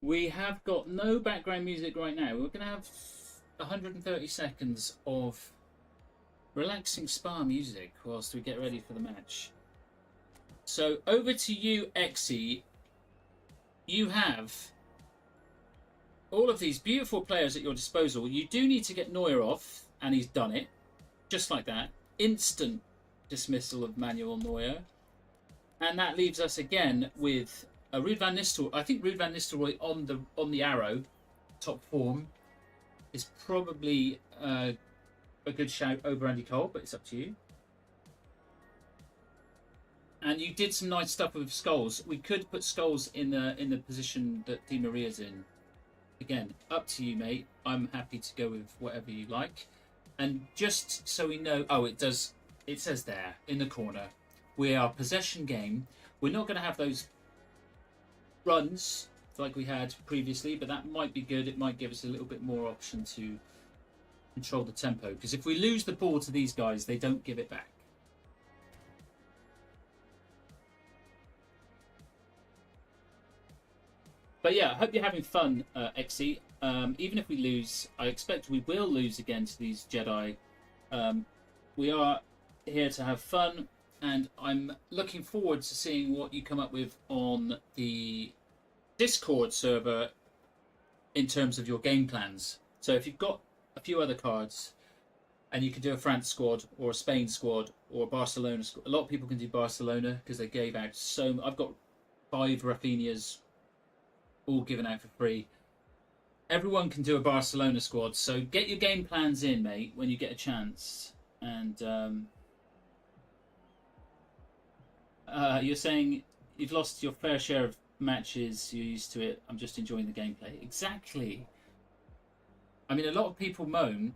We have got no background music right now. We're going to have 130 seconds of Relaxing spa music whilst we get ready for the match. So over to you, Exy. You have all of these beautiful players at your disposal. You do need to get Neuer off, and he's done it. Just like that. Instant dismissal of Manuel Neuer. And that leaves us again with Ruud van Nistelrooy. I think Ruud van Nistelrooy on the arrow, top form, is probably a good shout over Andy Cole, but it's up to you. And you did some nice stuff with Scholes. We could put Scholes in the position that Di Maria's in. Again, up to you, mate. I'm happy to go with whatever you like. And just so we know, it says there in the corner, we are possession game. We're not going to have those runs like we had previously, but that might be good. It might give us a little bit more option to control the tempo. Because if we lose the ball to these guys, they don't give it back. But yeah, I hope you're having fun, Exy. Even if we lose, I expect we will lose again to these Jedi. We are here to have fun, and I'm looking forward to seeing what you come up with on the Discord server in terms of your game plans. So if you've got a few other cards, and you can do a France squad, or a Spain squad, or a Barcelona squad. A lot of people can do Barcelona, because they gave out so... I've got 5 Rafinhas all given out for free. Everyone can do a Barcelona squad, so get your game plans in, mate, when you get a chance. And you're saying you've lost your fair share of matches, you're used to it, I'm just enjoying the gameplay. Exactly. I mean, a lot of people moan,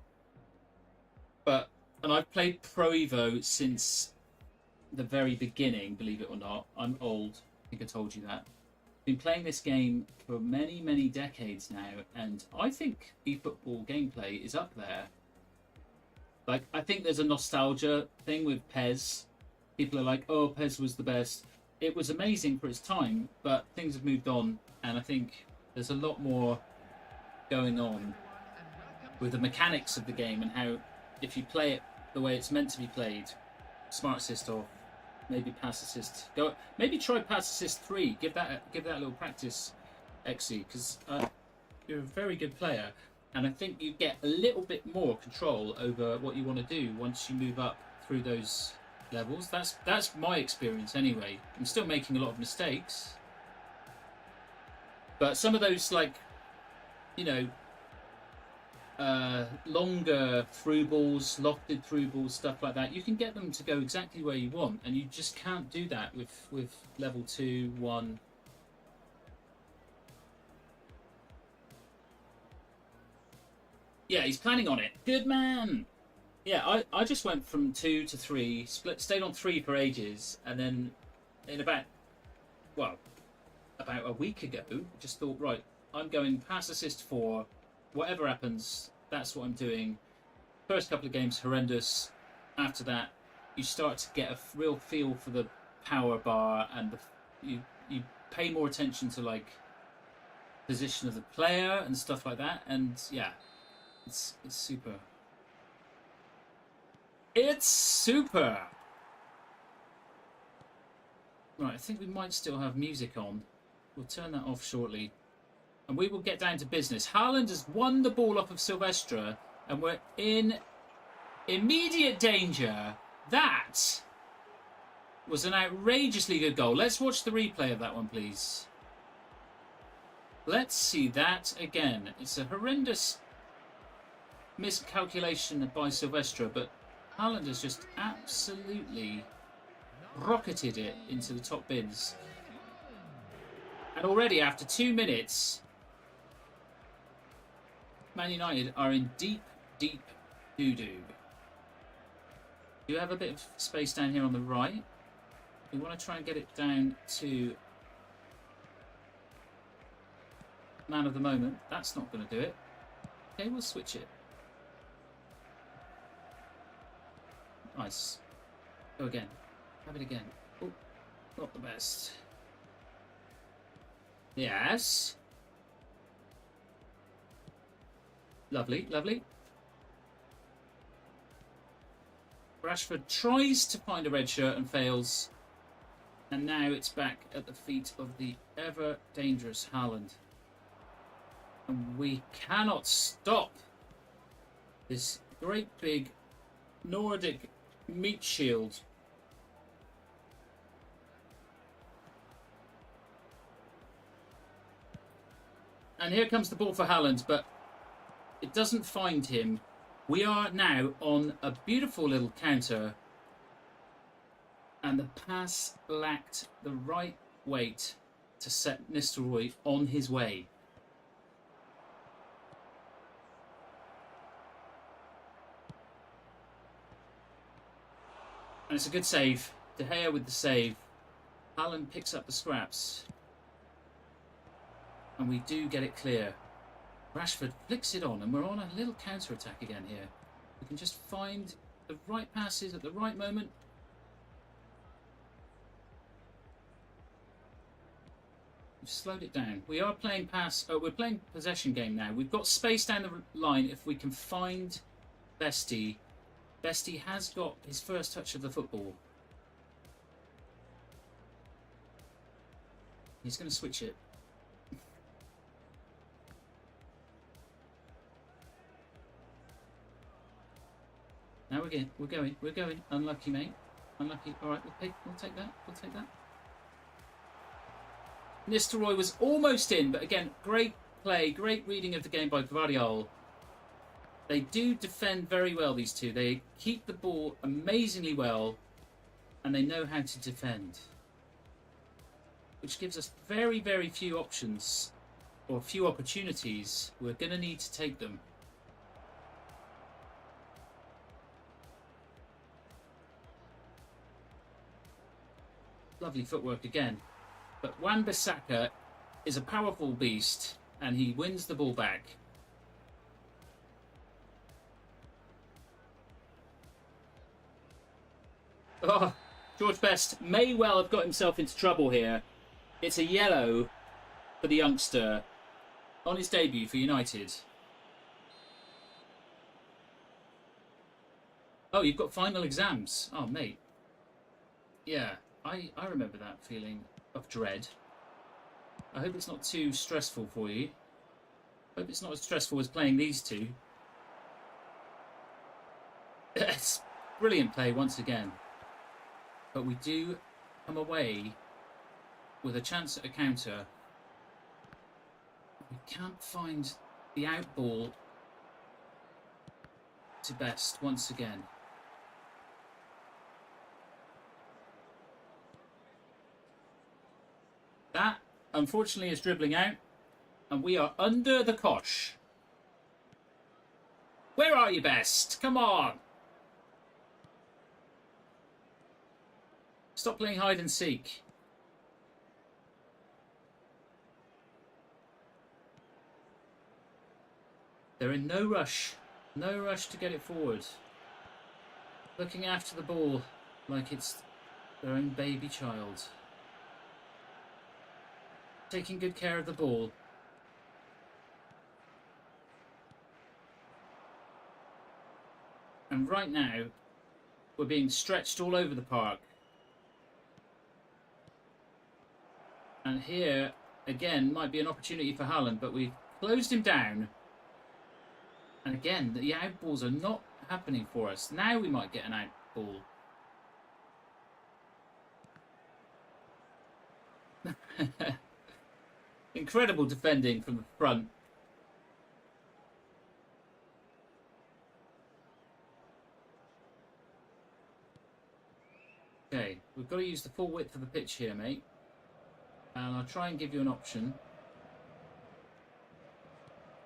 and I've played Pro Evo since the very beginning, believe it or not. I'm old, I think I told you that. Been playing this game for many, many decades now, and I think eFootball gameplay is up there. Like, I think there's a nostalgia thing with PES. People are like, oh, PES was the best. It was amazing for its time, but things have moved on, and I think there's a lot more going on with the mechanics of the game and how, if you play it the way it's meant to be played, smart assist off, maybe pass assist. Go. Maybe try pass assist 3. Give that a little practice, Exy, because you're a very good player, and I think you get a little bit more control over what you want to do once you move up through those levels. That's my experience anyway. I'm still making a lot of mistakes, but some of those, like, you know, longer through balls, lofted through balls, stuff like that, you can get them to go exactly where you want, and you just can't do that with level 2, 1. Yeah, he's planning on it. Good man. Yeah, I just went from 2 to 3, stayed on 3 for ages, and then in about a week ago, just thought, right, I'm going pass assist 4. Whatever happens, that's what I'm doing. First couple of games, horrendous. After that, you start to get a real feel for the power bar, and you pay more attention to, like, position of the player and stuff like that. And yeah, it's super. It's super. Right, I think we might still have music on. We'll turn that off shortly. And we will get down to business. Haaland has won the ball off of Silvestre, and we're in immediate danger. That was an outrageously good goal. Let's watch the replay of that one, please. Let's see that again. It's a horrendous miscalculation by Silvestre, but Haaland has just absolutely rocketed it into the top bins. And already after 2 minutes, Man United are in deep, deep doo-doo. You have a bit of space down here on the right. We want to try and get it down to man of the moment. That's not going to do it. Okay, we'll switch it. Nice. Go again. Have it again. Oh, not the best. Yes. Lovely, lovely. Rashford tries to find a red shirt and fails. And now it's back at the feet of the ever dangerous Haaland. And we cannot stop this great big Nordic meat shield. And here comes the ball for Haaland, but it doesn't find him. We are now on a beautiful little counter. And the pass lacked the right weight to set Nistelrooy on his way. And it's a good save. De Gea with the save. Haaland picks up the scraps. And we do get it clear. Rashford flicks it on, and we're on a little counter-attack again here. We can just find the right passes at the right moment. We've slowed it down. We are playing we're playing possession game now. We've got space down the line if we can find Bestie. Bestie has got his first touch of the football. He's going to switch it. Now we're going. Unlucky, mate. Unlucky. All right, we'll take that. We'll take that. Nistelrooy was almost in, but again, great play, great reading of the game by Gvardiol. They do defend very well, these two. They keep the ball amazingly well, and they know how to defend. Which gives us very, very few options, or few opportunities. We're going to need to take them. Lovely footwork again. But Wan-Bissaka is a powerful beast, and he wins the ball back. Oh, George Best may well have got himself into trouble here. It's a yellow for the youngster on his debut for United. Oh, you've got final exams. Oh, mate. Yeah, I remember that feeling of dread. I hope it's not too stressful for you. I hope it's not as stressful as playing these two. It's brilliant play once again. But we do come away with a chance at a counter. We can't find the out ball to Best once again. That, unfortunately, is dribbling out, and we are under the cosh. Where are you, Best? Come on! Stop playing hide and seek. They're in no rush. No rush to get it forward. Looking after the ball like it's their own baby child. Taking good care of the ball. And right now, we're being stretched all over the park. And here, again, might be an opportunity for Haaland, but we've closed him down. And again, the out balls are not happening for us. Now we might get an out ball. Incredible defending from the front. Okay, we've got to use the full width of the pitch here, mate. And I'll try and give you an option.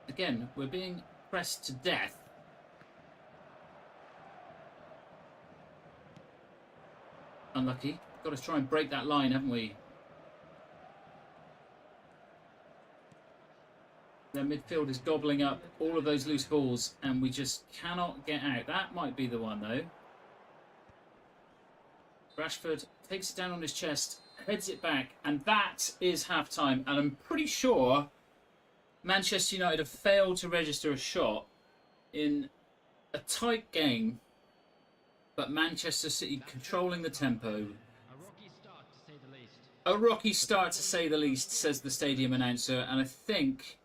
Again, we're being pressed to death. Unlucky. Got to try and break that line, haven't we? Their midfield is gobbling up all of those loose balls, and we just cannot get out. That might be the one, though. Rashford takes it down on his chest, heads it back, and that is half-time. And I'm pretty sure Manchester United have failed to register a shot in a tight game But Manchester City controlling the tempo. A rocky start, to say the least. A rocky start, to say the least, says the stadium announcer. And I think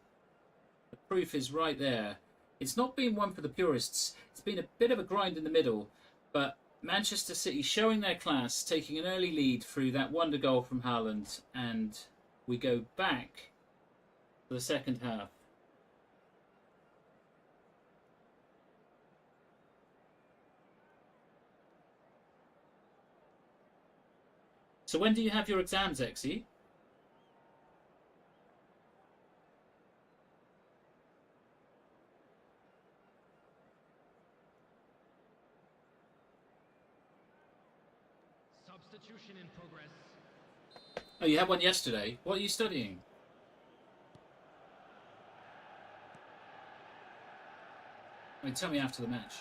the proof is right there. It's not been one for the purists. It's been a bit of a grind in the middle. But Manchester City showing their class, taking an early lead through that wonder goal from Haaland. And we go back to the second half. So when do you have your exams, Exie? Substitution in progress. Oh, you had one yesterday. What are you studying? I mean, tell me after the match.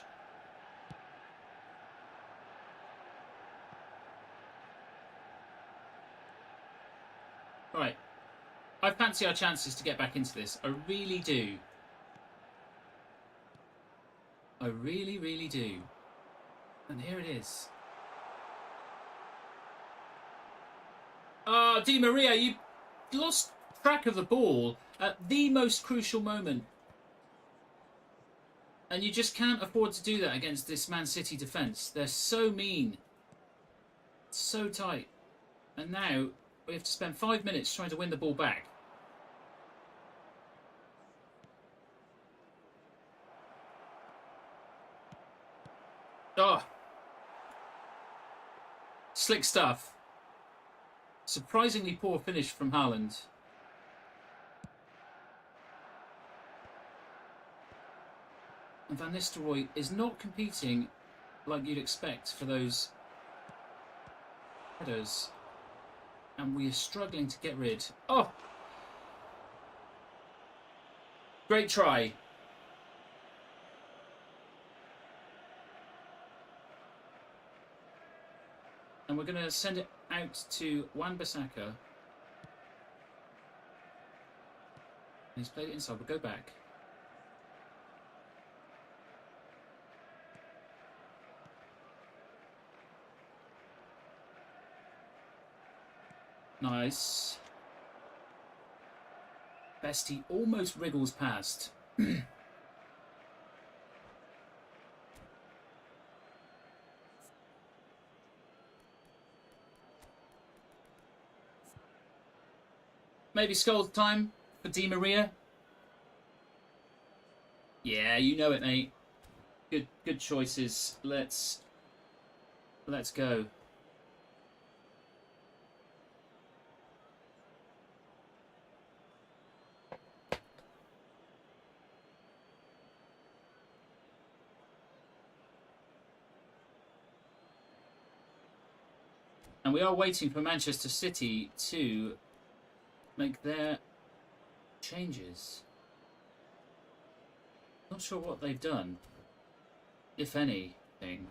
Right. I fancy our chances to get back into this. I really do. I really, really do. And here it is. Ah, Di Maria, you lost track of the ball at the most crucial moment. And you just can't afford to do that against this Man City defence. They're so mean. So tight. And now we have to spend 5 minutes trying to win the ball back. Oh. Slick stuff. Surprisingly poor finish from Haaland. And Van Nistelrooy is not competing like you'd expect for those headers. And we are struggling to get rid. Oh! Great try. And we're going to send it out to Wan-Bissaka. He's played it inside. We'll go back. Nice. Bestie almost wriggles past. Maybe skull time for Di Maria. Yeah, you know it, mate. Good choices. Let's go. And we are waiting for Manchester City to make their changes. Not sure what they've done, if anything.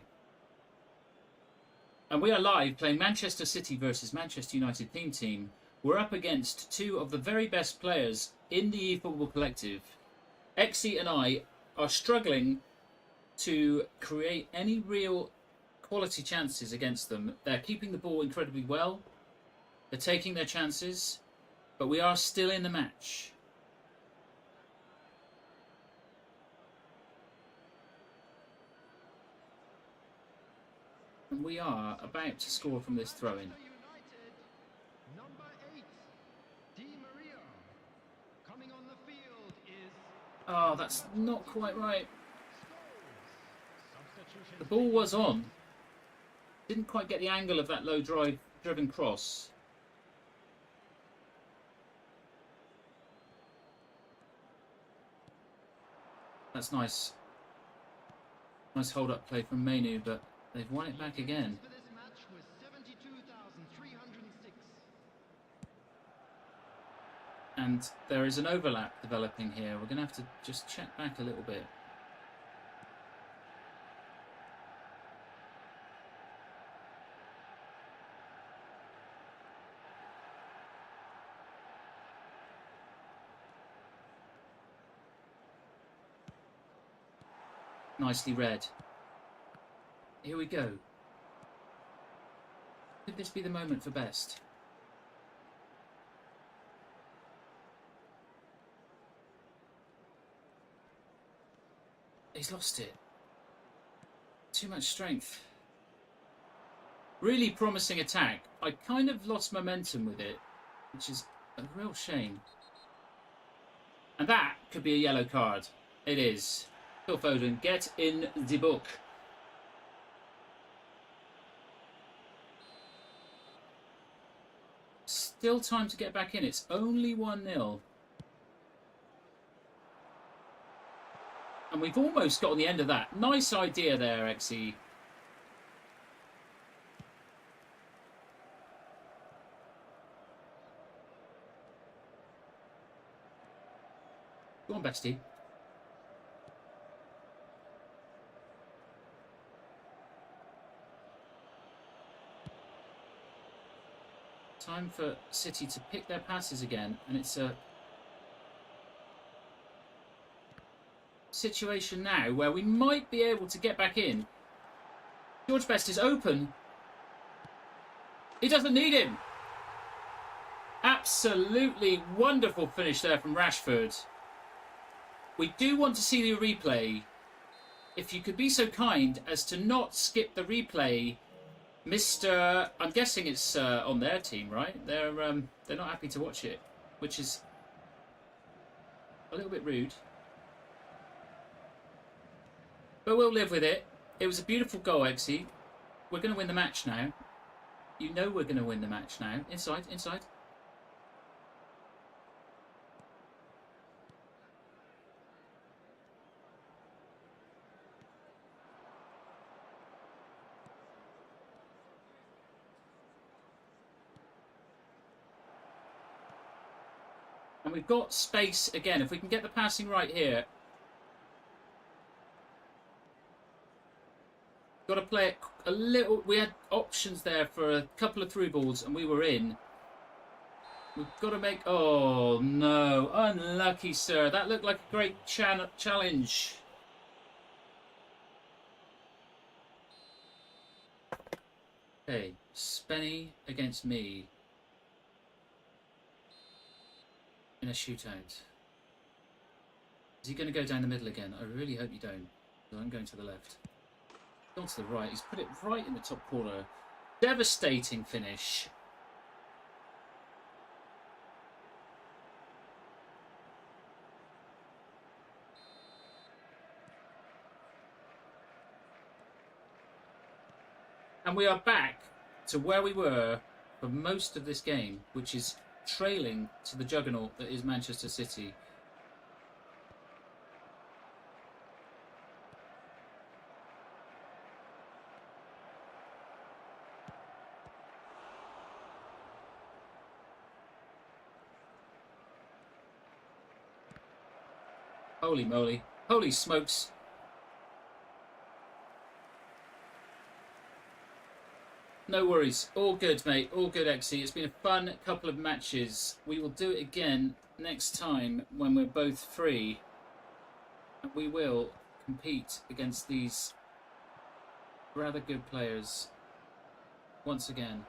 And we are live playing Manchester City versus Manchester United theme team. We're up against two of the very best players in the eFootball collective. Exie and I are struggling to create any real quality chances against them. They're keeping the ball incredibly well. They're taking their chances. But we are still in the match. And we are about to score from this throw-in. Number 8, Di Maria. Coming on the field is... Oh, that's not quite right. Substitution. The ball was on. Didn't quite get the angle of that low driven cross. That's nice. Nice hold-up play from Mainu, but they've won it back again. For this match was 72,306. And there is an overlap developing here. We're going to have to just check back a little bit. Nicely read. Here we go. Could this be the moment for Best? He's lost it. Too much strength. Really promising attack. I kind of lost momentum with it, which is a real shame. And that could be a yellow card. It is. Phil Foden, get in the book. Still time to get back in. It's only 1-0. And we've almost got on the end of that. Nice idea there, XE. Go on, Bestie. Time for City to pick their passes again, and it's a situation now where we might be able to get back in. George Best is open. He doesn't need him. Absolutely wonderful finish there from Rashford. We do want to see the replay. If you could be so kind as to not skip the replay, Mr. I'm guessing it's on their team, right? They're not happy to watch it, which is a little bit rude. But we'll live with it. It was a beautiful goal, Exie. We're going to win the match now. You know we're going to win the match now. Inside, inside. And we've got space again. If we can get the passing right here. Got to play it a little. We had options there for a couple of through balls and we were in. We've got to make... Oh, no. Unlucky, sir. That looked like a great challenge. Okay. Spenny against me. In a shootout. Is he going to go down the middle again? I really hope you don't. I'm going to the left. Gone to the right. He's put it right in the top corner. Devastating finish. And we are back to where we were for most of this game, which is trailing to the juggernaut that is Manchester City. Holy moly. Holy smokes. No worries. All good, mate. All good, XE. It's been a fun couple of matches. We will do it again next time when we're both free. And we will compete against these rather good players once again.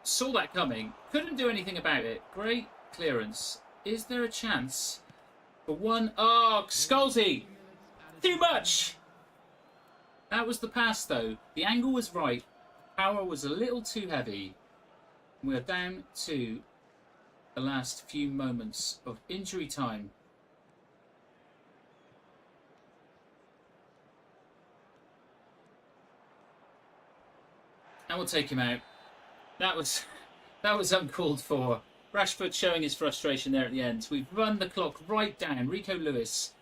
Saw that coming. Couldn't do anything about it. Great clearance. Is there a chance for one? Oh, Scalzi! Too much! That was the pass, though. The angle was right. Power was a little too heavy. We're down to the last few moments of injury time. And we'll take him out. That was uncalled for. Rashford showing his frustration there at the end. We've run the clock right down. Rico Lewis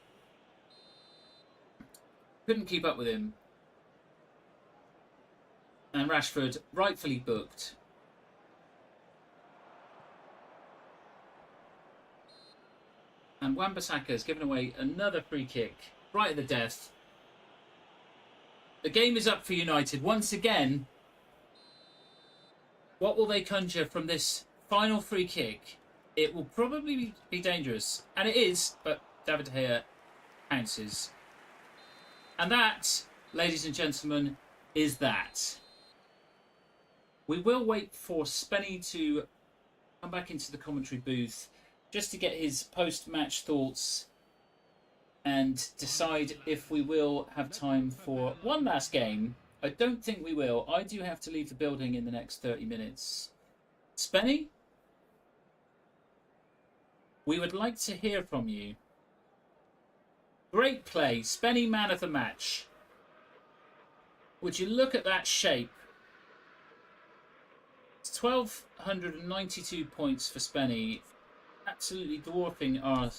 couldn't keep up with him. And Rashford rightfully booked. And Wan-Bissaka has given away another free kick right at the death. The game is up for United once again. What will they conjure from this final free kick? It will probably be dangerous. And it is, but David De Gea pounces. And that, ladies and gentlemen, is that. We will wait for Spenny to come back into the commentary booth just to get his post-match thoughts and decide if we will have time for one last game. I don't think we will. I do have to leave the building in the next 30 minutes. Spenny, we would like to hear from you. Great play. Spenny, man of the match. Would you look at that shape? It's 1,292 points for Spenny. Absolutely dwarfing our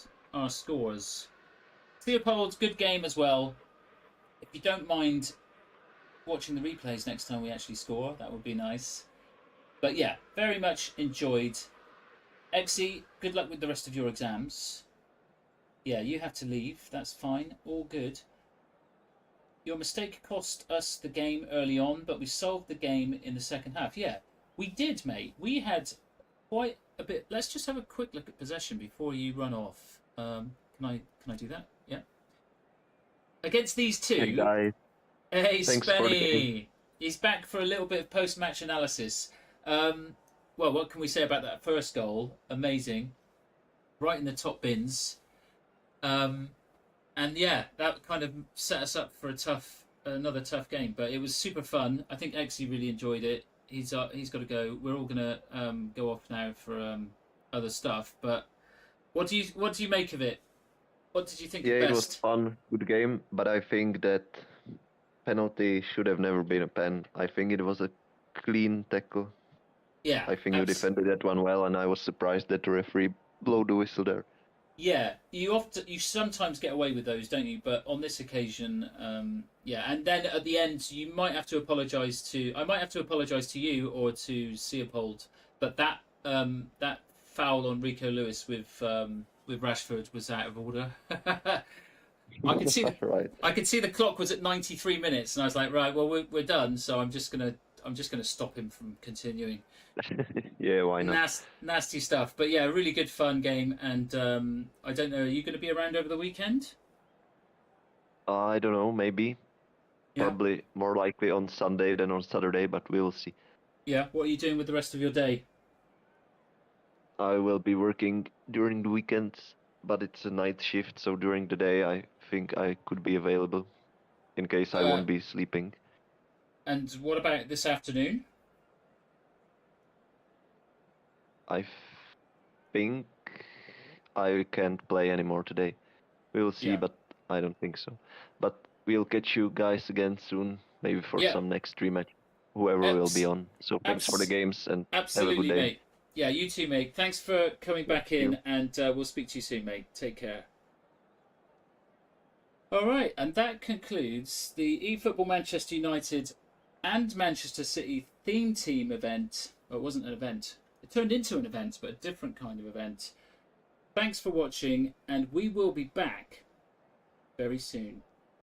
scores. Leopold, good game as well. If you don't mind watching the replays next time we actually score, that would be nice. But yeah, very much enjoyed. Exy, good luck with the rest of your exams. Yeah, you have to leave. That's fine. All good. Your mistake cost us the game early on, but we solved the game in the second half. Yeah, we did, mate. We had quite a bit. Let's just have a quick look at possession before you run off. Can I do that? Yeah. Against these two. Hey guys. Hey, Thanks for the game. Spenny. He's back for a little bit of post-match analysis. Well, what can we say about that first goal? Amazing. Right in the top bins. And yeah, that kind of set us up for another tough game. But it was super fun. I think Exy really enjoyed it. He's got to go. We're all gonna go off now for other stuff. But what do you make of it? What did you think? Yeah, of best? it was fun, good game, but I think that penalty should have never been a pen. I think it was a clean tackle. Yeah, I think you defended that one well, and I was surprised that the referee blew the whistle there. Yeah, you sometimes get away with those, don't you? But on this occasion, yeah. And then at the end, you might have to apologise to. I might have to apologise to you or to Seopold. But that foul on Rico Lewis with Rashford was out of order. I could see right. I could see the clock was at 93 minutes, and I was like, right, well, we're done. So I'm just gonna stop him from continuing. Yeah, why not? Nasty stuff. But yeah, really good fun game. And I don't know, are you going to be around over the weekend? I don't know, maybe. Yeah. Probably more likely on Sunday than on Saturday, but we'll see. Yeah, what are you doing with the rest of your day? I will be working during the weekends, but it's a night shift, so during the day I think I could be available in case I won't be sleeping. And what about this afternoon? I think I can't play anymore today. We'll see, Yeah. but I don't think so. But we'll catch you guys again soon, maybe for some next stream match, whoever will be on. So thanks for the games and absolutely, have a good day. Mate. Yeah, you too, mate. Thanks for coming back in, and we'll speak to you soon, mate. Take care. All right, and that concludes the eFootball Manchester United and Manchester City theme team event. Well, it wasn't an event. It turned into an event, but a different kind of event. Thanks for watching, and we will be back very soon.